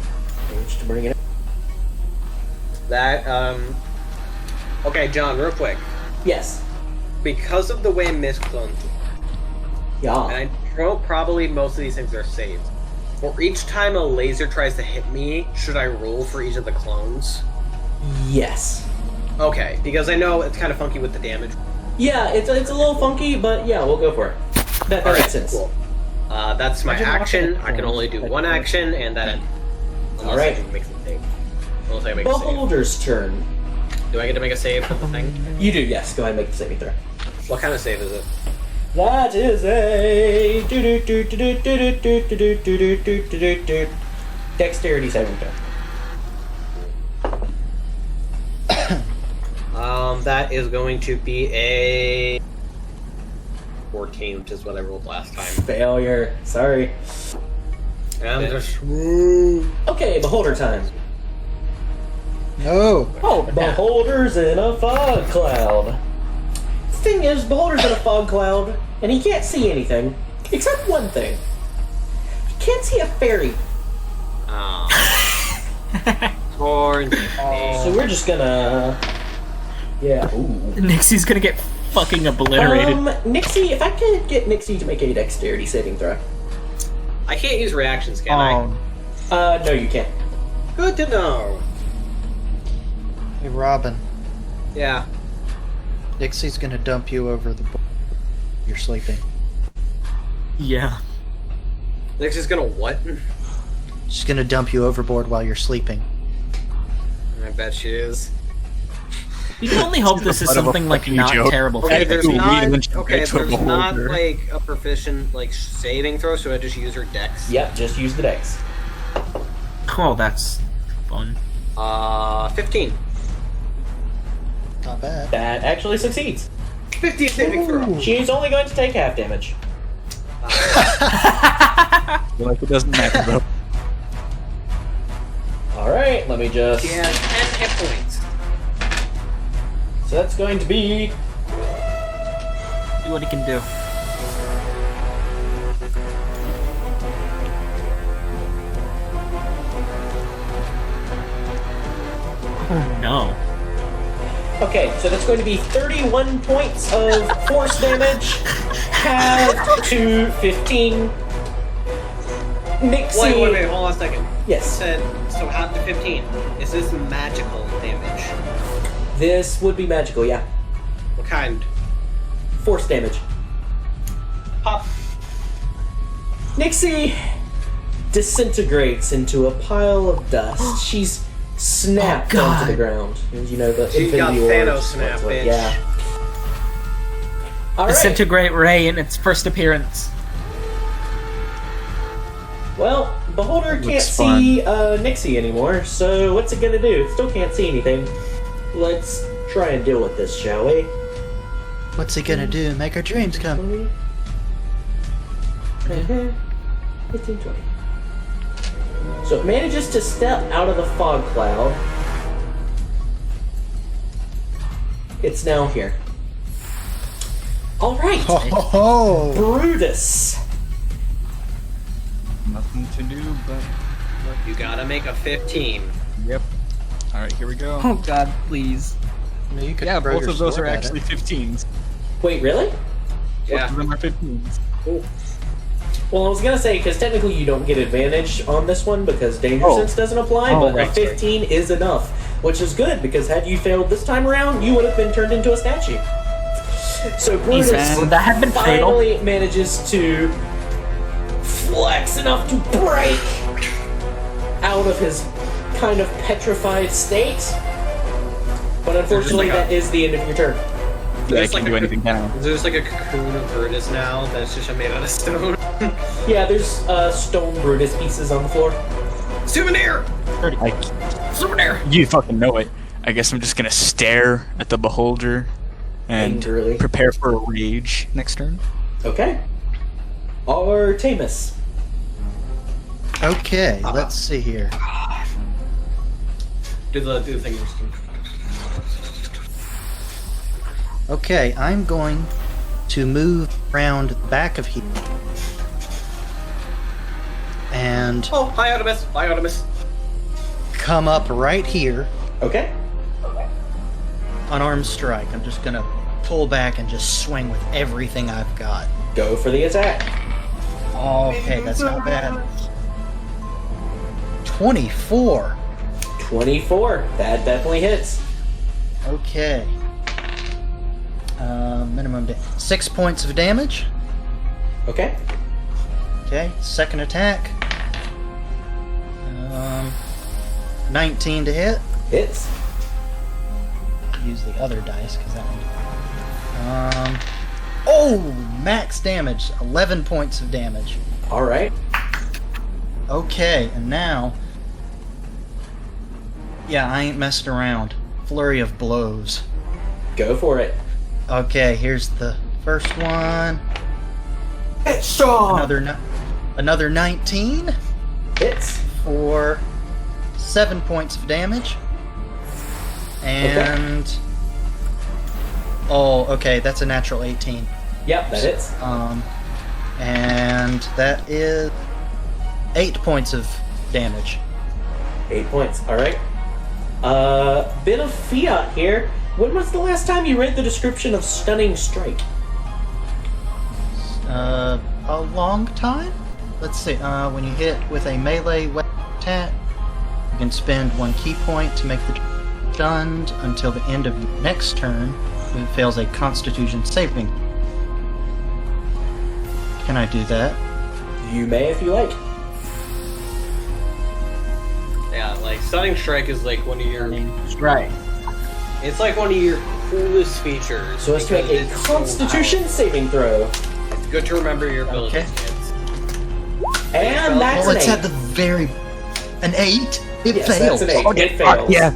like To bring it up. That okay, John, real quick. Yes. Because of the way Mist clones, Yeah. and I know probably most of these things are saved. For each time a laser tries to hit me, should I roll for each of the clones? Yes. Okay, because I know it's kind of funky with the damage. Yeah, it's a little funky, but yeah, we'll go for it. That Alright, makes sense. cool. That's my Imagine walking action. up I can only do that one quick. action, and that ends. Unless Alright. I make a save. Unless I make a save. Beholder's turn. Do I get to make a save for the thing? You do, yes. Go ahead and make the saving throw. What kind of save is it? That is a dexterity saving throw. That is going to be a 14, which is what I rolled last time. Failure. Sorry. And just Okay, beholder time. no. Oh, beholder's in a fog cloud. The thing is, beholder's in a fog cloud, and he can't see anything except one thing. He can't see a fairy. Torn. So we're just gonna. Yeah. Ooh. Nixie's gonna get fucking obliterated. Nixie, if I could get Nixie to make a dexterity saving throw. I can't use reactions, can I? No, you can't. Good to know. Hey, Robin. Yeah. Dixie's gonna dump you over the board. You're sleeping. Yeah. Next is gonna what? She's gonna dump you overboard while you're sleeping. I bet she is. You can only hope this is butt of a something like fucking not joke. terrible. Okay, I there's do not. read when she Okay, gets to a there's not beholder. like a proficient like saving throw, so I just use her dex. Yep, just use the dex. Oh, that's fun. 15. Not bad. That actually succeeds. 15 saving throw. She's only going to take half damage. Like it doesn't matter though. Alright, let me just. She has 10 hit points. So that's going to be. See what he can do. Oh no. Okay, so that's going to be 31 points of force damage, halved to 15. Nixie. Wait, hold on a second. Yes. You said, so half to 15. Is this magical damage? This would be magical, yeah. What kind? Force damage. Pop. Nixie disintegrates into a pile of dust. She's snapped onto the ground. You know, the She got Infinity Thanos Wars. snap, bitch. Yeah. All right. Disintegrate Ray in its first appearance. Well, Beholder can't Looks see Nixie anymore, so what's it gonna do? It still can't see anything. Let's try and deal with this, shall we? What's he gonna do? Make our dreams come. 15, 20. So it manages to step out of the fog cloud. It's now here. Alright, Oh, Brutus. Nothing to do but. You gotta make a 15. Yep. Alright, here we go. Oh god, please. you could Yeah, throw both your of those sword are at actually it. 15s. Wait, really? Both Yeah. of them are 15s. Well, I was gonna say, because technically you don't get advantage on this one because Danger Oh. Sense doesn't apply, Oh, but right, a 15 is enough, which is good because had you failed this time around, you would have been turned into a statue. So Brutus Would that have been fatal? finally manages to flex enough to break out of his kind of petrified state. But unfortunately, like a- that is the end of your turn. I There's can like do a- anything now. There's like a cocoon of Brutus now that's just made out of stone. Yeah, there's stone Brutus pieces on the floor. Souvenir! Souvenir! You fucking know it. I guess I'm just gonna stare at the beholder and Angrily. prepare for a rage next turn. Okay. Artemis. Okay, let's see here. Do the thing. Okay, I'm going to move around the back of here. And Oh, hi Artemis. Bye Artemis. come up right here. Okay. Unarmed strike. I'm just gonna pull back and just swing with everything I've got. Go for the attack. Okay, that's not bad. 24. 24. That definitely hits. Okay. Minimum 6 points of damage. Okay. Okay, second attack. 19 to hit. Hits. Use the other dice because that one. Oh, max damage. 11 points of damage. All right. Okay, and now. Yeah, I ain't messing around. Flurry of blows. Go for it. Okay, here's the first one. Another 19 Hits. for 7 points of damage. And oh, okay, that's a natural 18. Yep, that hits. And that is 8 points of damage. 8 points. All right. Bit of fiat here. When was the last time you read the description of Stunning Strike? A long time? Let's see, when you hit with a melee weapon attack, you can spend 1 key point to make the stunned until the end of your next turn if it fails a constitution saving. Can I do that? You may if you like. Yeah, like Stunning Strike is like one of your. Right. It's like one of your coolest features. So let's make because a it's so Constitution saving throw. powerful. It's good to remember your abilities, Okay. kids. And that's Well, an it's 8. at the very... An 8? It Yes, fails. that's an 8. It fails. Yeah.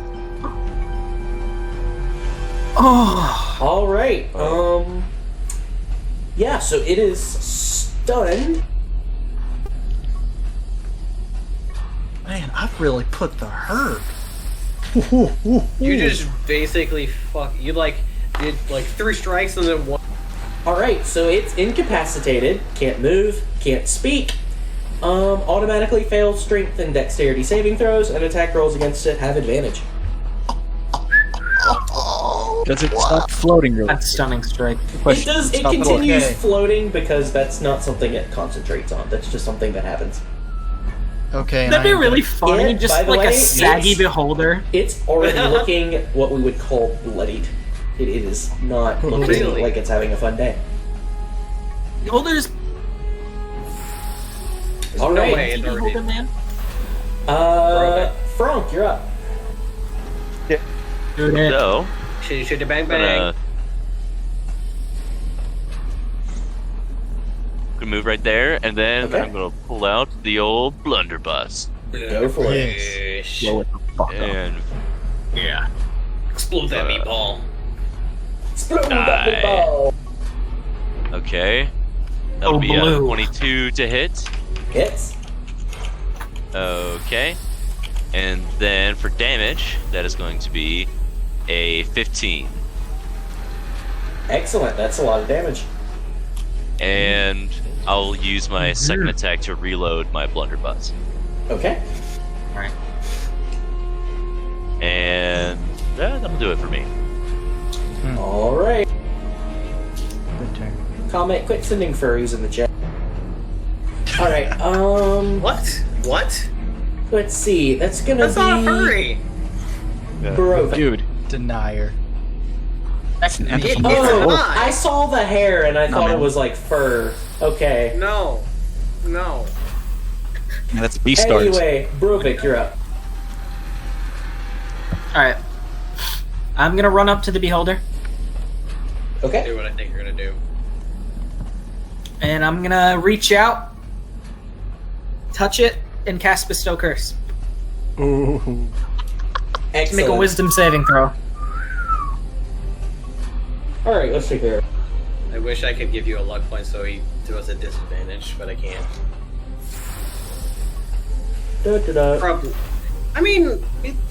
Oh. All right. Yeah. So it is stunned. Man, I've really put the hurt. You just basically you like did like 3 strikes and then 1. All right. So it's incapacitated. Can't move. Can't speak. Automatically fails strength and dexterity saving throws, and attack rolls against it have advantage. Does it stop floating really? That's stunning strike. It does. It Stop continues Okay. floating because that's not something it concentrates on. That's just something that happens. Okay. That'd be I'm really funny, It, just by the like way, a saggy it's- beholder. It's already looking what we would call bloodied. It is not looking Really? like it's having a fun day. Beholder's All no right. way it's already. beholder, man. Frank, you're up. Dude, it. So, Should bang I'm bang. gonna move right there, and then Okay. I'm gonna pull out the old blunderbuss. Go for it. Yes. Blow it the fuck up. And Yeah. Explode that meatball. Explode that Die. big ball. okay, that'll Oh, be a blue. 22 to hit. Hits. Okay, and then for damage, that is going to be a 15. Excellent. That's a lot of damage. And I'll use my second attack to reload my blunderbuss. Okay. And that'll do it for me. All right. Good turn. Comment. Quit sending furries in the chat. All right. What? Let's see. That's gonna That's be not a furry. Barovia. Dude, Denier. that's an It- anthropomorphic it's Oh, wolf. not. I saw the hair and I thought man. it was like fur. Okay. No. Yeah, that's Beastars. Anyway, Brovik, you're up. Alright. I'm gonna run up to the beholder, Okay. Do what I think you're gonna do. and I'm gonna reach out, touch it, and cast Bestow Curse. Ooh. Excellent. Make a wisdom saving throw. All right, let's take care. I wish I could give you a luck point so he was a disadvantage, but I can't. Da-da-da. Probably. I mean,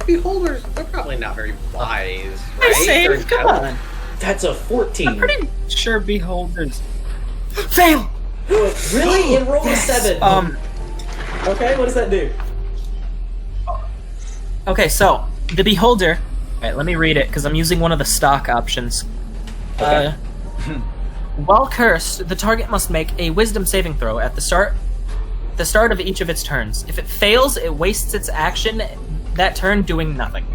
beholders, they're probably not very wise, right? I saved, They're come intelligent. on. That's a 14. I'm pretty sure beholders. Fail! Really? It rolled a 7. Okay, what does that do? Okay, so, the beholder. Alright, let me read it, because I'm using one of the stock options. Okay. While cursed, the target must make a wisdom saving throw at the start of each of its turns. If it fails, it wastes its action that turn doing nothing.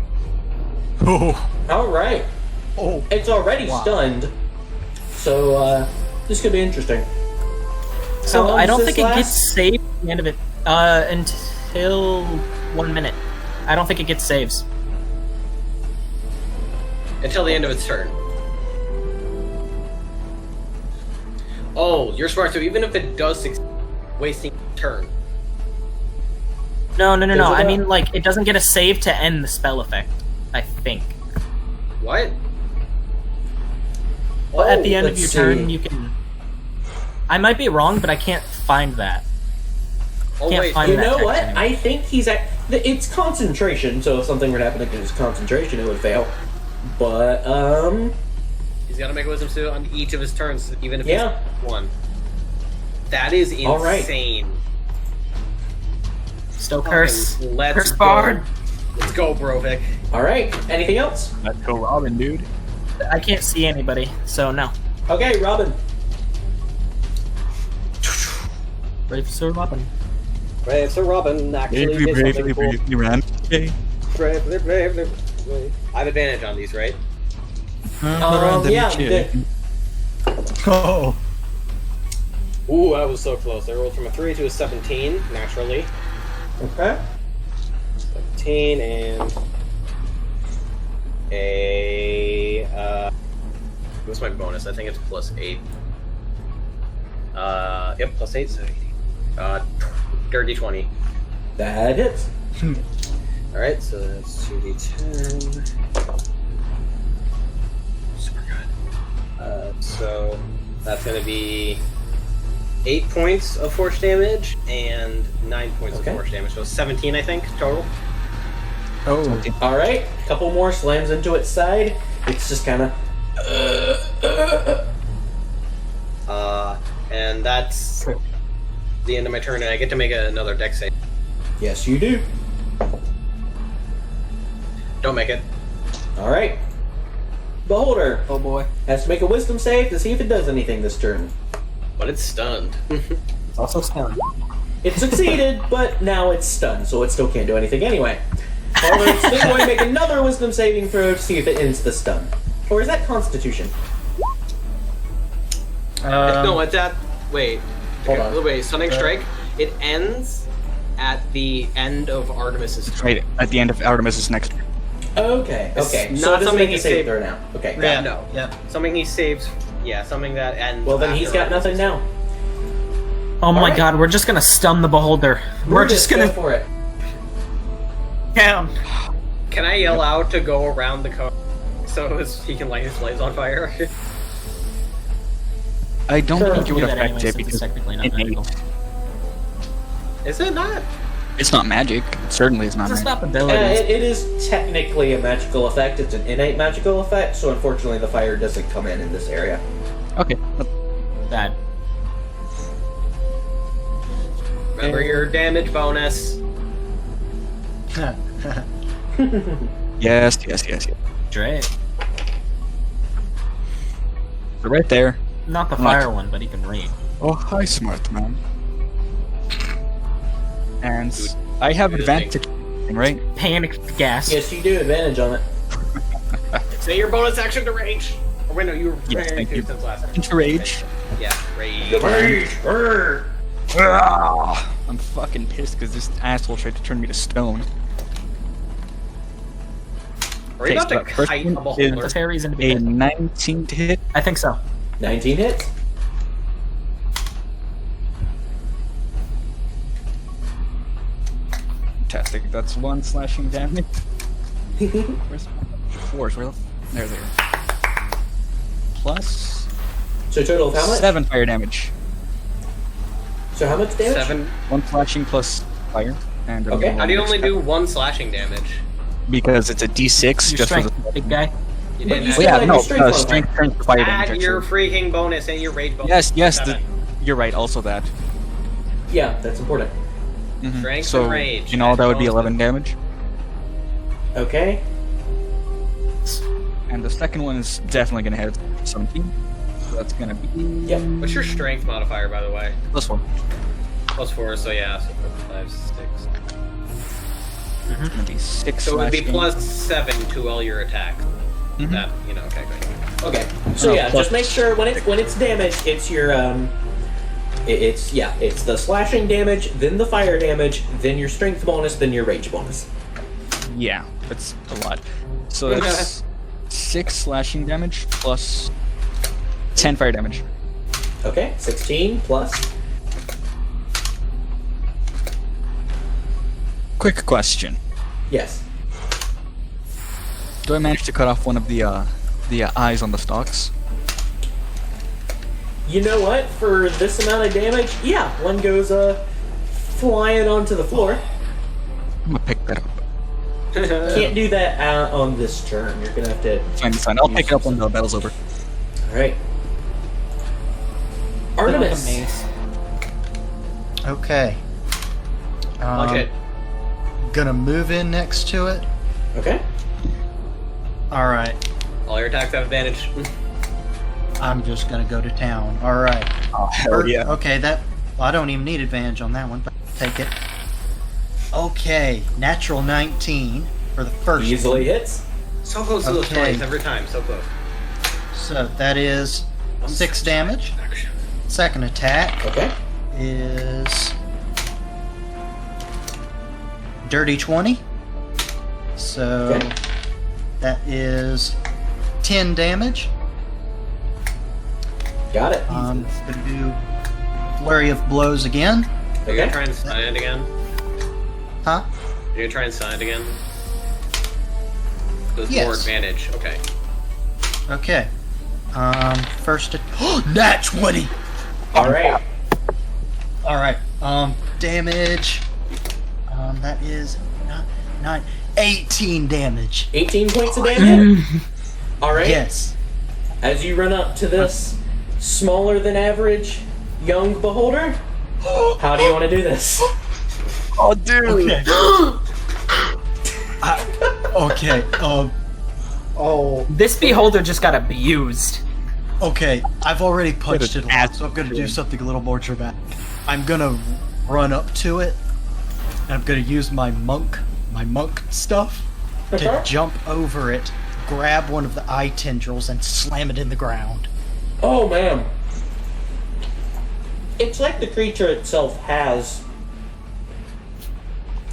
Oh, All right. Oh. It's already stunned. So, this could be interesting. How So long I does don't this think it last? gets saved at the end of it. Until 1 minute. I don't think it gets saves. Until the end of its turn. Oh, you're smart. So even if it does succeed, wasting turn. No. Does it I not? mean, like, it doesn't get a save to end the spell effect. I think. What? But at the end of let's your see. turn, you can. I might be wrong, but I can't find that. Oh Can't wait. find You that know text what? anymore. I think he's at. It's concentration, so if something were to happen to his concentration, it would fail. But, He's got to make a wisdom save on each of his turns, even if Yeah. it's one. That is insane. All right. Still Fucking curse. Let's Curse go. bard. Let's go, Brovik. alright. Anything else? let's go, Robin, dude. I can't see anybody, so no. Okay, Robin. Brave Sir Robin. Brave Sir Robin Bravely, bravely, bravely ran. Okay. Bravely. I have advantage on these, right? Yeah. Oh. Ooh, I was so close. I rolled from a 3 to a 17, naturally. Okay. 17 and a what's my bonus? I think it's plus 8. Yep, plus 8, so dirty 20. That hits. Alright, so that's 2d10. Super good. So that's gonna be 8 points of force damage and 9 points Okay. of force damage. So 17, I think, total. Oh. Alright. Couple more slams into its side. It's just kind of. And that's the end of my turn, and I get to make another dex save. Yes, you do. Don't make it. Alright. Beholder Oh boy. has to make a wisdom save to see if it does anything this turn. But it's stunned. It's also stunned. It succeeded, but now it's stunned, so it still can't do anything anyway. Beholder is still going to make another wisdom saving throw to see if it ends the stun. Or is that Constitution? No, it's at. Wait. Hold on. Wait, Stunning Strike. It ends at the end of Artemis's turn. Right at the end of Artemis's next turn. Okay, It's okay. not So it doesn't something make he a save saved. throw now. Okay, got Yeah, it. no. Yep. Something he saves. Yeah, something that ends. Well, then he's after got nothing Artemis's now. Oh my Alright. god, we're just gonna stun the beholder. We're Brutus, just gonna go for it. down. turn. Can I yell out to go around the cone so he can light his blaze on fire? I don't Sure. think it would Do that affect anyway, it since because it's technically not innate. magical. Is it not? It's not magic. It certainly is not It's magic. not abilities. It is technically a magical effect. It's an innate magical effect, so unfortunately the fire doesn't come in this area. Okay. Bad. Remember your damage bonus. Yes. Dre. They're right there. Not the Right. fire one, but he can read. Oh, hi, smart man. And I have Good advantage, right? Panic gas. Yes, you do advantage on it. Say your bonus action to rage. Or wait, no, you were Yes, preparing thank you. to since last time. Into rage. Yeah, rage. Ah, I'm fucking pissed because this asshole tried to turn me to stone. Are you about Okay, to so first kite a one beholder? That's fair reason to A be dead. 19 to hit. I think so. 19 hits. Fantastic. That's 1 slashing damage. Where's fours? Where? There they are. Plus So total of how much? 7 fire damage. So how much damage? 7. 1 slashing plus fire. And then Okay. How do you one only extra- do 1 slashing damage? Because it's a D6 Your just for strength, the. big guy. You But didn't you add, Oh yeah, add no. your strength bonus. Strength turns to fire damage. add your Actually. freaking bonus and your rage bonus. Yes. 7. You're right. Also that. Yeah, that's important. Mhm. Strength So and rage. in all, that would be Bonus. 11 damage. Okay. And the second one is definitely gonna hit 17. So that's gonna be Yep. What's your strength modifier, by the way? +1. +4, so yeah, so 5, 6. It's gonna be 6. So it would be slashing. +7 to all your attacks. Mhm. That, okay, great. Okay. So Oh, yeah, plus- just make sure when it's damaged, it's your it's the slashing damage, then the fire damage, then your strength bonus, then your rage bonus. Yeah, that's a lot. So that's 6 slashing damage plus 10 fire damage. Okay, 16 plus. Quick question: Yes. do I manage to cut off one of the eyes on the stalks? You know what? For this amount of damage, yeah, one goes flying onto the floor. I'm gonna pick that up. Can't do that on this turn. You're gonna have to. Fine. I'll pick it up when the battle's over. All right. Artemis. Mace. Okay. Punch it. Gonna move in next to it. Okay. Alright. All your attacks have advantage. I'm just gonna go to town. Alright. Oh hell yeah! Okay, well, I don't even need advantage on that one, but take it. Okay, natural 19 for the first Easily one. hits. So close to those Okay. 20s every time, so close. So that is 6 damage. Second attack Okay. is dirty 20. So Okay. that is 10 damage. Got it. Gonna do flurry of blows again. Are you gonna Okay. try and stun it again? Huh? Are you gonna try and stun it again? There's Yes. more advantage. Okay. Okay. First nat 20. All right. All right. Damage. That is not 18 damage. 18 points of damage. All right. Yes. As you run up to this smaller than average young beholder, how do you want to do this? Oh dude! Okay. Okay. Oh, This beholder just got abused. okay. I've already punched Get it an a lot, so I'm gonna do something a little more dramatic. I'm gonna run up to it, and I'm gonna use my monk stuff to jump over it, grab one of the eye tendrils, and slam it in the ground. Oh man. It's like the creature itself has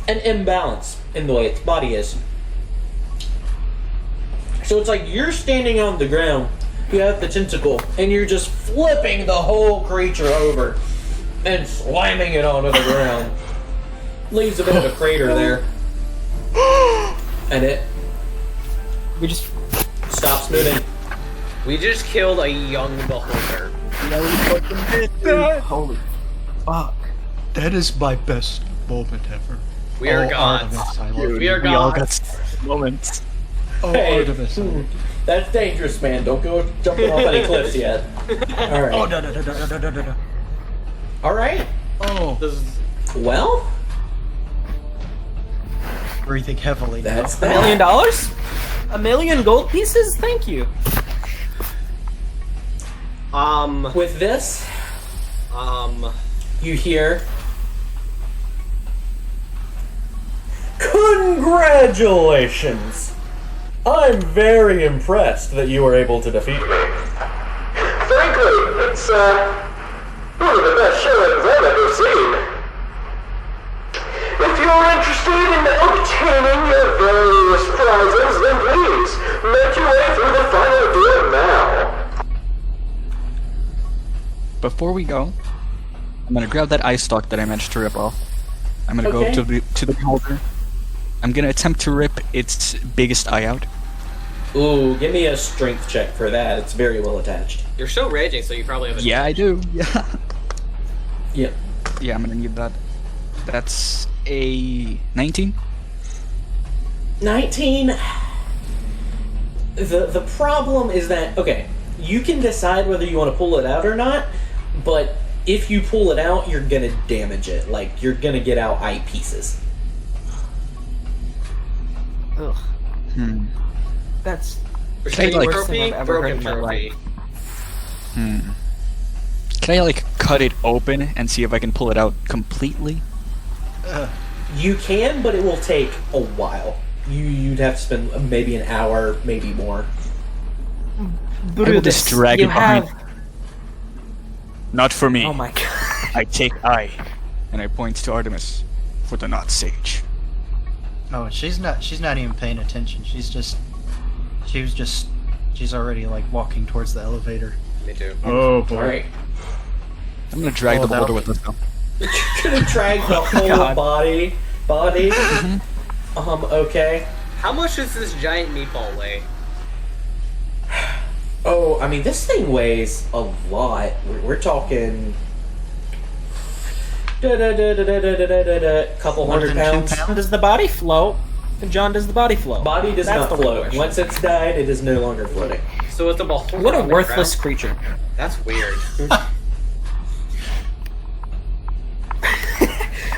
an imbalance in the way its body is. So it's like you're standing on the ground, you have the tentacle, and you're just flipping the whole creature over and slamming it onto the ground. Leaves a bit of a crater there. And it stops moving. We just killed a young beholder. Holy fuck. That is my best moment ever. We are gods. Artemis, I love you. We are We all got gods. moments. Oh, Hey. Artemis. That's dangerous, man. Don't go jumping off any cliffs yet. Alright. Oh, no. Alright. Oh, This is Well, breathing heavily now. that's $1 that. million? $1 million gold pieces? Thank you. With this, you hear, "Congratulations! I'm very impressed that you were able to defeat me." Frankly, it's, one of the best showings I've ever seen. If you're interested in obtaining your various prizes, then please, make your way through the final door now. Before we go, I'm gonna grab that eye stalk that I managed to rip off. I'm gonna Okay. go to the beholder. I'm gonna attempt to rip its biggest eye out. Ooh, give me a strength check for that. It's very well attached. you're still raging, so you probably have a Yeah, I do. Yeah. Yep. Yeah, I'm gonna need that. That's a 19. 19. The problem is that, okay, you can decide whether you want to pull it out or not, but if you pull it out, you're gonna damage it. Like, you're gonna get out eye pieces. Ugh. That's restraining like- worst thing trophy, I've ever heard broken in my trophy. Can I like cut it open and see if I can pull it out completely? You can, but it will take a while. You'd have to spend maybe an hour, maybe more. I will just drag you it behind. have... Not for me. Oh my god. I take eye, and I point to Artemis for the not sage. Oh, she's not even paying attention. She's already like walking towards the elevator. Me too. Oh boy. Alright. I'm gonna drag the that'll boulder with us though. You're gonna drag the whole God. body? Okay. How much does this giant meatball weigh? Oh, I mean, this thing weighs a lot. We're talking... couple More hundred than 2 pounds. pounds? Does the body float? John, does the body float? Body does That's not the real float. question. Once it's died, it is no longer floating. So it's a beholder. What a on the worthless ground? creature. That's weird.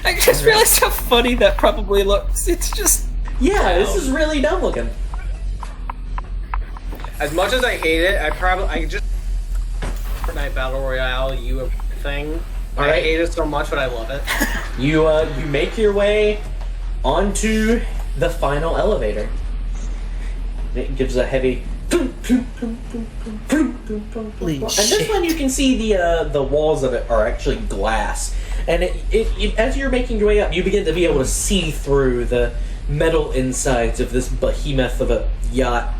I just realized how funny that probably looks. It's just... Yeah, this is really dumb looking. As much as I hate it, I just Fortnite Battle Royale thing. I Alright. hate it so much, but I love it. You make your way onto the final elevator. It gives a heavy. And this one you can see the walls of it are actually glass, and as you're making your way up, you begin to be able to see through the metal insides of this behemoth of a yacht.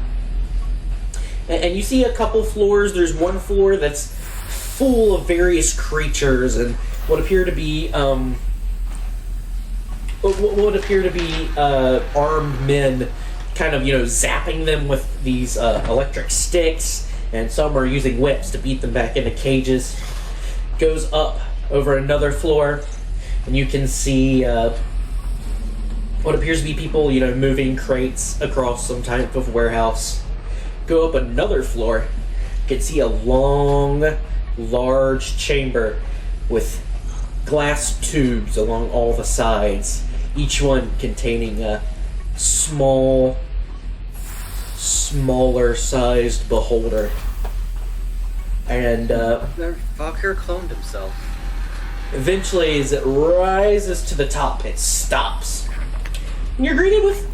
And you see a couple floors. There's one floor that's full of various creatures and what appear to be armed men, kind of zapping them with these electric sticks, and some are using whips to beat them back into cages. Goes up over another floor, and you can see what appears to be people moving crates across some type of warehouse. Go up another floor, you can see a long, large chamber with glass tubes along all the sides, each one containing a small smaller sized beholder. And The fucker cloned himself. eventually, as it rises to the top, it stops. And you're greeted with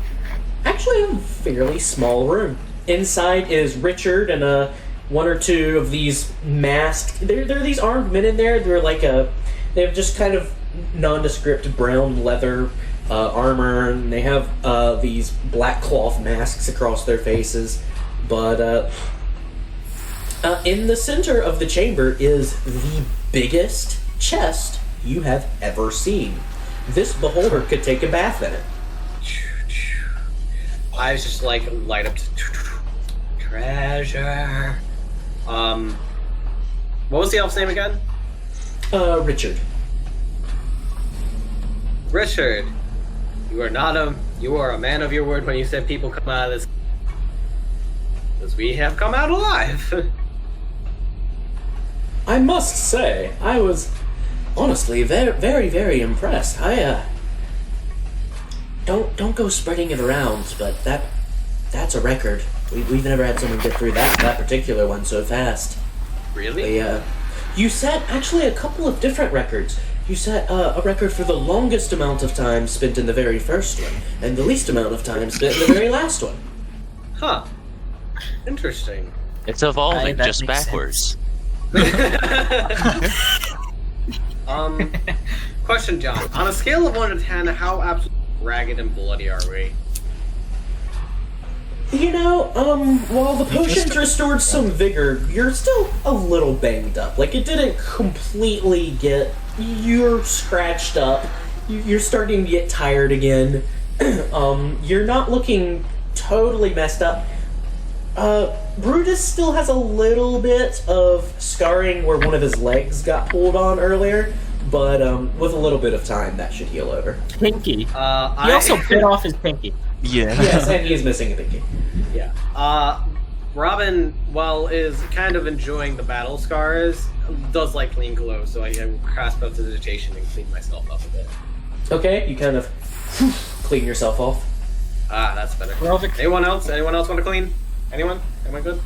actually a fairly small room. Inside is Richard and one or two of these masked. There are these armed men in there. They're like they have just kind of nondescript brown leather armor, and they have these black cloth masks across their faces. But in the center of the chamber is the biggest chest you have ever seen. This beholder could take a bath in it. Eyes just like light up to treasure. What was the elf's name again? Richard. Richard. You are a man of your word when you said people come out of this. Because we have come out alive. I must say, I was honestly very, very impressed. Don't go spreading it around, but that's a record. We've never had someone get through that particular one so fast. Really? You set actually a couple of different records. You set a record for the longest amount of time spent in the very first one, and the least amount of time spent in the very last one. Huh. Interesting. It's evolving That just makes backwards. Question, John. On a scale of 1 to 10, how absolutely ragged and bloody are we? You know, while the potions restored some vigor, you're still a little banged up. Like, it didn't completely get... You're scratched up. You're starting to get tired again. You're not looking totally messed up. Brutus still has a little bit of scarring where one of his legs got pulled on earlier, but with a little bit of time, that should heal over. Pinky. He also bit off his pinky. Yeah. Yes, and he's missing a pinky. Yeah. Robin, while is kind of enjoying the battle scars, does like clean clothes, so I can cast prestidigitation and clean myself up a bit. Okay, you kind of clean yourself off. Ah, that's better. Perfect. Anyone else? Anyone else want to clean? Anyone? Am I good?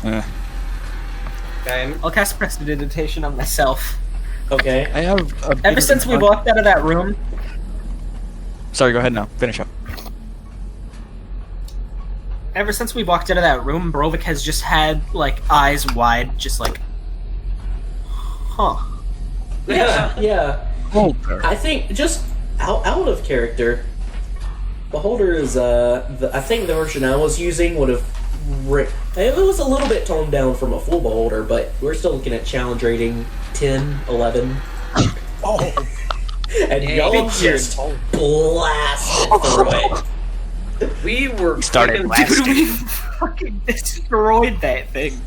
Okay. I'll cast prestidigitation on myself. Okay. I have a bit Ever of since we an- walked out of that room, Sorry, go ahead now. Finish up. Brovik has just had, like, eyes wide, just like, huh. Yeah. I think, just out of character, Beholder is, I think the version I was using would have... It was a little bit toned down from a full Beholder, but we're still looking at challenge rating 10, 11. Oh, And y'all just blasted through it. We were Started freaking- last. Dude, we fucking destroyed that thing.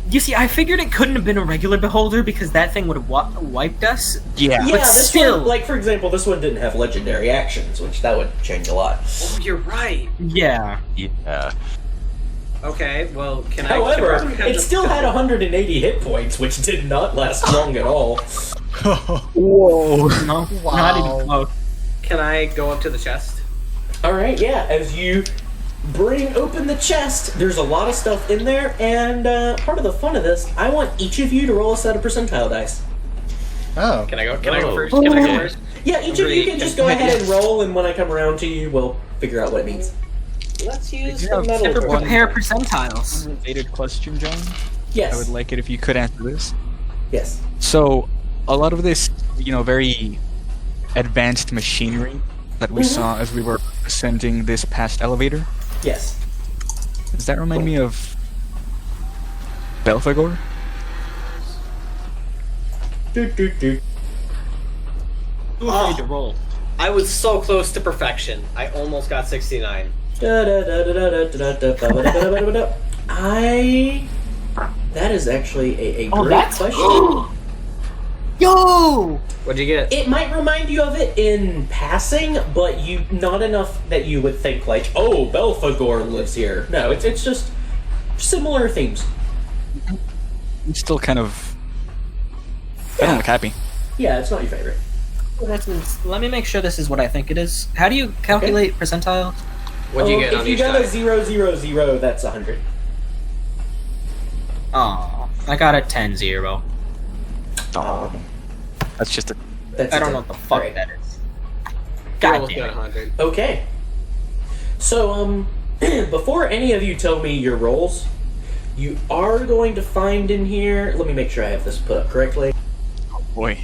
You see, I figured it couldn't have been a regular beholder because that thing would have wiped us. Yeah. Yeah, But this still- one, like, for example, this one didn't have legendary actions, which that would change a lot. Oh, you're right. Yeah. Yeah. Okay, well, can However, I... it still had 180 hit points, which did not last long at all. Whoa. No, Wow. not even close. Can I go up to the chest? Alright, yeah, as you bring open the chest, there's a lot of stuff in there, and part of the fun of this, I want each of you to roll a set of percentile dice. oh. Can I go first? Oh. Can I go Okay. first? Yeah, each of you can just go ahead and roll, and when I come around to you, we'll figure out what it means. Let's use you the have metal Never one. prepare percentiles. Related question, John. Yes. I would like it if you could answer this. Yes. So, a lot of this, very advanced machinery that we saw as we were ascending this past elevator, Yes. does that remind me of Belphegor? Doot, doot, doot. Too afraid to roll. I was so close to perfection. I almost got 69. That is actually a Oh, great that's- question. Yo! What'd you get? It might remind you of it in passing, but not enough that you would think like, oh, Belphegor lives here. No, it's just similar themes. I'm still kind of... I don't look happy. Yeah, it's not your favorite. Let me make sure this is what I think it is. How do you calculate percentiles? What'd you get on If you each got die? a 000, that's 100. Oh, I got a 10-0. Oh, that's just a. That's I a don't 10. know what the fuck Alright. that is. You God almost got damn it. 100. Okay. So, before any of you tell me your rolls, you are going to find in here. Let me make sure I have this put up correctly. Oh boy.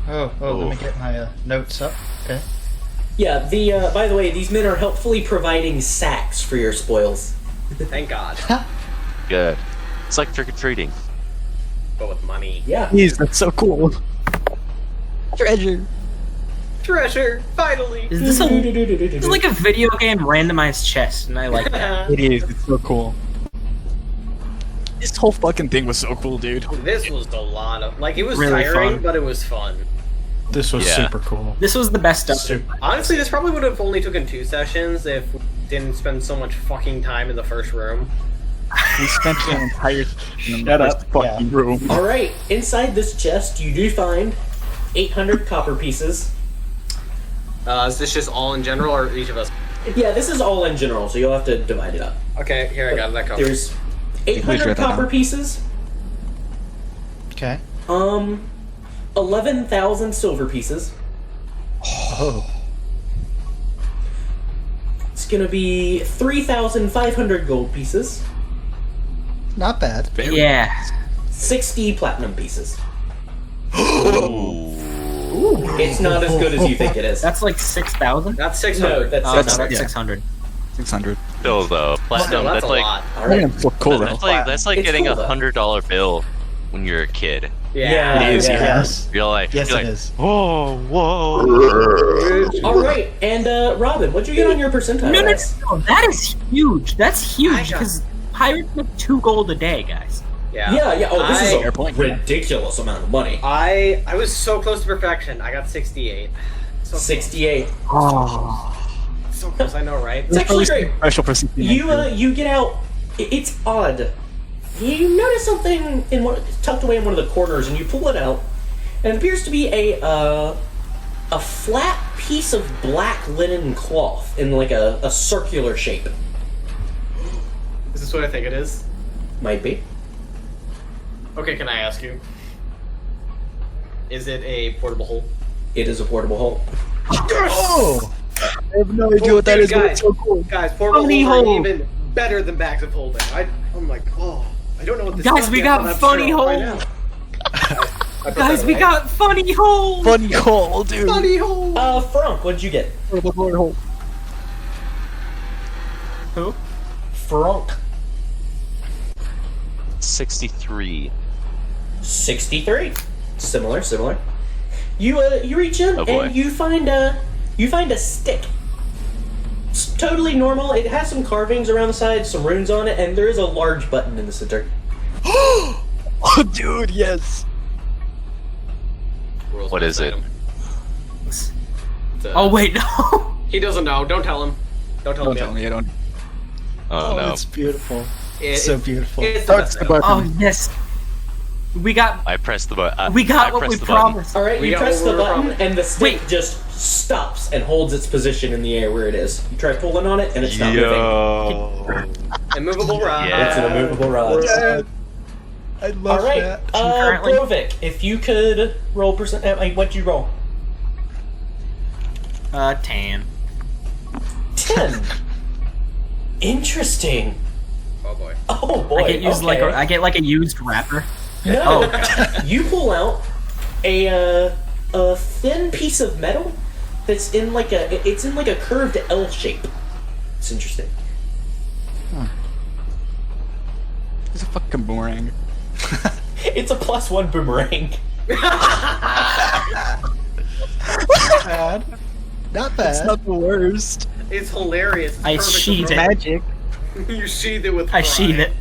Oh, let me get my notes up. Okay. Yeah, by the way, these men are helpfully providing sacks for your spoils. Thank God. Good. It's like trick-or-treating. But with money. Yeah. Jeez, that's so cool. Treasure. Treasure! Finally! Is this It's like a video game randomized chest, and I like that. It is. It's so cool. This whole fucking thing was so cool, dude. This was a lot of... Like, it was Really tiring, fun. but it was fun. This was Yeah. super cool. This was the best stuff. Honestly, this probably would have only taken 2 sessions if we didn't spend so much fucking time in the first room. We spent an entire in the Shut first up. fucking room. Alright, inside this chest, you do find 800 copper pieces. Is this just all in general, or each of us? Yeah, this is all in general, so you'll have to divide it up. Okay, here I got that covered. There's Please 800 write that copper down. pieces. Okay. 11,000 silver pieces. Oh. It's gonna be 3,500 gold pieces. Not bad. Yeah. 60 platinum pieces. Ooh. It's not as good as you think it is. That's like 6,000? That's No, 600. that's Oh, not. no, that's yeah. 600. 600. Still though, platinum. Still, that's a like lot. Alright. That's so cool, though. that's like It's getting cool, a though. $100 bill when you're a kid. Yeah. Yeah, It is, yeah. Yes. You're like, Yes, you're it like, is. whoa, whoa. Alright, and Robin, what'd you get on your percentile? No, dice? that is huge. That's I huge, got- because pirates make 2 gold a day, guys. Yeah. Yeah. Oh, this is I- a ridiculous amount of money. I was so close to perfection. I got 68. So close. 68. So close, I know, right? It's actually great. Special for You get out. It's odd. You notice something tucked away in one of the corners, and you pull it out, and it appears to be a flat piece of black linen cloth in like a circular shape. Is this what I think it is? Might be. Okay, can I ask you? Is it a portable hole? It is a portable hole. Oh! I have no idea what that Dude, is, but it's so cool. Guys, portable Funny holes are hole. even better than bags of holding. I'm like, oh, I don't know what this Guys, is we yet, got but I'm funny sure I'll find hole. out. I put Guys, that we away. got funny holes! Funny hole, dude. funny hole. Frank, what'd you get? Hole. Who? Frank. 63. 63. Similar. You reach in Oh, boy. and you find a stick. It's totally normal. It has some carvings around the side, some runes on it, and there is a large button in the center. Oh, dude, yes. World's What best is it? item. It's a- Oh, wait, no! He doesn't know. Don't tell him. Don't tell Don't him. tell me, I don't. Oh, no. It's beautiful. It- so it- beautiful. It's the That's best the item. button. Oh, yes. We got I pressed the button. we got what we promised. All right, We you got press what the we were button, promised. and the stick just stops and holds its position in the air where it is. You try pulling on it, and it's not moving. Yo. Immovable rod. Yeah. It's an immovable rod. Yeah. I love All right, that. Currently- Brovik, if you could roll percent. What'd you roll? 10. 10. Interesting. Oh boy. Oh boy. I get like a used wrapper. No. You pull out a thin piece of metal that's in like a curved L shape. It's interesting. It's a fucking boomerang. It's a +1 boomerang. Not bad. Not bad. It's not the worst. It's hilarious. It's I perfect sheathed for- it. Magic. You sheathe it with I pride. sheathe it.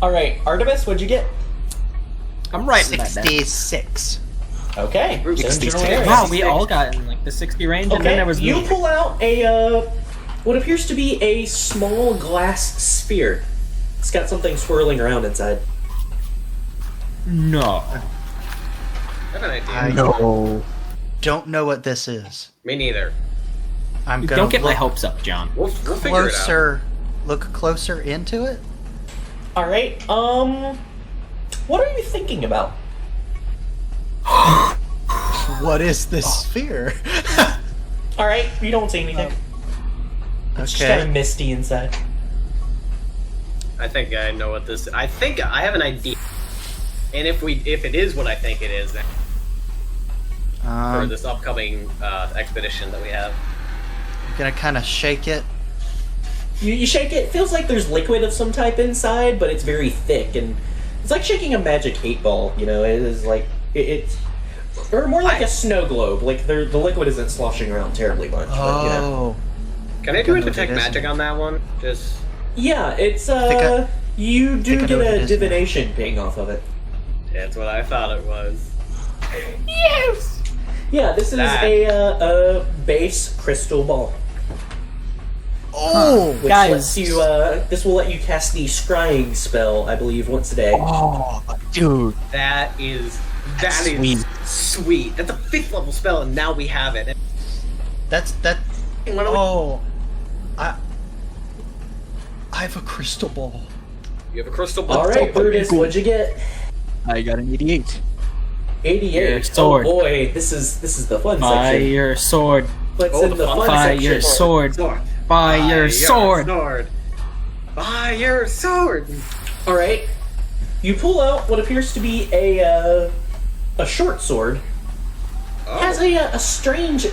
All right, Artemis, what'd you get? I'm writing that down. 66. Okay. Ooh, same 66. general area. Wow, we all got in like the 60 range, and then Okay, there was you me. pull out a what appears to be a small glass sphere. It's got something swirling around inside. No. I have an idea. I No. don't know what this is. Me neither. I'm gonna Don't get my look hopes up, John. We'll figure it out. look closer into it. All right. What are you thinking about? What is this sphere? All right, you don't see anything. It's just kind of misty inside. I think I know what this. I think I have an idea. And if it is what I think it is, then for this upcoming expedition that we have, I'm gonna kind of shake it. You shake it. It feels like there's liquid of some type inside, but it's very thick, and it's like shaking a magic 8-ball. You know, it is like it's or more like a snow globe. Like the liquid isn't sloshing around terribly much. But, you know. Can I do a detect magic on that one? Just yeah, it's you do get a divination ping off of it. That's what I thought it was. Yes. Yeah, this is a base crystal ball. Oh, which guys! lets you, this will let you cast the scrying spell, I believe, once a day. Oh, dude. That is sweet. Sweet. That's a 5th level spell, and now we have it. That. Oh, I have a crystal ball. You have a crystal ball. All right, Brutus, what'd you get? I got an 88. 88. Your sword. Oh boy, this is the fun By section. your sword. What's in the fun By section? your sword. By your sword. By your sword. All right, you pull out what appears to be a short sword. Oh. Has a strange.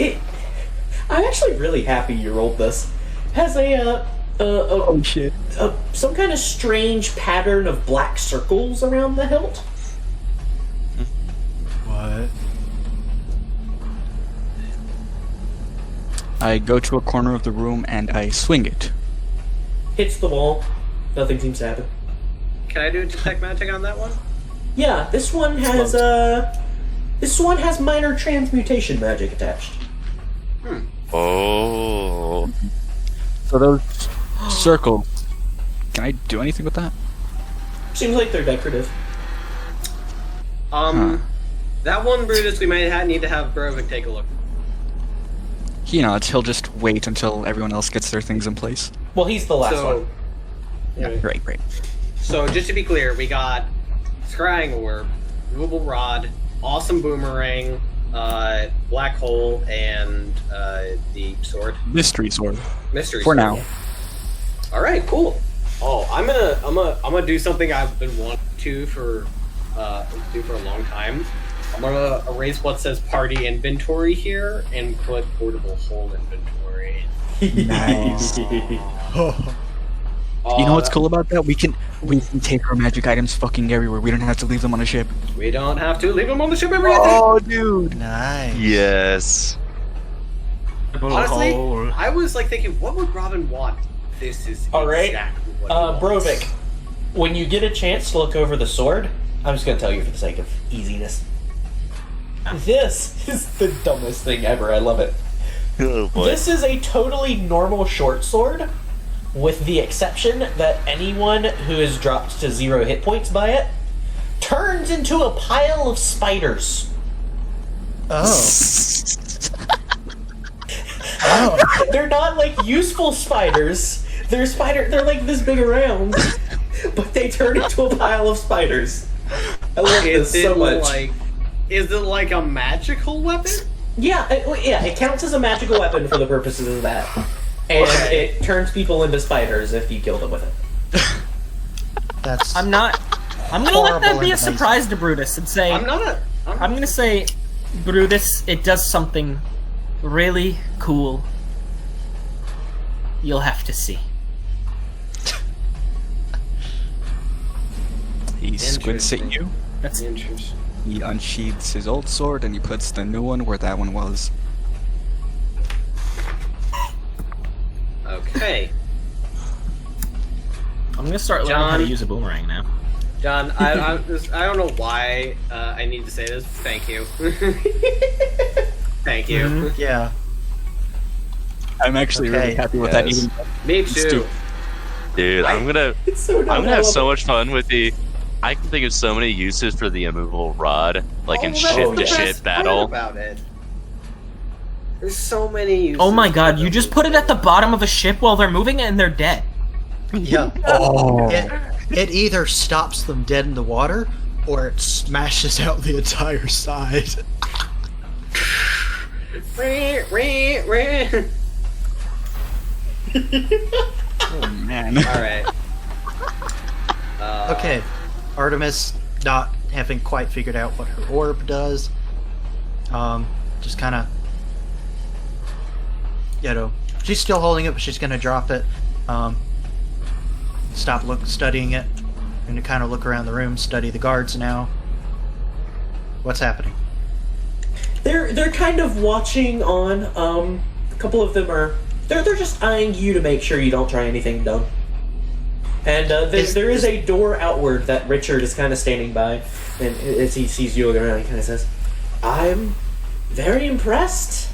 I'm actually really happy you rolled this. Has Oh shit. some kind of strange pattern of black circles around the hilt. What? I go to a corner of the room and I swing it. Hits the wall. Nothing seems to happen. Can I do detect magic on that one? Yeah, this one has minor transmutation magic attached. Oh. So those circles, can I do anything with that? Seems like they're decorative. That one, Brutus, we might need to have Brovik take a look. He nods. He'll just wait until everyone else gets their things in place. Well, he's the last one. Yeah, right. So, just to be clear, we got Scrying Orb, Movable Rod, Awesome Boomerang, Black Hole, and the sword. Mystery sword. Mystery For sword. now. All right, cool. Oh, I'm gonna do something I've been wanting to for do for a long time. I'm gonna erase what says party inventory here and put portable hole inventory. Nice. You know what's cool about that? We can take our magic items fucking everywhere. We don't have to leave them on a ship. We don't have to leave them on the ship every day. Oh, dude. Nice. Yes. Honestly, I was like thinking, what would Robin want? This is All right, exactly what he wants. Brovik, when you get a chance to look over the sword, I'm just gonna tell you for the sake of easiness. This is the dumbest thing ever. I love it. Oh, boy. This is a totally normal short sword, with the exception that anyone who is dropped to 0 hit points by it turns into a pile of spiders. Oh. They're not like useful spiders. They're like this big around, but they turn into a pile of spiders. I love this so much. Is it like a magical weapon? Yeah, it counts as a magical weapon for the purposes of that. And it turns people into spiders if you kill them with it. That's. I'm gonna let that be a surprise to Brutus and say I'm gonna say, Brutus, it does something really cool. You'll have to see. He squints at you. That's interesting. He unsheathes his old sword and he puts the new one where that one was. Okay. I'm gonna start learning how to use a boomerang now. John, I don't know why I need to say this. Thank you. Thank you. Mm-hmm. Yeah. I'm actually really happy with that. Even Me too. Dude, I'm gonna so dumb. I'm gonna have so much fun with the. I can think of so many uses for the immovable rod, like in ship to ship battle. About it. There's so many uses. Oh my god, you just put it at the bottom of a ship while they're moving and they're dead. Yeah. Oh. It either stops them dead in the water, or it smashes out the entire side. Oh man. Alright. Okay, Artemis not having quite figured out what her orb does. Just kind of, she's still holding it, but she's gonna drop it. Stop studying it, and to kind of look around the room, study the guards now. What's happening? They're kind of watching on. A couple of them are. They're just eyeing you to make sure you don't try anything dumb. And there is a door outward that Richard is kind of standing by, and as he sees you looking around, he kind of says, "I'm very impressed.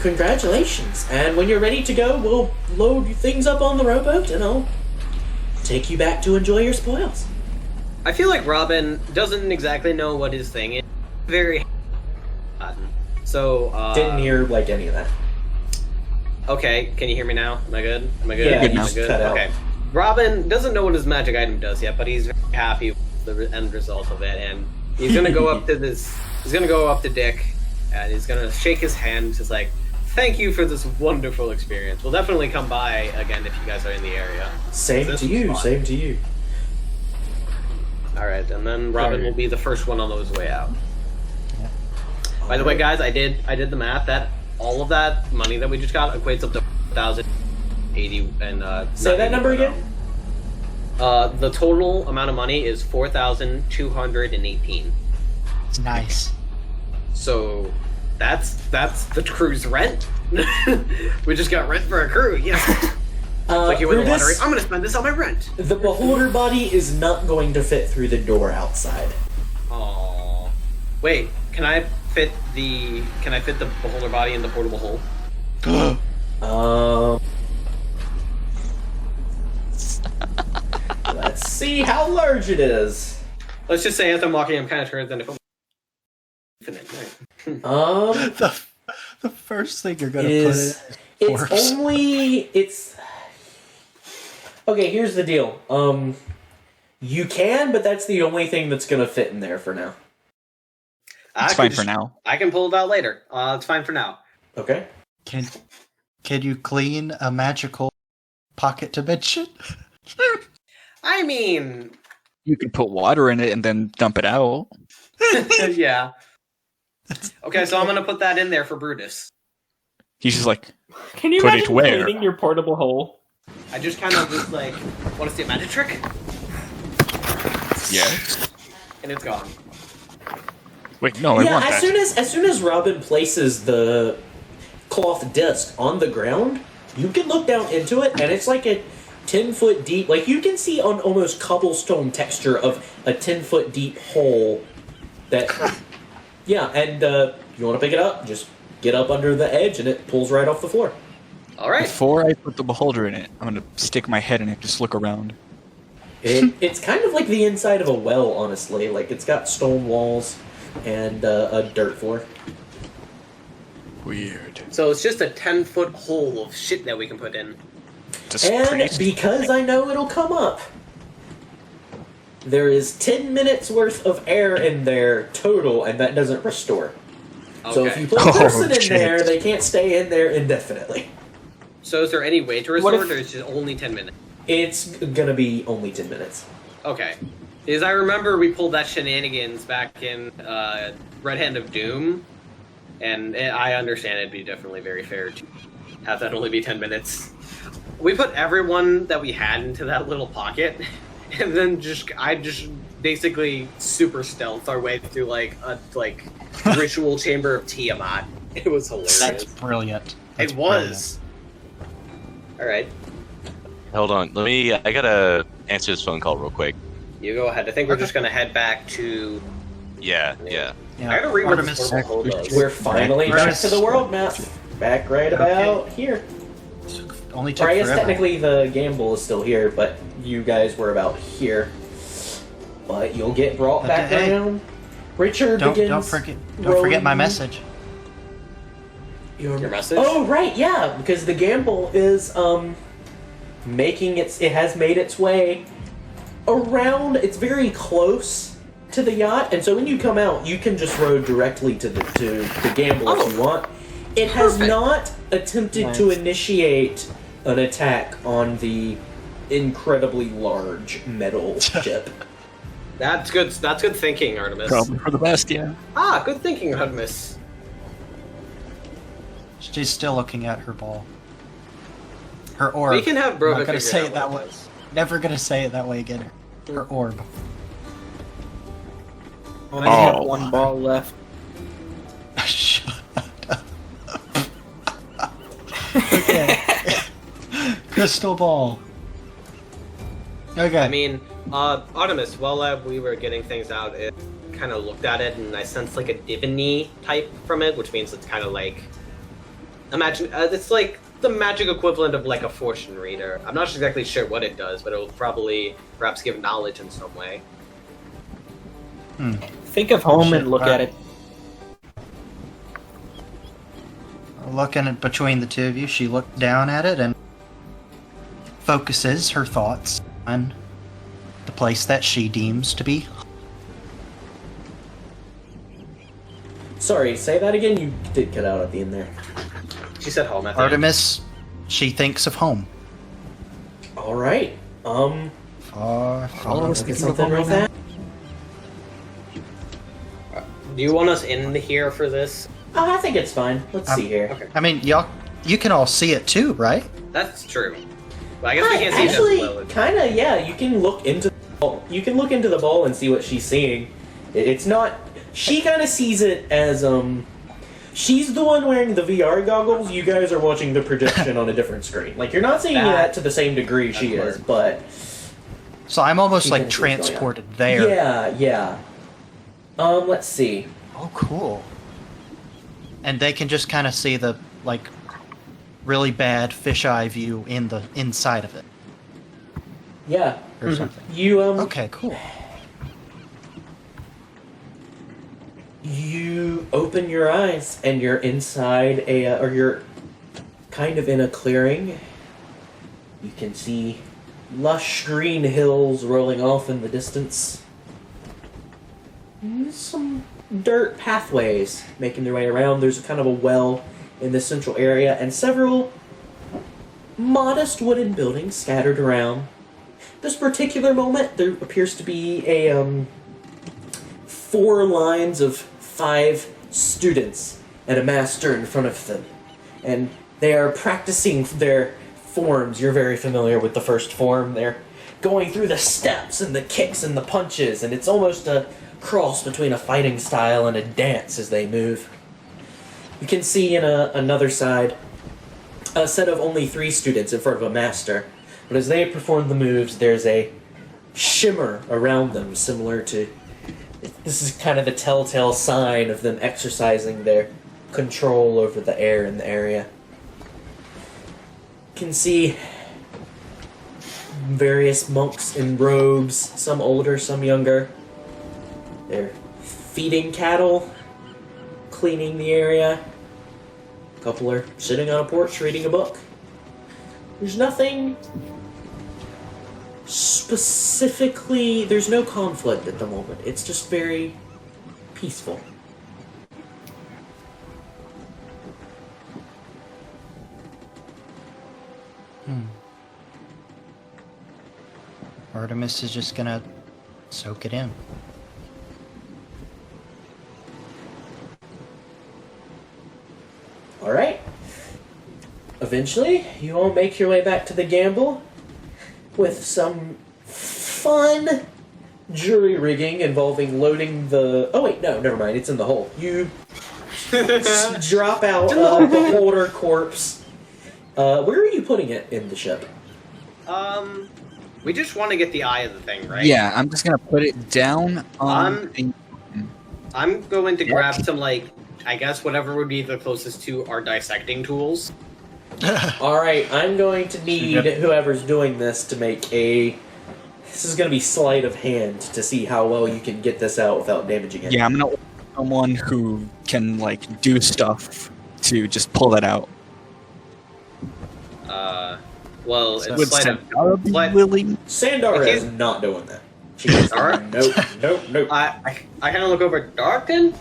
Congratulations. And when you're ready to go, we'll load things up on the rowboat, and I'll take you back to enjoy your spoils." I feel like Robin doesn't exactly know what his thing is. Very so Didn't hear like any of that. Okay, can you hear me now? Am I good? Am I good? Yeah, Am I you just good? cut out. Okay. Robin doesn't know what his magic item does yet, but he's very happy with the end result of it, and he's gonna go up to this. He's gonna go up to Dick, and he's gonna shake his hand. Just like, "Thank you for this wonderful experience. We'll definitely come by again if you guys are in the area." Same This to was you. fun. Same to you. All right, and then Robin Sorry. will be the first one on his way out. By the way, guys, I did the math. That all of that money that we just got equates up to 1,080 and Say that number again. The total amount of money is 4,218. Nice. So that's the crew's rent. We just got rent for a crew. Yeah. Like you win the Brutus, lottery. I'm gonna spend this on my rent. the beholder body is not going to fit through the door outside. Oh. Wait, can I fit the beholder body in the portable hole? Let's see how large it is. Let's just say as I'm walking, I'm kind of sure that if I'm infinite. Right. The first thing you're gonna Is put it's corpse. it's okay. Here's the deal. You can, but that's the only thing that's gonna fit in there for now. It's fine for now. I can pull it out later. It's fine for now. Okay. Can you clean a magical pocket dimension? I mean, You can put water in it and then dump it out. yeah. Okay, so I'm gonna put that in there for Brutus. He's just like, Can you Put it imagine where? cleaning your portable hole? I just kind of just like want to see a magic trick, yeah. and it's gone. Wait, no, I Yeah. want As that. soon as Robin places the cloth disc on the ground, you can look down into it, and it's like a 10-foot deep. Like you can see on almost cobblestone texture of a 10-foot deep hole. That. Yeah, and you want to pick it up? Just get up under the edge, and it pulls right off the floor. All right. Before I put the beholder in it, I'm gonna stick my head in it, just look around. It's kind of like the inside of a well, honestly. Like it's got stone walls and a dirt floor. Weird. So it's just a 10-foot hole of shit that we can put in. Just And pretty- because I know it'll come up, there is 10 minutes worth of air in there total, and that doesn't restore. Okay. So if you put a Oh, person in shit. there, they can't stay in there indefinitely. So is there any way to What restore if- it, or is it just only 10 minutes? It's gonna be only 10 minutes. Okay. Because I remember we pulled that shenanigans back in Red Hand of Doom, and I understand it'd be definitely very fair to have that only be 10 minutes. We put everyone that we had into that little pocket, and then I just basically super stealth our way through like a ritual chamber of Tiamat. It was hilarious. That's brilliant. That's It was. All right, Hold on. I gotta answer this phone call real quick. you go ahead. I think we're just gonna head back to. Yeah. Yeah, I gotta read what Artemis. this portable hole does. We're finally back Artemis. to the world map. Back right about here. Only Or took I guess forever. technically the gamble is still here, but you guys were about here. But you'll get brought back Okay. around. Richard Don't begins forget my rowing. message. Your message? Oh, right, yeah, because the gamble is, it has made its way around, it's very close to the yacht, and so when you come out, you can just row directly to the gamble if you want. It has not attempted to initiate an attack on the incredibly large metal ship. That's good thinking, Artemis. Probably for the best, yeah. Ah, good thinking, Artemis. She's still looking at her ball. Her orb. We can have Broga I'm not gonna figure say out it that what way. it is. Never gonna say it that way again. Her orb. I have one ball left. Shut up. Okay. Crystal ball. Okay. I mean, Artemis, while we were getting things out, it kind of looked at it, and I sensed like a divinity type from it, which means it's kind of like... Imagine, it's like the magic equivalent of like a fortune reader. I'm not exactly sure what it does, but it will probably perhaps give knowledge in some way. Think of home and look at it. Looking at between the two of you, she looked down at it and focuses her thoughts on the place that she deems to be. Sorry, say that again? You did cut out at the end there. She said home at the end. Artemis, she thinks of home. Alright, Far, All far. of us look at thinking of something real home right now. fast. Do you want us in here for this? Oh, I think it's fine. Let's see here. Okay, I mean, you can all see it too, right? that's true. But I guess we can't see Actually, that well. kind of, yeah. You can look into the ball. You can look into the ball and see what she's seeing. It's not. She kind of sees it as she's the one wearing the VR goggles. You guys are watching the projection on a different screen. Like you're not seeing that to the same degree she is, but So I'm almost She like can see what's going on. transported there. yeah. Let's see. Oh, cool. And they can just kind of see the like really bad fisheye view in the inside of it Yeah, or something. you Okay, cool. You open your eyes and you're inside or you're kind of in a clearing. You can see lush green hills rolling off in the distance. And some dirt pathways making their way around. There's kind of a well in the central area and several modest wooden buildings scattered around. This particular moment, there appears to be a 4 lines of 5 students and a master in front of them. And they are practicing their forms. You're very familiar with the first form. They're going through the steps and the kicks and the punches, and it's almost a cross between a fighting style and a dance as they move. You can see in another side a set of only 3 students in front of a master. But as they perform the moves, there's a shimmer around them, similar to... This is kind of the telltale sign of them exercising their control over the air in the area. You can see various monks in robes, some older, some younger. They're feeding cattle, cleaning the area. A couple are sitting on a porch reading a book. There's nothing specifically, there's no conflict at the moment. It's just very peaceful. Artemis is just gonna soak it in. Alright. Eventually, you all make your way back to the gamble with some fun jury rigging involving loading the... Oh wait, no, never mind, it's in the hole. You drop out the older corpse. Where are you putting it in the ship? We just want to get the eye of the thing, right? Yeah, I'm just gonna put it down on. I'm going to grab some, like, I guess whatever would be the closest to our dissecting tools. Alright, I'm going to need whoever's doing this to make a... This is going to be sleight of hand to see how well you can get this out without damaging it. Yeah, I'm gonna order someone who can like do stuff to just pull that out. Well, So- it's sleight of... Sandara be sleight- willing? Sandara I is can't- not doing that. She's Alright. nope. I kind of look over Darkin.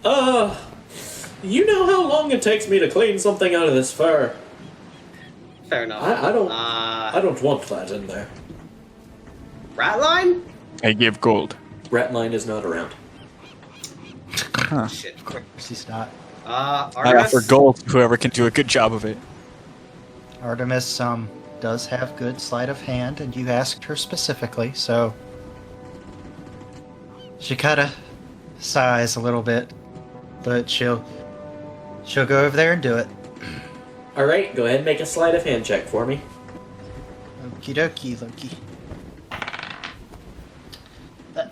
You know how long it takes me to clean something out of this fur. Fair enough. I don't want that in there. Ratline? I give gold. Ratline is not around. Shit. She's not. I Artemis? offer gold to whoever can do a good job of it. Artemis does have good sleight of hand, and you asked her specifically, so she kind of sighs a little bit, but she'll go over there and do it. All right, go ahead and make a sleight of hand check for me. Okie dokie, Loki.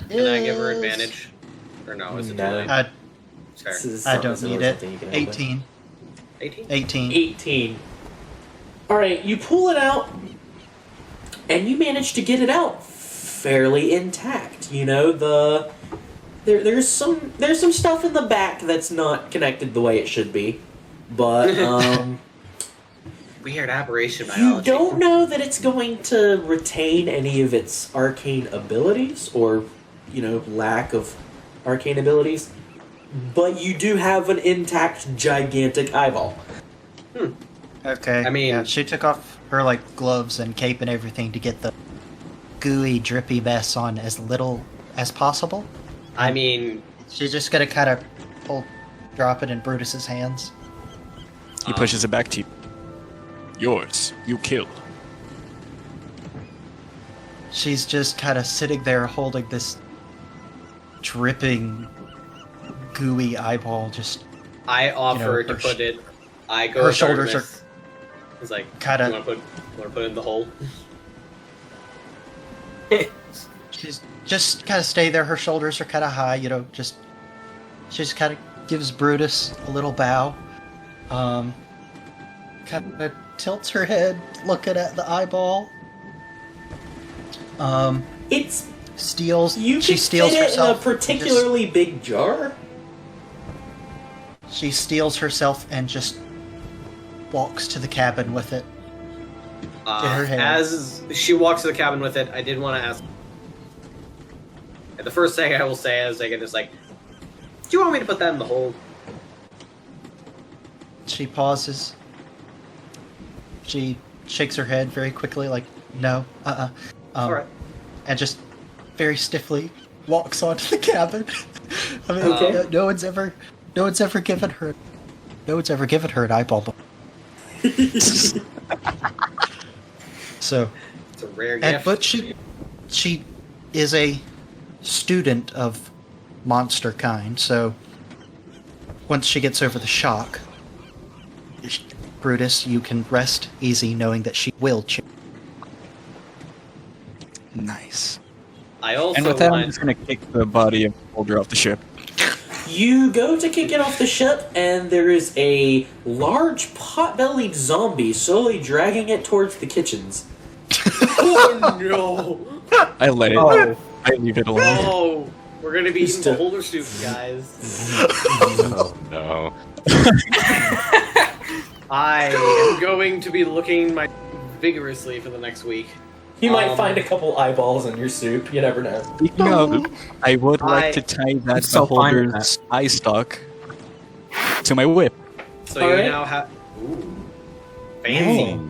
Can I give her advantage? Or no, is it No. too late? I Fair. This is don't something need it. something you can help with. 18. 18? 18. 18. All right, you pull it out, and you manage to get it out fairly intact. You know, there's some stuff in the back that's not connected the way it should be, but Weird aberration you biology. don't know that it's going to retain any of its arcane abilities or, lack of arcane abilities, but you do have an intact gigantic eyeball. Okay. I mean- yeah, she took off her gloves and cape and everything to get the gooey, drippy mess on as little as possible. I mean, She's just gonna kind of drop it in Brutus's hands. He pushes it back to you. Yours. You killed. She's just kind of sitting there holding this dripping, gooey eyeball. Just I offer to her put it. I go. her with shoulders Artemis. It's like, kinda- You want to put it in the hole? she's just kind of stay there. Her shoulders are kind of high. She just kind of gives Brutus a little bow. Kind of tilts her head, looking at the eyeball. It's Steals. you She can steals fit it in a herself. and particularly big jar. she steals herself and just walks to the cabin with it. In her hand. As she walks to the cabin with it, I did want to ask. The first thing I will say as I get is like, do you want me to put that in the hole? She pauses. She shakes her head very quickly, like, no, Alright. and just very stiffly walks onto the cabin. I mean, Okay. no one's ever given her an eyeball before. So, It's a rare and gift. but she is a student of monster kind, so once she gets over the shock, Brutus, you can rest easy knowing that she will change. Nice. I also And with that, I'm want. just gonna kick the body of Soldier off the ship. You go to kick it off the ship, and there is a large pot-bellied zombie slowly dragging it towards the kitchens. Oh no! I let it. Oh. I leave it alone. Oh, we're gonna be eating Still- beholder soup, guys. Oh no. I am going to be looking my vigorously for the next week. You might find a couple eyeballs in your soup. You never know. Speaking of, I would like to tie that so fine with beholder's eye stalk to my whip. So All you right. now have. Ooh. Fancy.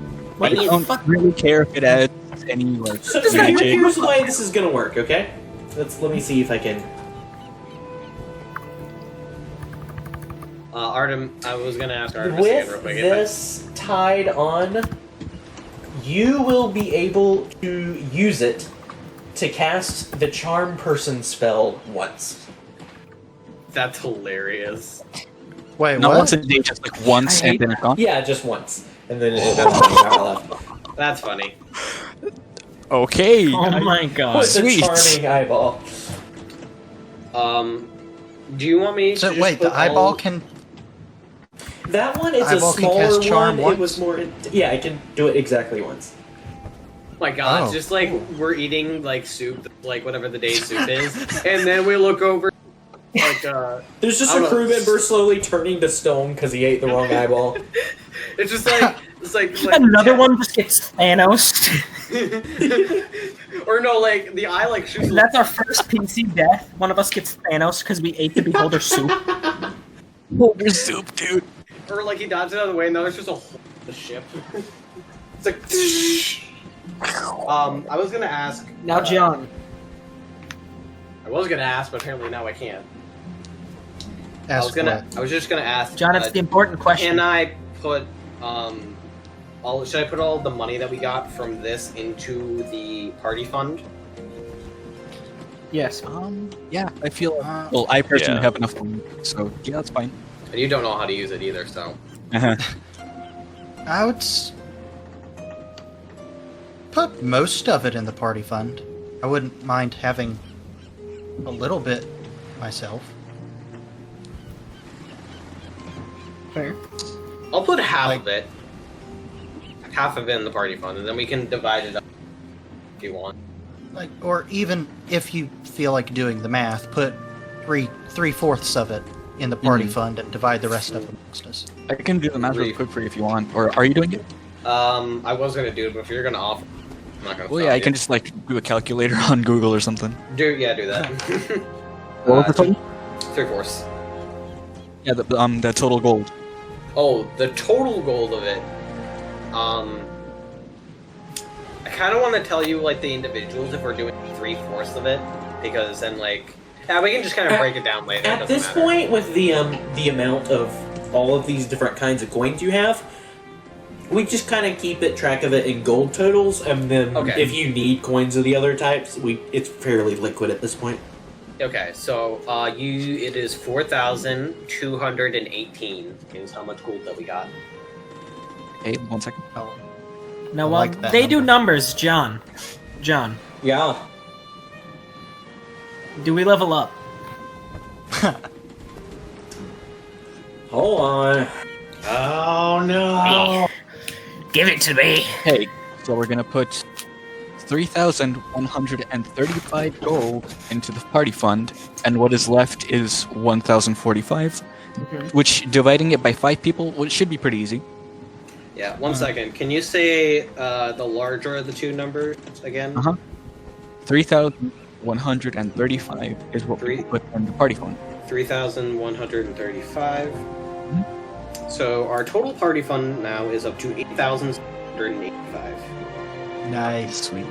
I don't really care if it adds any So magic. here's the way this is gonna work. Okay, let me see if I can. Artem, I was gonna ask Artemis again real With quick. this tied on, you will be able to use it to cast the Charm Person spell once. That's hilarious. Wait, Not what? once a day, just once and then it's gone. Yeah, just once, and then that's all you got left. That's funny. Okay. Oh my god. With the Sweet. charming eyeball. Do you want me to So just wait, put the eyeball all- can. That one is a Eyeball can smaller cast charm one. It once? was more. Yeah, I can do it exactly once. Oh my god, it's Oh. just like we're eating like soup, like whatever the day's soup is, and then we look over like There's just I a don't crew know. member slowly turning to stone because he ate the wrong eyeball. it's just like Another one just gets Thanos. or no, like the eye like shoots. That's our first PC death. One of us gets Thanos because we ate the Beholder soup. Beholder soup, dude. Or like he dodges out of the way, and now there's just a hole in the ship. It's like. I was gonna ask. Now, John. I was gonna ask, but apparently now I can't. Ask I was just gonna ask. John, it's the important question. Can I put should I put all the money that we got from this into the party fund? Yes. Yeah, I feel. Well, I personally Yeah. have enough money, so yeah, that's fine. And you don't know how to use it either, so. I would put most of it in the party fund. I wouldn't mind having a little bit myself. Fair. I'll put half of it. Half of it in the party fund, and then we can divide it up if you want. Like, or even if you feel like doing the math, put three-fourths of it in the party fund and divide the rest up amongst us. I can do the math real quick for you if you want. Or are you doing it? I was gonna do it, but if you're gonna offer, I'm not gonna. Well, yeah, I can just like do a calculator on Google or something. do that. What was the total? 3/4. Yeah, the total gold. Oh, the total gold of it. I kind of want to tell you like the individuals if we're doing 3/4 of it, because then like, yeah, we can just kind of break it down later. It At doesn't this matter. point, with the amount of all of these different kinds of coins you have, we just kind of keep track of it in gold totals, and then Okay. if you need coins of the other types, it's fairly liquid at this point. Okay, so it is 4,218 is how much gold that we got. Hey, 1 second. Oh, Now, I while like that they do number. numbers, John, Yeah. do we level up? Hold on. Oh no. Give it to me. Hey, so we're gonna put 3,135 gold into the party fund, and what is left is 1,045. Which, dividing it by 5 people, well, it should be pretty easy. Yeah, 1 second. Can you say the larger of the two numbers again? 3,135 is what we put in the party fund. 3,135. So our total party fund now is up to 8,685. nice. Sweet.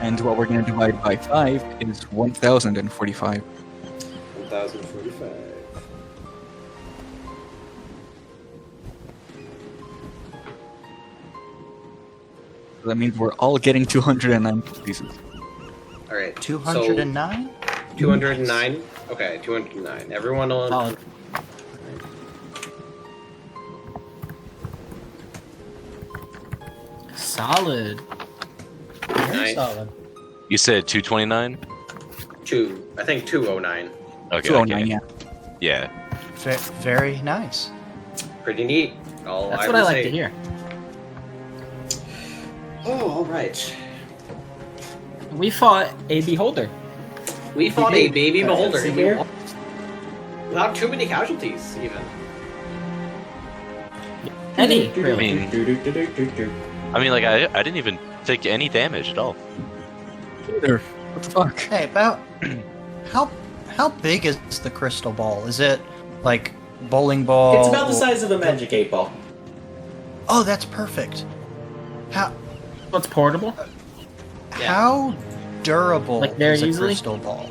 And what we're gonna divide by 5 is 1,045. 1,045. So that means we're all getting 209 pieces. All right. 209? 209. Okay, 209. Everyone on. Solid. Solid. Very Nice. solid. You said 229? I think 209. Okay. 209, okay. yeah. Yeah. Very nice. Pretty neat. That's what I like to hear. Oh, all right. We fought a beholder. We fought a did. baby beholder. See and we here? won. Without too many casualties, even. Any, I really. mean, like I didn't even take any damage at all. Either. What the fuck? Hey, about how big is the crystal ball? Is it like bowling ball? It's about the size of a magic 8 ball. Oh, that's perfect. How Well, it's portable. how durable Like they're is a usually? crystal ball?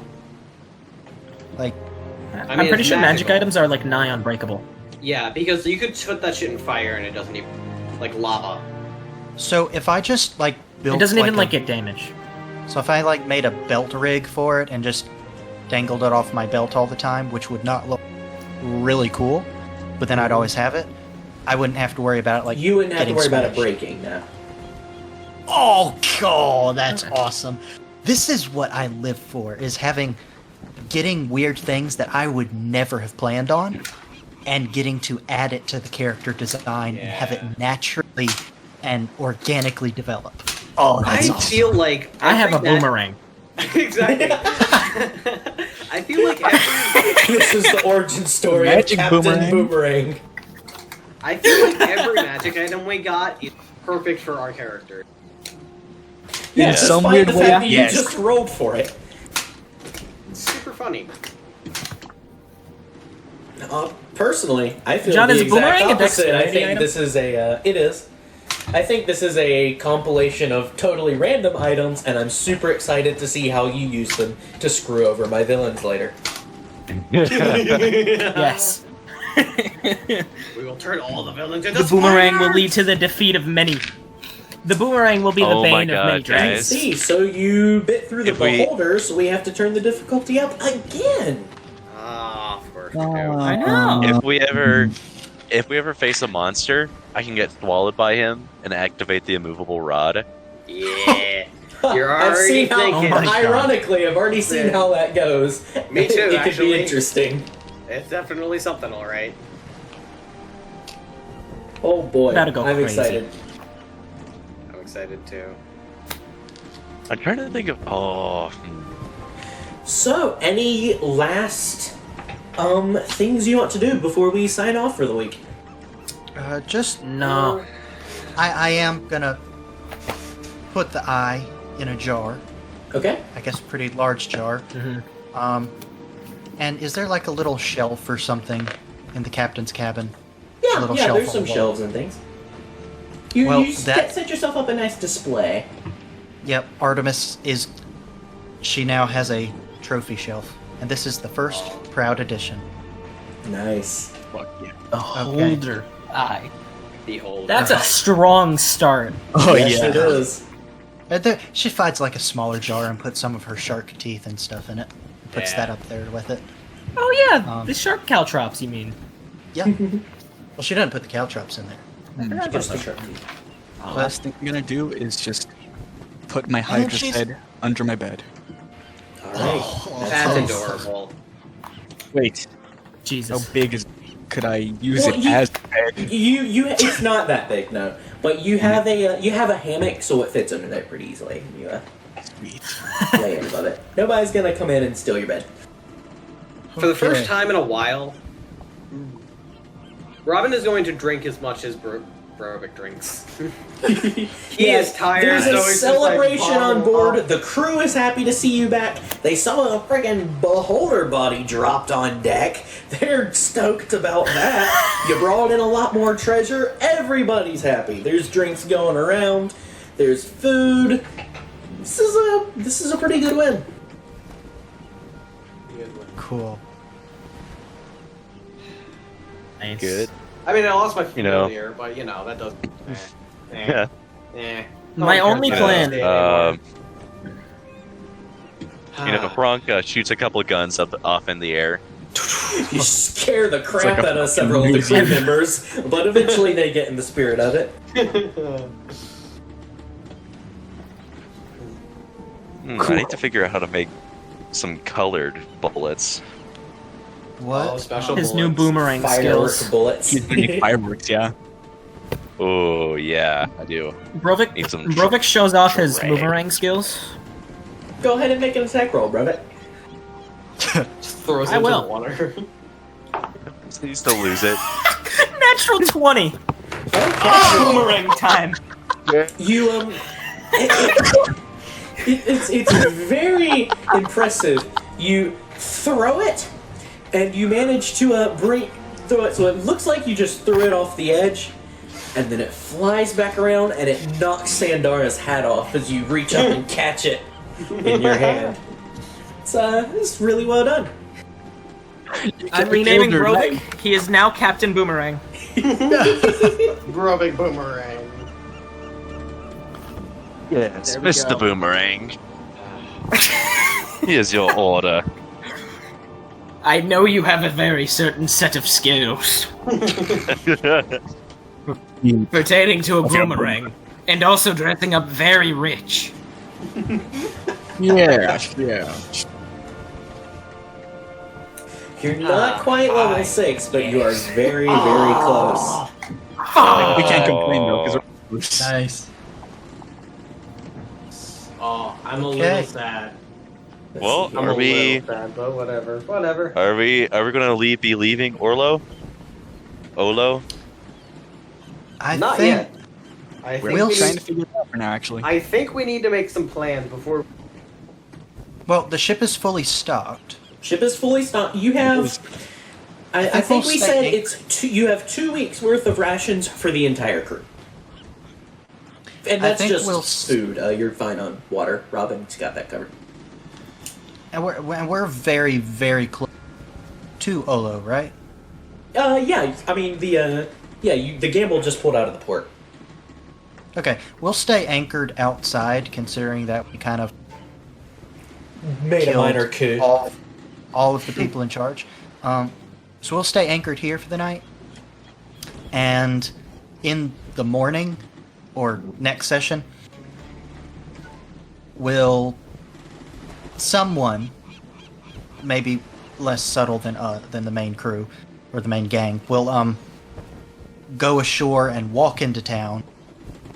Like, I'm mean, pretty it's sure magic magical. items are like nigh unbreakable. Yeah, because you could put that shit in fire and it doesn't even like lava. so if I just like built It doesn't even a- like get damage. So if I like made a belt rig for it and just dangled it off my belt all the time, which would not look really cool, but then I'd always have it, I wouldn't have to worry about it like You wouldn't have to getting worry about it smashed. breaking now. Oh, God, that's awesome. This is what I live for, is getting weird things that I would never have planned on and getting to add it to the character design and have it naturally and organically develop. Oh, that's I awesome. feel like I have a every boomerang. exactly. I feel like every This is the origin story Magic of Captain boomerang. Boomerang. I feel like every magic item we got is perfect for our character. Yeah, In some despite weird the way, fact that yes. you just rolled for it. It's super funny. Personally, I feel John, the is exact boomerang a opposite. I dexterity think item? this is a. It is. I think this is a compilation of totally random items, and I'm super excited to see how you use them to screw over my villains later. Yes. We will turn all the villains into The boomerang will spiders! lead to the defeat of many. The boomerang will be the Oh my bane of God, many I dragons. guys. see. So you bit through the If we- beholder, so we have to turn the difficulty up again. Ah, of course we do. I know. If we ever face a monster, I can get swallowed by him and activate the immovable rod. Yeah. You're I've already seen how. thinking. Oh my God. Ironically, I've already seen Yeah. how that goes. Me too, It could actually. be interesting. It's definitely something, alright. Oh boy, That'll go I'm crazy. excited. I'm excited too. I'm trying to think of. So, any last things you want to do before we sign off for the week? Just No. I am gonna put the eye in a jar. Okay. I guess a pretty large jar. And is there like a little shelf or something in the captain's cabin? Yeah, Little yeah. shelf There's on some the wall. shelves and things. You, Well, you that- set yourself up a nice display. Yep, Artemis is. She now has a trophy shelf, and this is the first proud edition. Nice. Fuck yeah. A holder eye. Behold. That's a strong start. Oh Yes, yeah. it is. She finds like a smaller jar and puts some of her shark teeth and stuff in it. Puts Yeah. that up there with it. Oh yeah, the shark caltrops, you mean? Yeah. Well, she doesn't put the caltrops in there. Just a shark. The last thing I'm gonna do is just put my Hydra's she's- head under my bed. All right. That's adorable. Wait, how Jesus. big is? Could I use Well, it you- as a bed? You. It's not that big, no. But you have a hammock, so it fits under there pretty easily. You Sweet. lay it above it. Nobody's gonna come in and steal your bed. For the first Okay. time in a while, Robin is going to drink as much as Brovik drinks. He is tired. There's so a he's just like, celebration on bottle board. up. The crew is happy to see you back. They saw a friggin' beholder body dropped on deck. They're stoked about that. You brought in a lot more treasure. Everybody's happy. There's drinks going around. There's food. This is a pretty good win. Cool. Nice. Good. I mean, I lost my You know. familiar, but you know that doesn't. Yeah. My only plan- Bronk shoots a couple of guns off in the air. You scare the crap like a out of several of the crew movie. members, but eventually they get in the spirit of it. I need to figure out how to make some colored bullets. What? Oh, special His new bullets. boomerang Firework skills. bullets. He's doing fireworks, yeah. Oh yeah, I do. Need some Brovik shows off his drag. boomerang skills. Go ahead and make an attack roll, Brevet. Just throws I it into will. the water. He needs to lose it. Natural 20. Boomerang time. You it's very impressive. You throw it, and you manage to throw it so it looks like you just threw it off the edge, and then it flies back around and it knocks Sandara's hat off as you reach up and catch it in your hand. It's really well done. I'm renaming Brovik. He is now Captain Boomerang. Brovik boomerang. Yes, There we Mr. go. Boomerang. Here's your order. I know you have a very certain set of skills pertaining to a boomerang, and also dressing up very rich. Yeah, yeah. You're not quite level 6, but you are very, very close. We can't complain though, because we're Nice. Oh, I'm a Okay. little sad. Well, I'm are a we little sad, but whatever. Whatever. are we gonna be leaving Orlo? Olo? I Not think yet. I think We'll we Trying need, to figure it out for now, actually. I think we need to make some plans before. well, the ship is fully stocked. Ship is fully stocked. You have. I think we'll we stay said anchored. it's you have 2 weeks worth of rations for the entire crew. And I that's think just we'll food. You're fine on water. Robin's got that covered. And we're very, very close to Olo, right? Yeah. I mean the the gamble just pulled out of the port. Okay, we'll stay anchored outside, considering that we kind of Made a killed minor coup. all of the people in charge. So we'll stay anchored here for the night, and in the morning or next session, someone, maybe less subtle than the main crew or the main gang, will go ashore and walk into town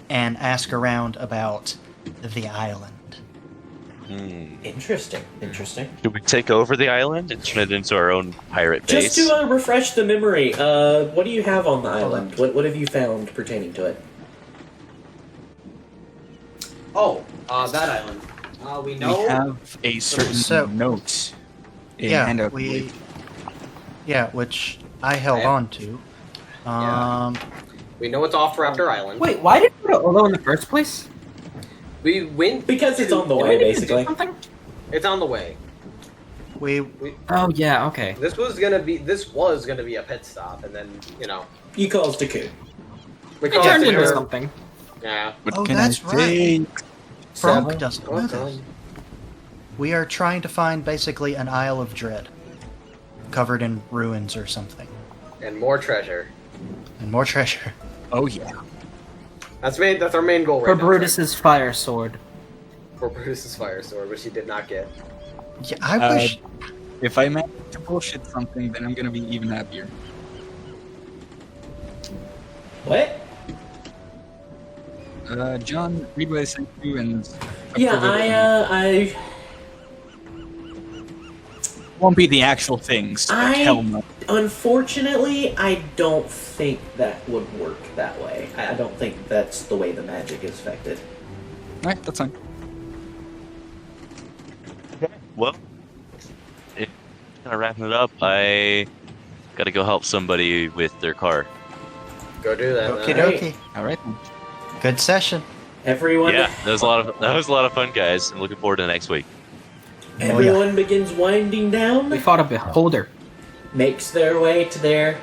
and ask around about the island. Interesting. Should we take over the island and turn it into our own pirate base? Just to refresh the memory, what do you have on the island? What have you found pertaining to it? Oh, that island. We know. We have a certain So- note in Yeah, handout. which I held Okay. on to. We know it's off Raptor Island. Wait, why did we go to Olo in the first place? We went Because it's on the Did way, we need to do basically. something? It's on the way. we Oh yeah, okay. This was gonna be a pit stop, and then You caused a coup. we It called turned it into her- something. Yeah. What Oh, can that's I right. say? Frank doesn't know Okay. this. We are trying to find basically an Isle of Dread, covered in ruins or something, And more treasure. and more treasure. Oh yeah. That's our main goal right For now. Brutus's fire sword. For Brutus's fire sword, which he did not get. Yeah, I wish. If I manage to bullshit something, then I'm gonna be even happier. What? John, read what I sent you and. Yeah, approve it. I Won't be the actual things. Like, hell no. unfortunately, I don't think that would work that way. I don't think that's the way the magic is affected. Alright, that's fine. Well, kind of wrapping it up. I gotta go help somebody with their car. Go do that. Okie man. dokie. Alright. Good session. Everyone, Yeah, that was a lot of fun, guys. I'm looking forward to next week. everyone begins winding down. We fought a beholder. Makes their way to their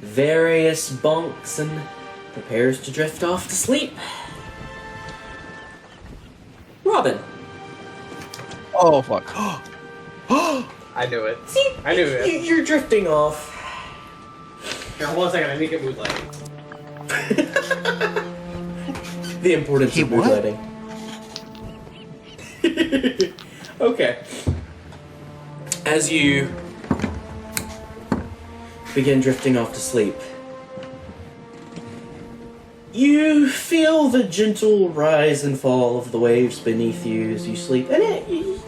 various bunks and prepares to drift off to sleep. Robin, Oh fuck. I knew it. see, I knew it. you're drifting off. Here, hold on a second. I need to get mood lighting. The importance He of mood what? lighting. Okay. As you begin drifting off to sleep, you feel the gentle rise and fall of the waves beneath you as you sleep, and you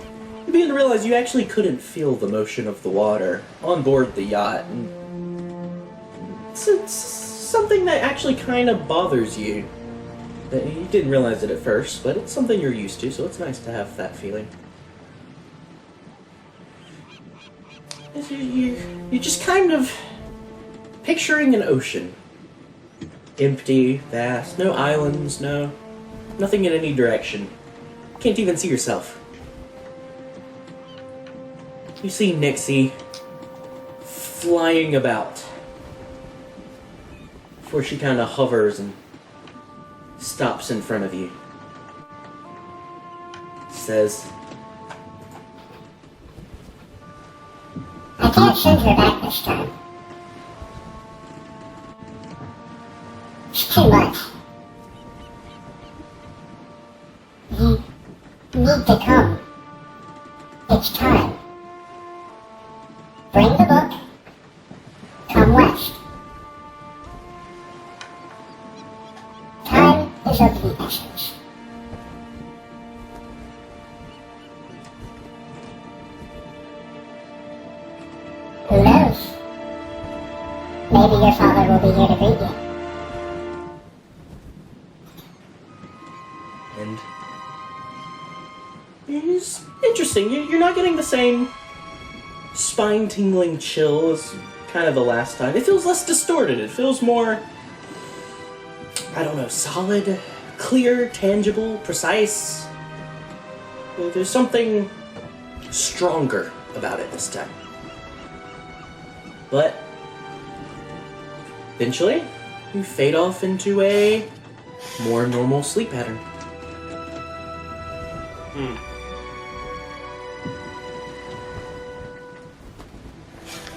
begin to realize you actually couldn't feel the motion of the water on board the yacht. And it's something that actually kind of bothers you. You didn't realize it at first, but it's something you're used to, so it's nice to have that feeling. You're just kind of picturing an ocean. Empty, vast, no islands, nothing in any direction. Can't even see yourself. You see Nixie flying about before she kind of hovers and stops in front of you. Says, I can't send her back this time. It's too much. You need to come. It's time. Bring the book. Come west. Time is of the essence. will be here to greet you. And it's interesting. You're not getting the same spine-tingling chill as kind of the last time. It feels less distorted. It feels more, I don't know, solid, clear, tangible, precise. There's something stronger about it this time. But eventually, you fade off into a more normal sleep pattern.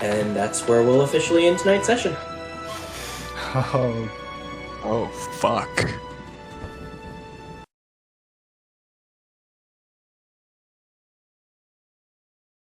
And that's where we'll officially end tonight's session. Oh, fuck.